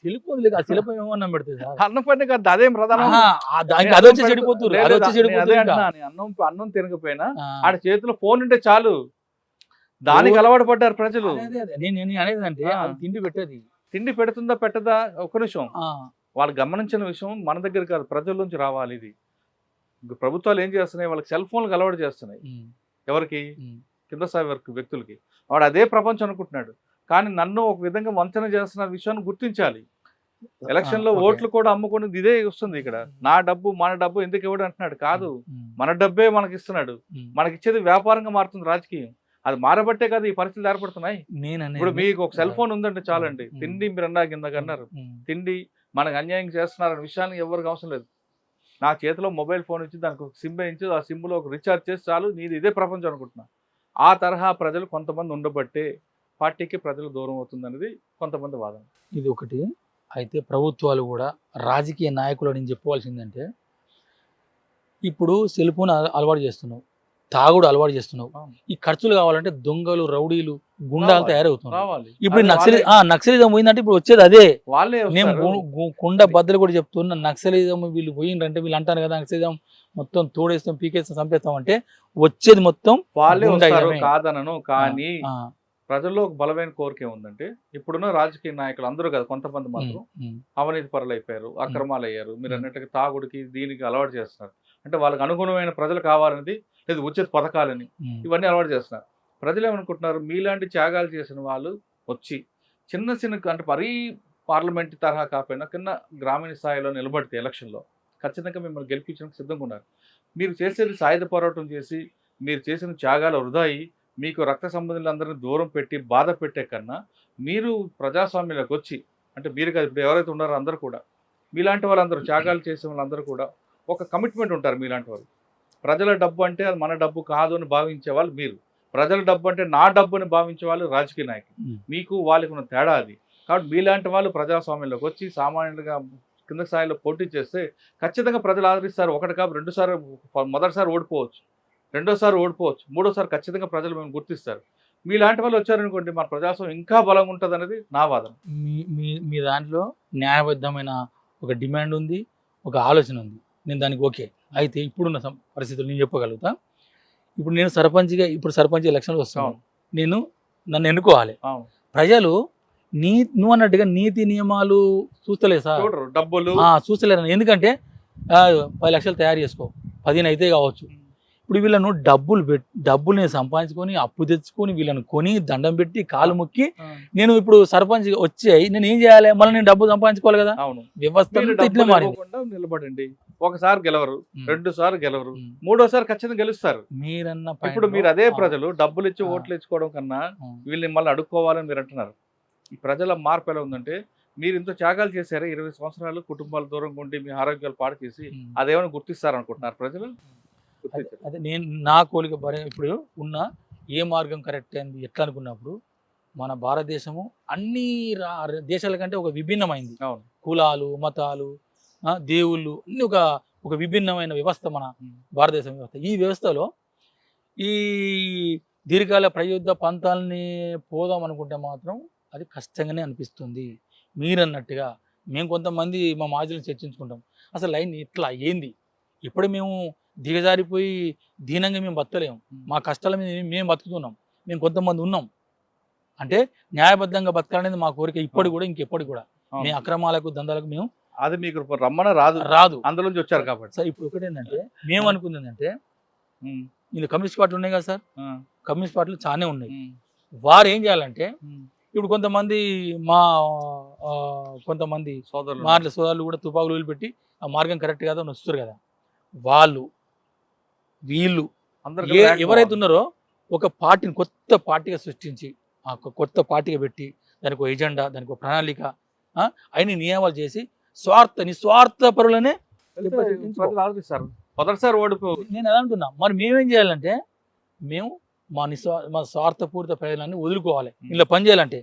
సెల్ ఫోన్ లేదు, ఆ సెల్ ఫోన్ ఏమన్నా పెడుతుంది అన్నం పని కాదు, అదేం ప్రధానం. అన్నం తినకపోయినా ఆడ చేతిలో ఫోన్ ఉంటే చాలు, దానికి అలవాటు పడ్డారు ప్రజలు. నేను అనేది అంటే తిండి పెట్టేది, తిండి పెడుతుందా పెట్టదా ఒక నిమిషం వాళ్ళు గమనించిన విషయం మన దగ్గర కాదు, ప్రజల నుంచి రావాలి. ఇది ప్రభుత్వాలు ఏం చేస్తున్నాయి, వాళ్ళకి సెల్ ఫోన్లకు అలవాటు చేస్తున్నాయి. ఎవరికి? కింద స్థాయి వ్యక్తులకి. వాడు అదే ప్రపంచం అనుకుంటున్నాడు. కానీ నన్ను ఒక విధంగా వంచన చేస్తున్న విషయాన్ని గుర్తించాలి. ఎలక్షన్ లో ఓట్లు కూడా అమ్ముకునేది ఇదే వస్తుంది. ఇక్కడ నా డబ్బు మన డబ్బు ఎందుకు ఇవ్వడు అంటున్నాడు. కాదు, మన డబ్బే మనకి ఇస్తున్నాడు. మనకిచ్చేది వ్యాపారంగా మారుతుంది రాజకీయం. అది మారబట్టే కదా ఈ పరిస్థితులు ఏర్పడుతున్నాయి. ఇప్పుడు మీకు ఒక సెల్ ఫోన్ ఉందంటే చాలండి, తిండి మీరు అన్నారు, తిండి మనకు అన్యాయం చేస్తున్నారనే విషయాన్ని ఎవరికి అవసరం లేదు. నా చేతిలో మొబైల్ ఫోన్ ఇచ్చి దానికి ఒక సిమ్ వేయించి ఆ సిమ్లో ఒక రీఛార్జ్ చేసి చాలు, నీది ఇదే ప్రపంచం అనుకుంటున్నా. ఆ తరహా ప్రజలు కొంతమంది ఉండబట్టే పార్టీకి ప్రజలు దూరం అవుతుంది అనేది కొంతమంది వాదన. ఇది ఒకటి. అయితే ప్రభుత్వాలు కూడా రాజకీయ నాయకులు నేను చెప్పుకోవాల్సిందంటే, ఇప్పుడు సెల్ ఫోన్ అలవాటు చేస్తున్నావు, తాగుడు అలవాటు చేస్తున్నావు, ఈ ఖర్చులు కావాలంటే దొంగలు, రౌడీలు, గుండాలు తయారవుతున్నారు. ఇప్పుడు నక్సలిజం పోయిందంటే ఇప్పుడు వచ్చేది అదే. నేను కుండ బద్దలు కూడా చెప్తున్నా, నక్సలిజం వీళ్ళు పోయిందంటే వీళ్ళు అంటారు కదా నక్సలిజం మొత్తం తోడేస్తాం, పీకేస్తాం, చంపేస్తాం అంటే వచ్చేది మొత్తం వాళ్ళే కాదనను. కానీ ప్రజల్లో ఒక బలమైన కోరిక ఉందంటే, ఇప్పుడున్న రాజకీయ నాయకులు అందరూ కదా, కొంతమంది మాత్రం అవినీతి పరులు అయిపోయారు, అక్రమాలు అయ్యారు. మీరు అన్నట్టుగా తాగుడికి దీనికి అలవాటు చేస్తున్నారు. అంటే వాళ్ళకి అనుగుణమైన ప్రజలు కావాలనేది, లేదు ఉచిత పథకాలని, ఇవన్నీ అలవాటు చేస్తున్నారు. ప్రజలు ఏమనుకుంటున్నారు, మీలాంటి త్యాగాలు చేసిన వాళ్ళు వచ్చి చిన్న చిన్న అంటే మరీ పార్లమెంట్ తరహా కాకపోయినా కింద గ్రామీణ స్థాయిలో నిలబడితే ఎలక్షన్లో ఖచ్చితంగా మిమ్మల్ని గెలిపించడానికి సిద్ధంగా ఉన్నారు. మీరు చేసేది సాయుధ పోరాటం చేసి మీరు చేసిన త్యాగాలు వృధా అయ్యి మీకు రక్త సంబంధులందరినీ దూరం పెట్టి బాధ పెట్టే కన్నా మీరు ప్రజాస్వామ్యంలోకి వచ్చి, అంటే మీరు కాదు ఇప్పుడు ఎవరైతే ఉన్నారో అందరూ కూడా మీలాంటి వాళ్ళందరూ త్యాగాలు చేసే వాళ్ళందరూ కూడా ఒక కమిట్మెంట్ ఉంటారు. మీలాంటి వాళ్ళు ప్రజల డబ్బు అంటే అది మన డబ్బు కాదు అని భావించే వాళ్ళు మీరు, ప్రజల డబ్బు అంటే నా డబ్బు అని భావించే వాళ్ళు రాజకీయ నాయకులు. మీకు వాళ్ళకి ఉన్న తేడా అది. కాబట్టి మీలాంటి వాళ్ళు ప్రజాస్వామ్యంలోకి వచ్చి సామాన్యులుగా కింద స్థాయిలో పోటీ చేస్తే ఖచ్చితంగా ప్రజలు ఆదరిస్తారు. ఒకటి కాబట్టి రెండుసారి, మొదటిసారి ఓడిపోవచ్చు, రెండోసారి ఓడిపోవచ్చు, మూడోసారి ఖచ్చితంగా ప్రజలు మేము గుర్తిస్తారు. మీలాంటి వాళ్ళు వచ్చారనుకోండి మన ప్రజాస్వామ్యం ఇంకా బలంగా ఉంటుంది అనేది నా వాదన. మీ దాంట్లో న్యాయబద్ధమైన ఒక డిమాండ్ ఉంది, ఒక ఆలోచన ఉంది, నేను దానికి ఓకే. అయితే ఇప్పుడున్న పరిస్థితులు నేను చెప్పగలుగుతా. ఇప్పుడు నేను సర్పంచ్ ఎలక్షన్లు వస్తున్నాను, నన్ను ఎన్నుకోవాలి. ప్రజలు నువ్వు అన్నట్టుగా నీతి నియమాలు చూస్తలేదు సార్, డబ్బులు చూస్తలేరు. ఎందుకంటే 10 లక్షలు తయారు చేసుకో, 15 అయితే కావచ్చు. ఇప్పుడు వీళ్ళను డబ్బులు నేను సంపాదించుకొని అప్పు తెచ్చుకొని వీళ్ళని కొని దండం పెట్టి కాలు మొక్కి నేను ఇప్పుడు సర్పంచ్ వచ్చాయి, నేను ఏం చేయాలి? మళ్ళీ నేను డబ్బు సంపాదించుకోవాలి కదా. వ్యవస్థ నిలబడండి, ఒకసారి గెలవరు, 2 సార్లు గెలవరు, 3ఓసారి ఖచ్చితంగా గెలుస్తారు. ఇప్పుడు మీరు అదే ప్రజలు డబ్బులు ఇచ్చి ఓట్లు ఇచ్చుకోవడం కన్నా వీళ్ళని మళ్ళీ అడుక్కోవాలని మీరు అంటున్నారు. ఈ ప్రజల మార్పు ఎలా ఉందంటే, మీరు ఇంత త్యాగాలు చేశారు, 20 సంవత్సరాలు కుటుంబాల దూరంగా ఉండి మీ ఆరోగ్యాలు పాడు చేసి అదేమైనా గుర్తిస్తారనుకుంటున్నారు ప్రజలు? అదే నేను నా కోలిక ఇప్పుడు ఉన్న ఏ మార్గం కరెక్ట్ అయింది ఎట్లా అనుకున్నప్పుడు మన భారతదేశము అన్ని దేశాల కంటే ఒక విభిన్నమైంది. కులాలు, మతాలు, దేవుళ్ళు అన్ని ఒక విభిన్నమైన వ్యవస్థ మన భారతదేశం వ్యవస్థ. ఈ వ్యవస్థలో ఈ దీర్ఘకాల ప్రయుద్ధ పంతాలని పోదాం అనుకుంటే మాత్రం అది కష్టంగానే అనిపిస్తుంది. మీరన్నట్టుగా మేము కొంతమంది మా మాజీలను చర్చించుకుంటాం, అసలు లైన్ ఇట్లా ఏంది, ఇప్పుడు మేము దిగజారిపోయి దీనంగా మేము బతకలేము, మా కష్టాల మీద మేము బతుకుతున్నాం, మేము కొంతమంది ఉన్నాం అంటే న్యాయబద్ధంగా బతకాలనేది మా కోరిక ఇప్పుడు కూడా, ఇంకెప్పటికి కూడా. మేము అక్రమాలకు దందాలకు మేము అది మీకు రమ్మన రాదు అందులోంచి వచ్చారు కాబట్టి. సార్ ఇప్పుడు ఒకటి ఏంటంటే మేము అనుకుంది ఏంటంటే, ఇందులో కమ్యూనిస్ట్ పార్టీలు ఉన్నాయి కదా సార్, కమ్యూనిస్ట్ పార్టీలు చాలానే ఉన్నాయి. వారు ఏం చేయాలంటే, ఇప్పుడు కొంతమంది సోదరులు కూడా తుపాకులు వదిలిపెట్టి ఆ మార్గం కరెక్ట్ కాదు అని వస్తారు కదా, వీళ్ళు ఎవరైతే ఉన్నారో ఒక పార్టీని కొత్త పార్టీగా సృష్టించి ఆ కొత్త పార్టీగా పెట్టి దానికి ఒక ఎజెండా, దానికి ఒక ప్రణాళిక, అన్ని నియమాలు చేసి నిస్వార్థ పరులనే మొదటిసారి ఓడిపో. నేను ఎలా అంటున్నా, మరి మేమేం చేయాలంటే, మేము మా స్వార్థపూరిత ప్రజలన్నీ వదులుకోవాలి ఇలా పనిచేయాలంటే.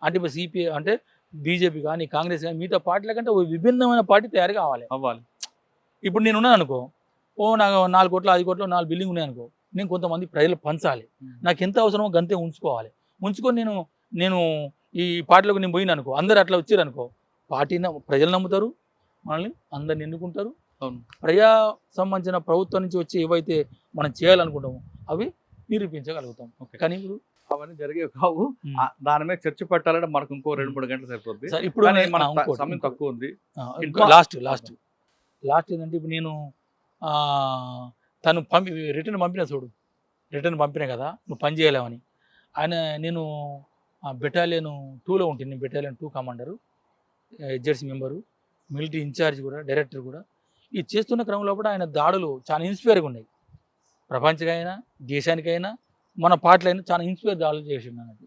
అంటే ఇప్పుడు సిపిఐ అంటే బీజేపీ కానీ కాంగ్రెస్ కానీ మిగతా పార్టీల కంటే ఒక విభిన్నమైన పార్టీ తయారు అవ్వాలి. ఇప్పుడు నేను ఉన్నాను అనుకో, నాకు 4 కోట్లు 5 కోట్లు 4 బిల్డింగ్ ఉన్నాయనుకో, నేను కొంతమంది ప్రజలు పంచాలి, నాకు ఎంత అవసరమో గంతే ఉంచుకోవాలి. ఉంచుకొని నేను ఈ పార్టీలోకి నేను పోయినా అనుకో, అందరు అట్లా వచ్చారనుకో, ప్రజలు నమ్ముతారు, మనల్ని అందరిని ఎన్నుకుంటారు. ప్రజా సంబంధించిన ప్రభుత్వం నుంచి వచ్చి ఏవైతే మనం చేయాలనుకుంటామో అవి నిరూపించగలుగుతాం. కానీ ఇప్పుడు అవన్నీ జరిగేవి కావు. దాని మీద చర్చ పెట్టాలంటే మనకు ఇంకో 2-3 గంటలు సరిపోద్ది. ఇప్పుడు సమయం తక్కువ ఉంది. లాస్ట్ ఏంటంటే, ఇప్పుడు నేను తను రిటర్న్ పంపినా కదా, నువ్వు పని చేయలేవని. నేను బెటాలియన్ 2లో ఉంటుంది, నేను battalion 2 commander, HZC member, military in charge కూడా, డైరెక్టర్ కూడా. ఇది చేస్తున్న క్రమంలో కూడా ఆయన దాడులు చాలా ఇన్స్పైర్గా ఉన్నాయి. ప్రపంచకైనా దేశానికైనా మన పార్టీలైనా చాలా ఇన్స్పైర్ దాడులు చేసిండు అన్నట్టు.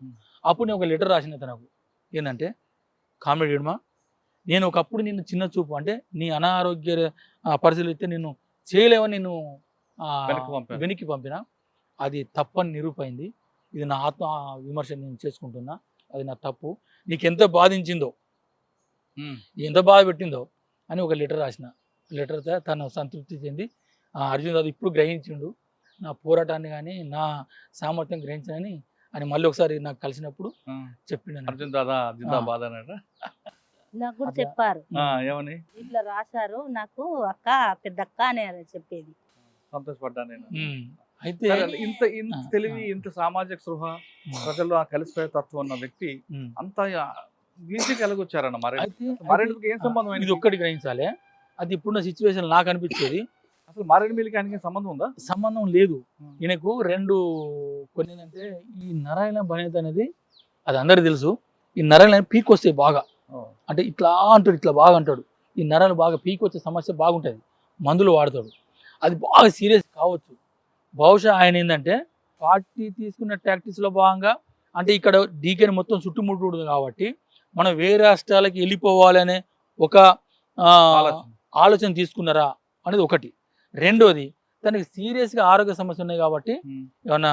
అప్పుడు నేను ఒక లెటర్ రాసిన తనకు, ఏంటంటే, కామ్రేడ్ హిడ్మా, నేను ఒకప్పుడు నిన్ను చిన్న చూపు అంటే నీ అనారోగ్య పరిస్థితులు అయితే నేను చేయలేవని నేను వెనక్కి పంపిన, అది తప్పని నిరూపైంది. ఇది నా ఆత్మ విమర్శ నేను చేసుకుంటున్నా, అది నా తప్పు, నీకు ఎంత బాధించిందో, ఎంత బాధ పెట్టిందో అని ఒక లెటర్ రాసిన. లెటర్తో తను సంతృప్తి చెంది, అర్జున్ అది ఇప్పుడు గ్రహించిండు, నా పోరాటాన్ని కానీ నా సామర్థ్యం గ్రహించానని అని మళ్ళీ ఒకసారి నాకు కలిసినప్పుడు చెప్పిండు. అర్జున్ దాదా జిందాబాద్ అన్నాడా? నాకు కూడా చెప్పారు, ఏమని ఇట్లా రాశారు, నాకు అక్క పెద్ద అక్క అనే చెప్పేది. సంతోషపడ్డా నేను. అయితే ఇంత తెలివి, ఇంత సామాజిక స్పృహ, ప్రజల్లో ఆ కలిసిపోయే తత్వం ఉన్న వ్యక్తి అంత ఈజీగా ఎలాగొచ్చారన్న మరి ఏం సంబంధం? ఇది ఒక్కటి గ్రహించాలి, అది ఇప్పుడున్న సిచ్యువేషన్ నాకు అనిపించేది, అసలు మారేడుమిల్లికి ఆయనకి సంబంధం ఉందా? సంబంధం లేదు. ఈయనకు కొన్ని ఏంటంటే ఈ నరాయణ బనేత అనేది అది అందరికి తెలుసు. ఈ నరాలు పీక్ వస్తాయి బాగా, అంటే ఇట్లా అంటాడు, ఇట్లా బాగా అంటాడు. ఈ నరాలు బాగా పీక్ వచ్చే సమస్య బాగుంటుంది, మందులు వాడతాడు. అది బాగా సీరియస్ కావచ్చు. బహుశా ఆయన ఏంటంటే పార్టీ తీసుకున్న టాక్టిక్స్లో భాగంగా, అంటే ఇక్కడ డీకేని మొత్తం చుట్టుముట్టు కాబట్టి మనం వేరే రాష్ట్రాలకి వెళ్ళిపోవాలనే ఒక ఆలోచన తీసుకున్నారా అనేది ఒకటి. రెండోది, తనకి సీరియస్గా ఆరోగ్య సమస్యలు ఉన్నాయి కాబట్టి ఏమన్నా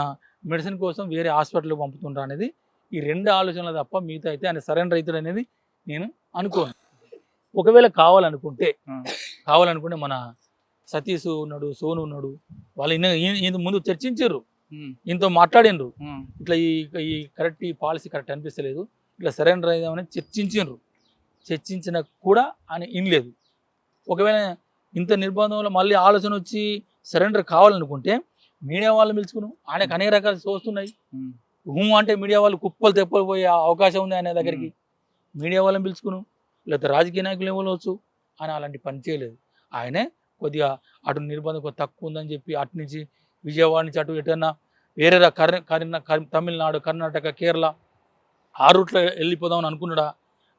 మెడిసిన్ కోసం వేరే హాస్పిటల్కి పంపుతుంటారు అనేది ఈ రెండు ఆలోచనలు తప్ప మిగతా అయితే ఆయన సరైన రైతుడు అనేది నేను అనుకోను. ఒకవేళ కావాలనుకుంటే మన సతీష్ ఉన్నాడు, సోను ఉన్నాడు, వాళ్ళు ఇంత ముందు చర్చించారు, ఇంతో మాట్లాడినరు, ఇట్లా ఈ కరెక్ట్ ఈ పాలసీ కరెక్ట్ అనిపిస్తలేదు, ఇట్లా సరెండర్ అయిదామని చర్చించిన కూడా ఆయన ఇనలేదు. ఒకవేళ ఇంత నిర్బంధంలో మళ్ళీ ఆలోచన వచ్చి సరెండర్ కావాలనుకుంటే మీడియా వాళ్ళు పిలుచుకును, ఆయనకు అనేక రకాల సోస్తున్నాయి. అంటే మీడియా వాళ్ళు కుప్పలు తెప్పలు పోయే అవకాశం ఉంది ఆయన దగ్గరికి. మీడియా వాళ్ళని పిలుచుకును, లేకపోతే రాజకీయ నాయకులు ఇవ్వవచ్చు. ఆయన అలాంటి పని చేయలేదు. ఆయనే కొద్దిగా అటు నిర్బంధం కొద్దిగా తక్కువ ఉందని చెప్పి అటు నుంచి విజయవాడ నుంచి అటు ఎటన్నా వేరే తమిళనాడు, కర్ణాటక, కేరళ ఆ రూట్లో వెళ్ళిపోదామని అనుకున్నాడా,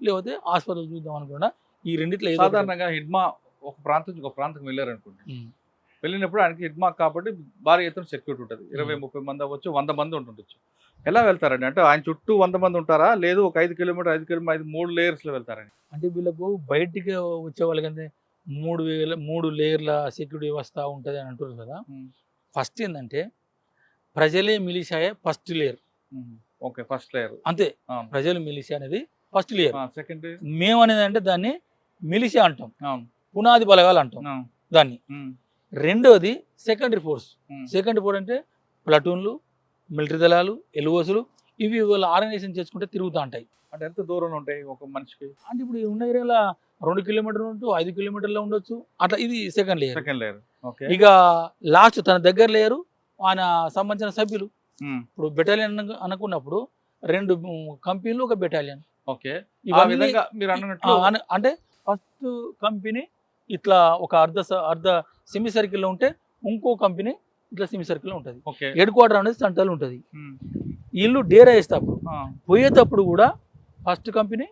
లేకపోతే హాస్పిటల్ చూద్దాం అనుకున్నాడా? ఈ రెండిట్లో సాధారణంగా హిడ్మా ఒక ప్రాంతం నుంచి ఒక ప్రాంతం వెళ్ళారు అనుకోండి, వెళ్ళినప్పుడు ఆయనకి హిడ్మా కాబట్టి భారీ ఎత్తున సెక్యూరిటీ ఉంటుంది. 20-30 మంది అవ్వచ్చు, 100 మంది ఉంటుండొచ్చు. ఎలా వెళ్తారండి? అంటే ఆయన చుట్టూ 100 మంది ఉంటారా, లేదు ఒక 5 కిలోమీటర్ 3 లేయర్స్లో వెళ్తారండి? అంటే వీళ్ళకు బయటికి వచ్చే వాళ్ళకంటే 3 లేయర్ల సెక్యూరిటీ వ్యవస్థ ఉంటుంది అని అంటారు కదా. ఫస్ట్ ఏంటంటే ప్రజలే మిలిషాయే first layer. Okay, first layer అంతే. ప్రజలు మిలిషియా అనేది ఫస్ట్ లేయర్. సెకండ్ మేము అనేది అంటే దాన్ని మిలిషియా అంటాం, పునాది బలగాలు అంటాం దాన్ని. రెండోది సెకండరీ ఫోర్స్. సెకండరీ ఫోర్స్ అంటే ప్లటూన్లు, మిలిటరీ దళాలు, ఎల్ఓసులు, ఇవి వాళ్ళు ఆర్గనైజేషన్ చేసుకుంటే తిరుగుతూ ఉంటాయి. అంటే ఎంత దూరంలో ఉంటాయి ఒక మనిషికి? అంటే ఇప్పుడు ఉన్న ఏరియాలో 2 కిలోమీటర్లు ఉంటూ 5 కిలోమీటర్లో ఉండొచ్చు అట్లా. ఇది సెకండ్ లేయర్. ఇక లాస్ట్ తన దగ్గర లేయరు ఆయన సంబంధించిన సభ్యులు. ఇప్పుడు బెటాలియన్ అనుకున్నప్పుడు 2 కంపెనీలు, ఒక బెటాలియన్. ఓకే, మీరు అంటే ఫస్ట్ కంపెనీ ఇట్లా ఒక అర్ధ సెమీ సర్కిల్లో ఉంటే ఇంకో కంపెనీ ఇట్లా సెమీ సర్కిల్లో ఉంటుంది. హెడ్ క్వార్టర్ అనేది సెంట్రల్ ఉంటుంది. వీళ్ళు డేరా వేసేటప్పుడు పోయేటప్పుడు కూడా ఫస్ట్ కంపెనీ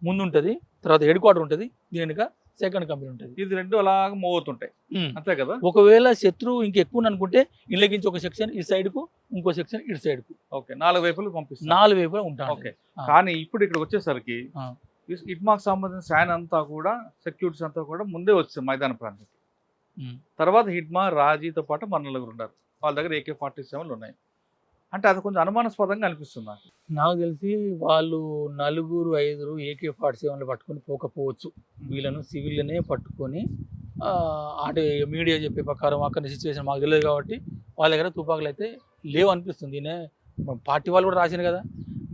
ముందు ఉంటుంది, తర్వాత హెడ్ క్వార్టర్ ఉంటుంది, దీనిక సెకండ్ కంపెనీ ఉంటుంది. ఇది రెండు అలాగా మూవ్ అవుతుంటాయి అంతే కదా. ఒకవేళ శత్రువు ఇంకెక్కువ అనుకుంటే ఇళ్ళకించి ఒక సెక్షన్ ఈ సైడ్ కు, ఇంకో సెక్షన్ ఇటు సైడ్ కు. ఓకే, 4 వైపులు పంపిస్తారు. 4 వైపులా ఉంటాను. ఓకే, కానీ ఇప్పుడు ఇక్కడ వచ్చేసరికి హిడ్మాకు సంబంధించిన శాన్ అంతా కూడా సెక్యూరిటీస్ అంతా కూడా ముందే వచ్చింది మైదాన ప్రాంతం. తర్వాత హిడ్మా, రాజీతో పాటు మన నలుగురు ఉన్నారు, వాళ్ళ దగ్గర AK-47 ఉన్నాయి. అంటే అది కొంచెం అనుమానాస్పదంగా అనిపిస్తుంది నాకు తెలిసి వాళ్ళు 4-5 AK-47 పట్టుకొని పోకపోవచ్చు. వీళ్ళను సివిల్నే పట్టుకొని అంటే మీడియా చెప్పే ప్రకారం అక్కడ సిచ్యువేషన్ మాకు తెలియదు కాబట్టి వాళ్ళ దగ్గర తుపాకులు అయితే లేవు అనిపిస్తుంది. పార్టీ వాళ్ళు కూడా రాశారు కదా,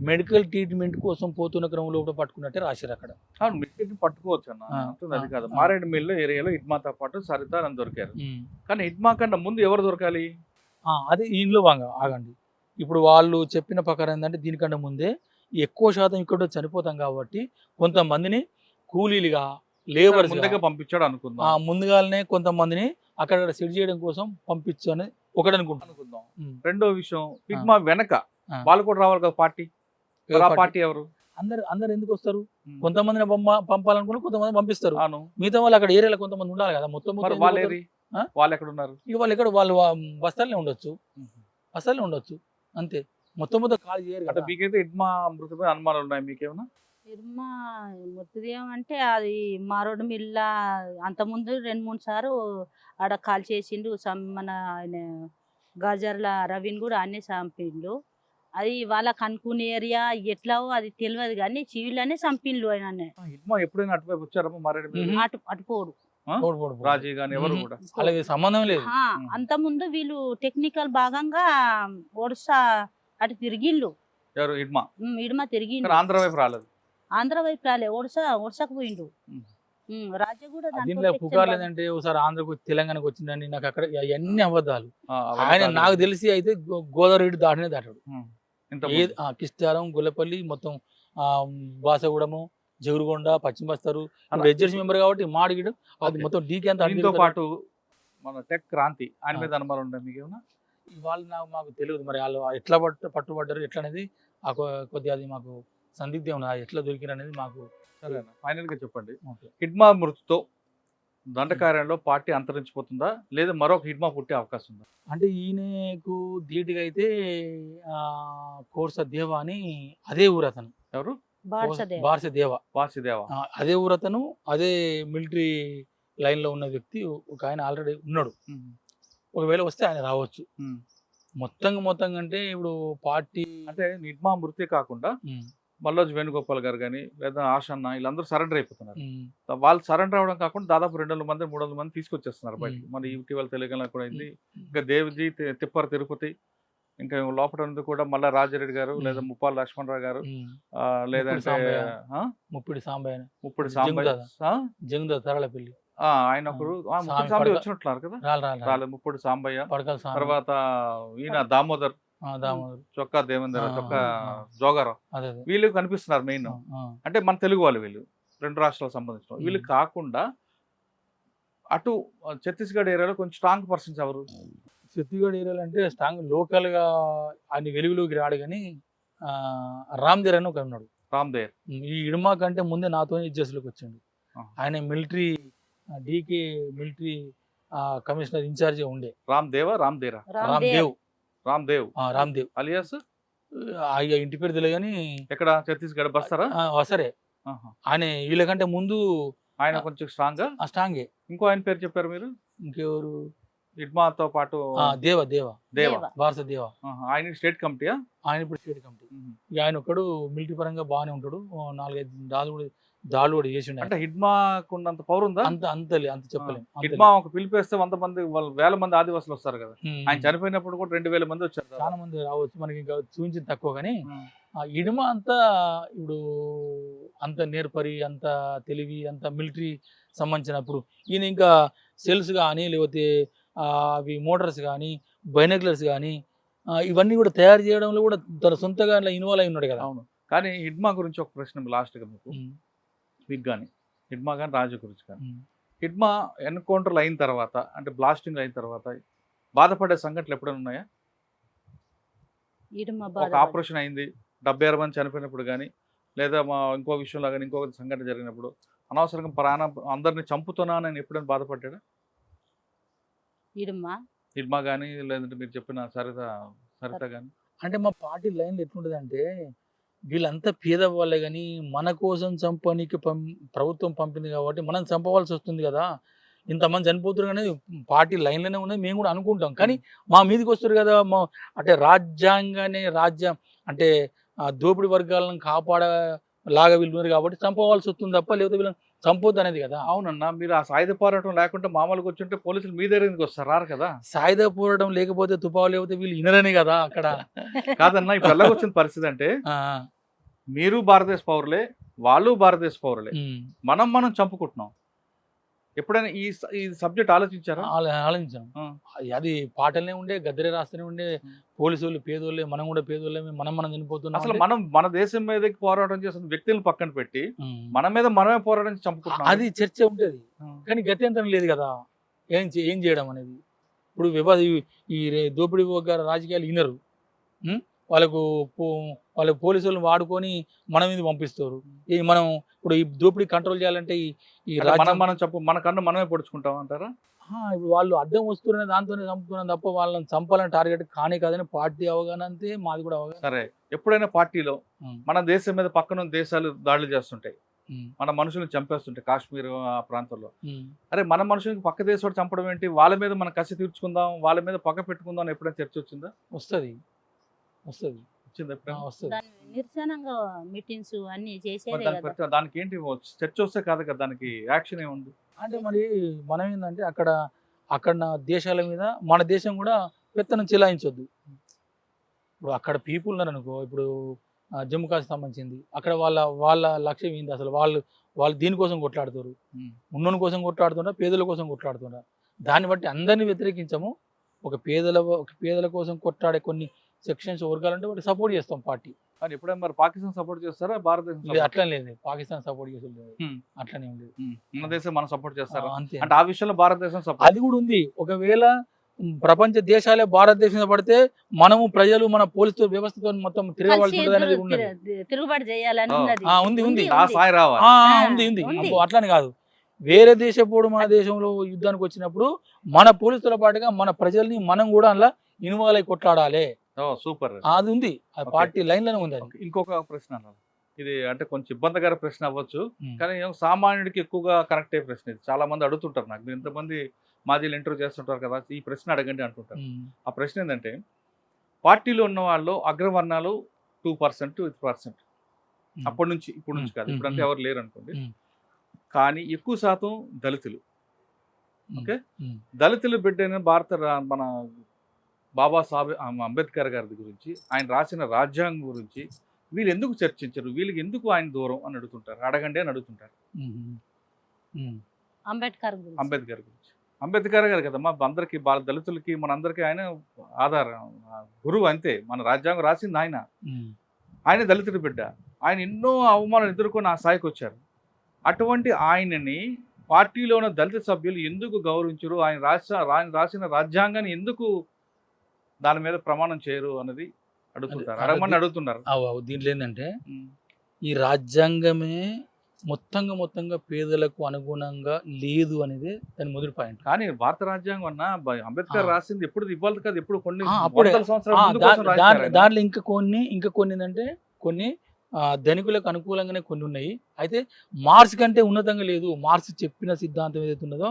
మెడికల్ ట్రీట్మెంట్ కోసం పోతున్న క్రమంలో కూడా పట్టుకున్నట్టే రాశారు అక్కడ. అవును, మెడికల్ పట్టుకోవచ్చు అన్న, అది కాదు. మారేడుమిల్లి ఏరియాలో హిడ్మాతో పాటు సరిత అని దొరికారు. కానీ హిడ్మా కన్నా ముందు ఎవరు దొరకాలి? అదే ఇంట్లో బాగా ఆగండి. ఇప్పుడు వాళ్ళు చెప్పిన ప్రకారం ఏంటంటే దీనికంటే ముందే ఎక్కువ శాతం ఇక్కడ చనిపోతాం కాబట్టి కొంతమందిని కూలీలుగా, లేబర్ ముందుగా పంపించాడు అనుకుందాం. ముందుగానే కొంతమందిని అక్కడ సెట్ చేయడం కోసం పంపించు అని ఒకటి అనుకుందాం. రెండో విషయం, హిడ్మా వెనక వాళ్ళు కూడా రావాలి కదా పార్టీ. పార్టీ ఎవరు? అందరు ఎందుకు వస్తారు? కొంతమందిని పంపాలనుకుని కొంతమంది పంపిస్తారు. మిగతా వాళ్ళు అక్కడ ఏరియాలో కొంతమంది ఉండాలి కదా. మొత్తం వాళ్ళు ఎక్కడ ఉన్నారు? ఇక వాళ్ళు బస్తాలనే ఉండొచ్చు అంతే. మొత్తం ఖాళీ చేయరు కదా. మీకైతే హిడ్మా మృతమైన అనుమానాలు ఉన్నాయి మీకేమన్నా? హిడ్మా మృతదేహం అంటే అది మారేడుమిల్ల అంతకుముందు 2-3 సార్లు ఆడ కాల్ చేసిండు. మన ఆయన గాజర్ల రవిని కూడా అన్నీ చంపిండు. అది వాళ్ళకి అనుకునే ఏరియా ఎట్లావో అది తెలియదు కానీ సివిల్లోనే చంపిండు ఆయన. హిడ్మా ఎప్పుడైనా అటువైపు వచ్చారమ్మా మారేడుమిల్లి? అటుపోడు రాజీ గాని ఎవరు కూడా అలాగే సంబంధం లేదు. అంత ముందు వీళ్ళు టెక్నికల్ భాగంగా ఒడిశా అటు తిరిగిండు. ఎవరు? హిడ్మా తిరిగిండు. ఆంధ్ర వైపు రాలేదు. ఆంధ్ర వైపు రాలే, ఒడిశాకు పోయిండు. రాజ్య కూడా దీంట్లో పుకార్లు ఏంటంటే ఒకసారి ఆంధ్రకు తెలంగాణకు వచ్చిందండి. నాకు అక్కడ అవన్నీ అబద్ధాలు. ఆయన నాకు తెలిసి అయితే గోదావరి దాటనే దాటాడు. కిష్టారం, గుల్లపల్లి, మొత్తం బాసగూడము, జగురుగొండ, పశ్చిమ బస్తారు. ఎడ్జెస్ మెంబర్ కాబట్టి మాడిగిడు అది మొత్తం డీకే అంతా. దీంతో పాటు మన టెక్ క్రాంతి ఆయన మీద అనుమానం ఉందా మీకు ఏమన్నా? వాళ్ళు మాకు తెలియదు మరి వాళ్ళు ఎట్లా పట్టుబడ్డారు ఎట్లా అనేది కొద్దిగా అది మాకు సందిగ్ధం ఉన్నది, ఎట్లా దొరికిరు అనేది మాకు. సరే ఫైనల్ గా చెప్పండి, ఓకే. హిడ్మా మృతితో దండకార్యంలో పార్టీ అంతరించిపోతుందా లేదా మరొక హిడ్మా పుట్టే అవకాశం ఉందా? అంటే ఈయనకు ధీటుగా అయితే కోర్స దేవ అని అదే ఊరు అతను, ఎవరు? బాడ్సదే బార్సదేవ, వాసుదేవ. అదే ఊరు అతను, అదే మిలిటరీ లైన్ లో ఉన్న వ్యక్తి ఒక ఆయన ఆల్రెడీ ఉన్నాడు. ఒకవేళ వస్తే ఆయన రావచ్చు. మొత్తంగా అంటే ఇప్పుడు పార్టీ అంటే హిడ్మా మృతి కాకుండా మల్లోజ్ వేణుగోపాల్ గారు కానీ లేదా ఆశన్న వీళ్ళందరూ సరెండర్ అయిపోతున్నారు. వాళ్ళు సరెండర్ అవడం కాకుండా దాదాపు 200 మంది 300 మంది తీసుకొచ్చేస్తున్నారు బయటికి. మరి ఇటీవల తెలియగల కూడా అయింది. ఇంకా దేవ్జీ తిప్పర తిరుపతి, ఇంకా లోపల ఉంది కూడా మళ్ళా రాజారెడ్డి గారు లేదా ముప్పాల లక్ష్మణరావు గారు, లేదంటే ముప్పిడి సాంబయ్య, ముప్పుడు సాంబయ్య, జంగుద తరళపల్లి ఆయన ఒకరు ముప్పుడు సాంబయ్య వచ్చినట్టున్నారు కదా, రాలేదు ముప్పుడు సాంబయ్య. తర్వాత ఈయన దామోదర్, చొక్కా దేవేంద్ర, చొక్కా జోగారావు, వీళ్ళు కనిపిస్తున్నారు మెయిన్. అంటే మన తెలుగు వాళ్ళు వీళ్ళు, 2 రాష్ట్రాలకు సంబంధించిన వీళ్ళు కాకుండా అటు ఛత్తీస్గఢ్ ఏరియాలో కొంచెం స్ట్రాంగ్ పర్సన్స్ ఎవరు? ఛత్తీస్గఢ్ ఏరియాలో అంటే స్ట్రాంగ్ లోకల్ గా ఆయన వెలుగులోకి రాడు కానీ రామ్దేర్ అని ఒక ఉన్నాడు. రామ్దేర్ ఈ ఇడుమా కంటే ముందే నాతో జెస్లోకి వచ్చిండు. ఆయన military DK military commissioner incharge ఉండే. రామ్దేవ్ రామ్దేవ్ అలియాస్ ఇంటి పేరు తెలియదు కానీ ఎక్కడ ఛత్తీస్గఢ్ బస్తారా? సరే, ఆయన వీళ్ళకంటే ముందు ఆయన కొంచెం స్ట్రాంగే. ఇంకో ఆయన పేరు చెప్పారు మీరు, ఇంకెవరు? హిడ్మాతో పాటు దేవ భారత దేవ. ఆయన స్టేట్ కమిటీయా? ఆయన ఇప్పుడు స్టేట్ కమిటీ. ఇక ఆయన ఒకడు మిలిటరీ పరంగా బాగానే ఉంటాడు. 4-5 దాడులు కూడా చేసి. అంటే హిడ్మాకు ఉన్నంత పవర్ ఉందా? అంత చెప్పలేము. హిడ్మా ఒక పిలిపేస్తే 100 మంది 1000 మంది ఆదివాసులు వస్తారు కదా. ఆయన చనిపోయినప్పుడు కూడా 2000 మంది వచ్చారు. చాలా మంది రావచ్చు, మనకి ఇంకా చూపించింది తక్కువ. కానీ ఇడుమ అంతా ఇప్పుడు అంత నేర్పరి, అంత తెలివి, అంత మిలిటరీ సంబంధించినప్పుడు ఈయన ఇంకా సెల్స్ కానీ లేకపోతే అవి మోటార్స్ కానీ బైనాక్యులర్స్ కానీ ఇవన్నీ కూడా తయారు చేయడంలో కూడా తన సొంతగా ఇన్వాల్వ్ అయి ఉన్నాడు కదా. అవును. కానీ హిడ్మా గురించి ఒక ప్రశ్న లాస్ట్గా మీకు కానీ హిడ్మా కానీ రాజు గురించి కానీ, హిడ్మా ఎన్కౌంటర్లు అయిన తర్వాత అంటే బ్లాస్టింగ్ అయిన తర్వాత బాధపడే సంఘటనలు ఎప్పుడైనా ఉన్నాయా? ఒక ఆపరేషన్ అయింది 76 మంది చనిపోయినప్పుడు కానీ, లేదా ఇంకో విషయంలో కానీ ఇంకొక సంఘటన జరిగినప్పుడు అనవసరంగా ప్రాణం అందరిని చంపుతున్నానని ఎప్పుడైనా బాధపడ్డా? హిడ్మా కానీ లేదంటే మీరు చెప్పిన సరిత కానీ. అంటే మా పార్టీ లైన్లో ఎట్లుంటుంది అంటే వీళ్ళంతా పేదవాళ్ళే కానీ మన కోసం చంపనీకి ప్రభుత్వం పంపింది కాబట్టి మనం చంపవలసి వస్తుంది కదా. ఇంతమంది చనిపోతున్నారు కానీ పార్టీ లైన్లోనే ఉన్నది మేము కూడా అనుకుంటాం. కానీ మా మీదకి వస్తారు కదా, అంటే రాజ్యం అంటే దోపిడీ వర్గాలను కాపాడలాగా వీళ్ళు ఉన్నారు కాబట్టి చంపవలసి వస్తుంది తప్ప లేకపోతే వీళ్ళని చంపొద్దు అనేది కదా. అవునన్నా, మీరు ఆ సాయుధ పోరాటం లేకుంటే మామూలుగా వచ్చుంటే పోలీసులు మీ దగ్గరికి వస్తారు రారు కదా. సాయుధ పోరాటం లేకపోతే తుపాలు లేకపోతే వీళ్ళు ఇనరనే కదా అక్కడ. కాదన్నా, ఇప్పుడు ఎలాగొచ్చిన పరిస్థితి అంటే మీరు భారతదేశ పౌరులే, వాళ్ళు భారతదేశ పౌరులే, మనం చంపుకుంటున్నాం. ఎప్పుడైనా ఈ సబ్జెక్ట్ ఆలోచించారా? ఆలోచించాం. అది పాటలనే ఉండే, గద్దరే రాస్తూనే ఉండే, పోలీసు వాళ్ళు పేదోళ్ళే, మనం కూడా పేదోళ్ళే, మనం చనిపోతున్నాం. అసలు మన దేశం మీద పోరాటం చేసిన వ్యక్తులను పక్కన పెట్టి మన మీద మనమే పోరాటం చంపుకుంటున్నాం. అది చర్చ ఉంటుంది కానీ గత్యంతరం లేదు కదా ఏం చేయడం అనేది. ఇప్పుడు ఈ దోపిడీ రాజకీయాలు వినరు. వాళ్ళకు పోలీసు వాళ్ళని వాడుకొని మన మీద పంపిస్తారు. మనం ఇప్పుడు ఈ దోపిడీ కంట్రోల్ చేయాలంటే మన కన్ను మనమే పొడుచుకుంటాం అంటారా? ఇప్పుడు వాళ్ళు అడ్డం వస్తున్న దాంతోనే చంపుతున్నాం తప్ప వాళ్ళని చంపాలని టార్గెట్ కానే కాదని పార్టీ అవగాహన అంతే, మాది కూడా అవగాహన. సరే, ఎప్పుడైనా పార్టీలో మన దేశం మీద పక్కన దేశాలు దాడులు చేస్తుంటాయి, మన మనుషులను చంపేస్తుంటాయి కాశ్మీర్ ఆ ప్రాంతంలో. అరే, మన మనుషులకి పక్క దేశం చంపడం ఏంటి, వాళ్ళ మీద మనం కసి తీర్చుకుందాం, వాళ్ళ మీద పక్క పెట్టుకుందాం అని ఎప్పుడైనా చర్చ వచ్చిందా? వస్తుంది. నిరసనంగా మీటింగ్స్ అన్ని చేసేది. దానికి ఏంటి చర్చ వస్తే కాదు కదా, దానికి యాక్షన్ ఏముంది అంటే మరి మనం ఏంటంటే అక్కడ దేశాల మీద మన దేశం కూడా పెత్తనం చెలాయించొద్దు. ఇప్పుడు అక్కడ పీపుల్ ఉన్నారు అనుకో, ఇప్పుడు జమ్మూ కాశ్మీర్ సంబంధించింది, అక్కడ వాళ్ళ లక్ష్యం ఏంది అసలు? వాళ్ళు దీనికోసం కొట్లాడుతారు, ఉన్నోని కోసం కొట్లాడుతున్నా, పేదల కోసం కొట్లాడుతున్నా. దాన్ని బట్టి అందరినీ వ్యతిరేకించము. ఒక పేదల కోసం కొట్లాడే కొన్ని సెక్షన్స్ వర్గాలంటే వాటికి సపోర్ట్ చేస్తాం పార్టీ. కానీ ఎప్పుడైనా మరి పాకిస్తాన్ సపోర్ట్ చేస్తారా భారతదేశం లేదు అట్లా లేదు, పాకిస్తాన్ సపోర్ట్ చేసి అట్లనే లేదు, మన దేశం మనం సపోర్ట్ చేస్తారా అంతే. అంటే ఆ విషయంలో భారతదేశం సపోర్ట్ అది కూడా ఉంది. ఒకవేళ ప్రపంచ దేశాలే భారతదేశంలో పడితే మనము ప్రజలు మన పోలీసు వ్యవస్థతో మొత్తం తిరగవలసి ఉంటుంది అనేది ఉన్నది. తిరుగుబాటు చేయాలని ఆ, ఉన్నది. ఉంది ఉంది ఆ సాయి రావాలి ఉంది ఉంది ఉంది. అబ్బో, అట్లని కాదు. వేరే దేశపోడు మన దేశంలో యుద్ధానికి వచ్చినప్పుడు మన పోలీసుల పాటుగా మన ప్రజల్ని మనం కూడా అలా ఇన్వాల్వ్ అయి కొట్లాడాలి. సూపర్ అది ఉంది, ఆ Okay. పార్టీ లైన్ లోనే ఉంది అది. ఇంకొక ప్రశ్న అన్నారు, ఇది అంటే కొంచెం ఇబ్బందికర ప్రశ్న అవ్వచ్చు ఉమ్. కానీ సామాన్యుడికి ఎక్కువగా కనెక్ట్ అయ్యే ప్రశ్న ఇది. చాలా మంది అడుగుతుంటారు నాకు, మీరు ఎంతమంది మాజీలు ఇంటర్వ్యూ చేస్తుంటారు కదా, ఈ ప్రశ్న అడగండి అంటుంటారు. ఆ ప్రశ్న ఏంటంటే పార్టీలో ఉన్న వాళ్ళు అగ్రవర్ణాలు 2%, 8% అప్పటి నుంచి ఇప్పుడు నుంచి కాదు, ఇప్పుడు అంటే ఎవరు లేరు అనుకోండి, కానీ ఎక్కువ శాతం దళితులు. ఓకే, దళితులు బిడ్డైన మన బాబాసాహెబ్ అంబేద్కర్ గారి గురించి, ఆయన రాసిన రాజ్యాంగం గురించి వీళ్ళు ఎందుకు చర్చించరు, వీళ్ళకి ఎందుకు ఆయన దూరం అని అడుగుతుంటారు, అడగండి అని అడుగుతుంటారు. అంబేద్కర్ గురించి, అంబేద్కర్ గారు కదా మా అందరికి దళితులకి మనందరికీ ఆయన ఆధారం, గురువు అంతే. మన రాజ్యాంగం రాసింది ఆయన, ఆయన దళితుడి బిడ్డ, ఆయన ఎన్నో అవమానాలు ఎదుర్కొని ఆ స్థాయికి వచ్చారు. అటువంటి ఆయనని పార్టీలో ఉన్న దళిత సభ్యులు ఎందుకు గౌరవించరు, ఆయన రాసిన రాజ్యాంగాన్ని ఎందుకు దాని మీద ప్రమాణం చేయరు అన్నది అడుగుతుంటారు, అడగమని అడుగుతున్నారు. దీంట్లో ఏంటంటే ఈ రాజ్యాంగమే మొత్తంగా పేదలకు అనుగుణంగా లేదు అనేది దాని మొదటి పాయింట్. కానీ భారత రాజ్యాంగం అన్న అంబేద్కర్ రాసింది ఎప్పుడు ఇవ్వాలి కదా, ఎప్పుడు కొన్ని అప్పుడే వందల సంవత్సరాల ముందు కోసం రాశారు ఆయన. దాంట్లో ఇంకా కొన్ని ఏంటంటే కొన్ని ధనికులకు అనుకూలంగానే కొన్ని ఉన్నాయి. అయితే మార్క్స్ కంటే ఉన్నతంగా లేదు. మార్క్స్ చెప్పిన సిద్ధాంతం ఏదైతే ఉన్నదో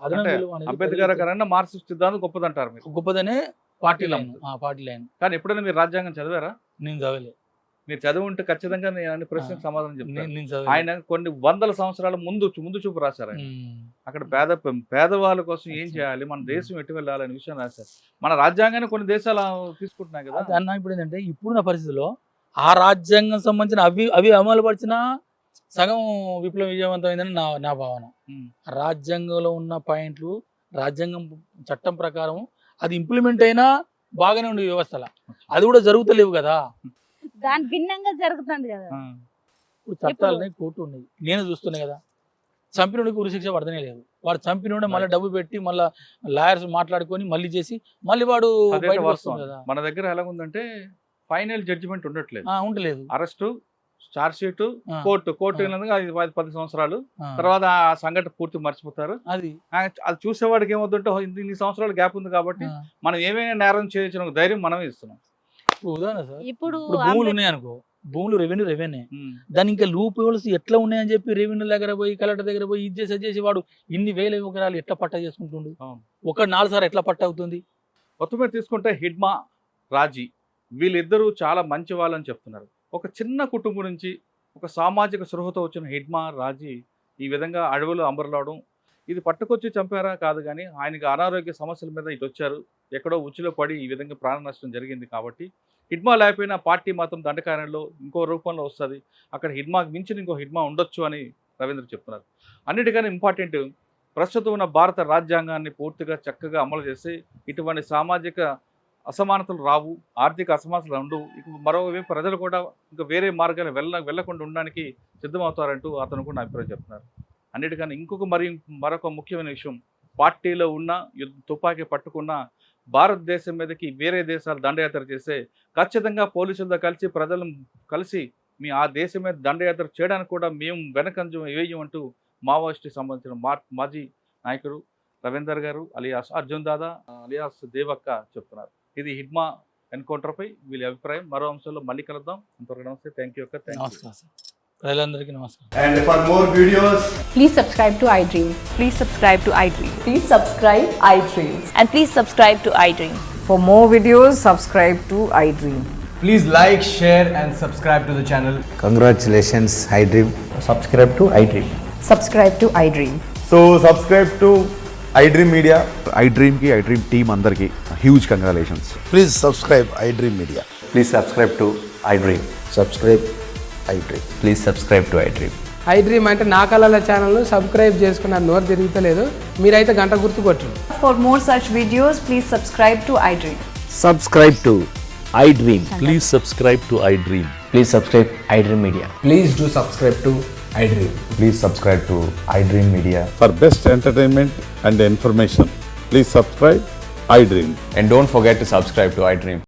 అదనం అంటే విలువ అనేది అంబేద్కర్ కన్నా మార్క్సిస్ట్ సిద్ధాంతం గొప్పదంటారు మీరు. గొప్పదనే పార్టీ లైన్. కానీ ఎప్పుడైనా మీరు రాజ్యాంగం చదివారా? నేను చదవలే. మీరు చదివి ఉంటే ఖచ్చితంగా నేను అన్ని ప్రశ్నకు సమాధానం చెప్తాను. నేను చదవలే. ఆయన కొన్ని వందల సంవత్సరాల ముందు చూపు రాశారు ఆయన. అక్కడ పేదవాళ్ళ కోసం ఏం చేయాలి, మన దేశం ఎటు వెళ్ళాలి అనే విషయం రాశారు. మన రాజ్యాంగాన్ని కొన్ని దేశాలు తీసుకుంటున్నాయి కదా అన్న. ఇప్పుడు ఏంటంటే ఇప్పుడున్న పరిస్థితిలో ఆ రాజ్యాంగం సంబంధించిన అవి అమలు పరిచిన సగం విప్లవం విజయవంతమైందని నా భావన. రాజ్యాంగంలో ఉన్న పాయింట్లు రాజ్యాంగం చట్టం ప్రకారం అది ఇంప్లిమెంట్ అయినా బాగానే ఉండే వ్యవస్థల, అది కూడా జరుగుతలేవు కదా. దాని భిన్నంగా జరుగుతుంది కదా. ఇప్పుడు చట్టాలని కోర్టు ఉన్నాయి, నేను చూస్తున్నా కదా. చంపినోడికి ఉరిశిక్ష పడతనే లేదు. వాడు చంపినోడే మళ్ళీ డబ్బు పెట్టి మళ్ళీ లాయర్స్ మాట్లాడుకొని మళ్ళీ చేసి మళ్ళీ వాడు బయటకు వస్తుంది కదా. మన దగ్గర ఎలా ఉందంటే ఫైనల్ జడ్జిమెంట్ ఉండట్లేదు, ఉండలేదు. అరెస్టు, చార్జ్ షీట్, కోర్టు 10 సంవత్సరాలు తర్వాత ఆ సంఘటన పూర్తి మర్చిపోతారు. అది చూసేవాడికి ఏమవుతుంటే ఇన్ని సంవత్సరాలు గ్యాప్ ఉంది కాబట్టి మనం ఏమైనా నేరం చేయొచ్చు ధైర్యం మనమే ఇస్తున్నాం. ఉదాహరణ సార్, ఇప్పుడు భూములు ఉన్నాయనుకో, భూములు రెవెన్యూ దాని ఇంకా లూప్ హోల్స్ ఎట్లా ఉన్నాయని చెప్పి రెవెన్యూ దగ్గర పోయి కలెక్టర్ దగ్గర పోయి ఇది చేసి వాడు ఇన్ని వేల ఎకరాలు ఎట్లా పట్టా చేసుకుంటుండు, ఒక 4 సార్లు ఎట్లా పట్ట అవుతుంది. మొత్తం మీద తీసుకుంటే హిడ్మా, రాజీ వీళ్ళిద్దరూ చాలా మంచి వాళ్ళని చెప్తున్నారు. ఒక చిన్న కుటుంబం నుంచి ఒక సామాజిక స్పృహతో వచ్చిన హిడ్మా, రాజీ ఈ విధంగా అడవులు అంబర్లావడం, ఇది పట్టుకొచ్చి చంపారా కాదు కానీ ఆయనకి అనారోగ్య సమస్యల మీద ఇటు వచ్చారు, ఎక్కడో ఉచ్చులో పడి ఈ విధంగా ప్రాణ నష్టం జరిగింది. కాబట్టి హిడ్మా లేకపోయినా పార్టీ మాత్రం దండకారణలో ఇంకో రూపంలో వస్తుంది, అక్కడ హిడ్మాకి మించిన ఇంకో హిడ్మా ఉండొచ్చు అని రవీంద్ర చెప్తున్నారు. అన్నిటికన్నా ఇంపార్టెంట్, ప్రస్తుతం ఉన్న భారత రాజ్యాంగాన్ని పూర్తిగా చక్కగా అమలు చేసి ఇటువంటి సామాజిక అసమానతలు రావు, ఆర్థిక అసమానతలు ఉండవు. ఇక మరోవైపు ప్రజలు కూడా ఇంకా వేరే మార్గాలు వెళ్ళకుండా ఉండడానికి సిద్ధమవుతారంటూ అతను కూడా అభిప్రాయం చెప్తున్నారు. అన్నిటికన్నా మరొక ముఖ్యమైన విషయం, పార్టీలో ఉన్న తుపాకీ పట్టుకున్న భారతదేశం మీదకి వేరే దేశాలు దండయాత్ర చేస్తే ఖచ్చితంగా పోలీసులతో కలిసి ప్రజలను కలిసి ఆ దేశం మీద దండయాత్ర చేయడానికి కూడా మేము వెనకంజం వేయమంటూ మావోయిస్టుకి సంబంధించిన మాజీ నాయకుడు రవీందర్ గారు అలియాస్ అర్జున్ దాదా అలియాస్ దేవక్క చెప్తున్నారు. ఇది హిడ్మా ఎన్కౌంటర్పై వీళ్ళ అభిప్రాయం. మరో అంశంలో మళ్ళీ కలుద్దాం. అంతవరకు నమస్తే. Thank you. ప్రజలందరికీ నమస్కారం. And for more videos, please subscribe to iDream. Please subscribe to iDream. Please subscribe iDream. And please subscribe to iDream. For more videos, subscribe to iDream. please like, share and subscribe to the channel. Congratulations, iDream. Subscribe to iDream. Subscribe to iDream. So subscribe to iDream Media. iDream ki iDream team andarki huge congratulations. Please subscribe iDream Media. Please subscribe to iDream. Subscribe iDream. Please subscribe to iDream. iDream అంటే నా కళల channel subscribe చేసుకున్న నోరు తిరుగుతలేదు, మీరైతే గంట గుర్తు కొట్టండి. For more such videos, please subscribe to iDream. Subscribe to iDream. Please subscribe to iDream. Please subscribe iDream Media. Please do subscribe to iDream. Please subscribe to iDream Media. For best entertainment and information, please subscribe iDream. And don't forget to subscribe to iDream.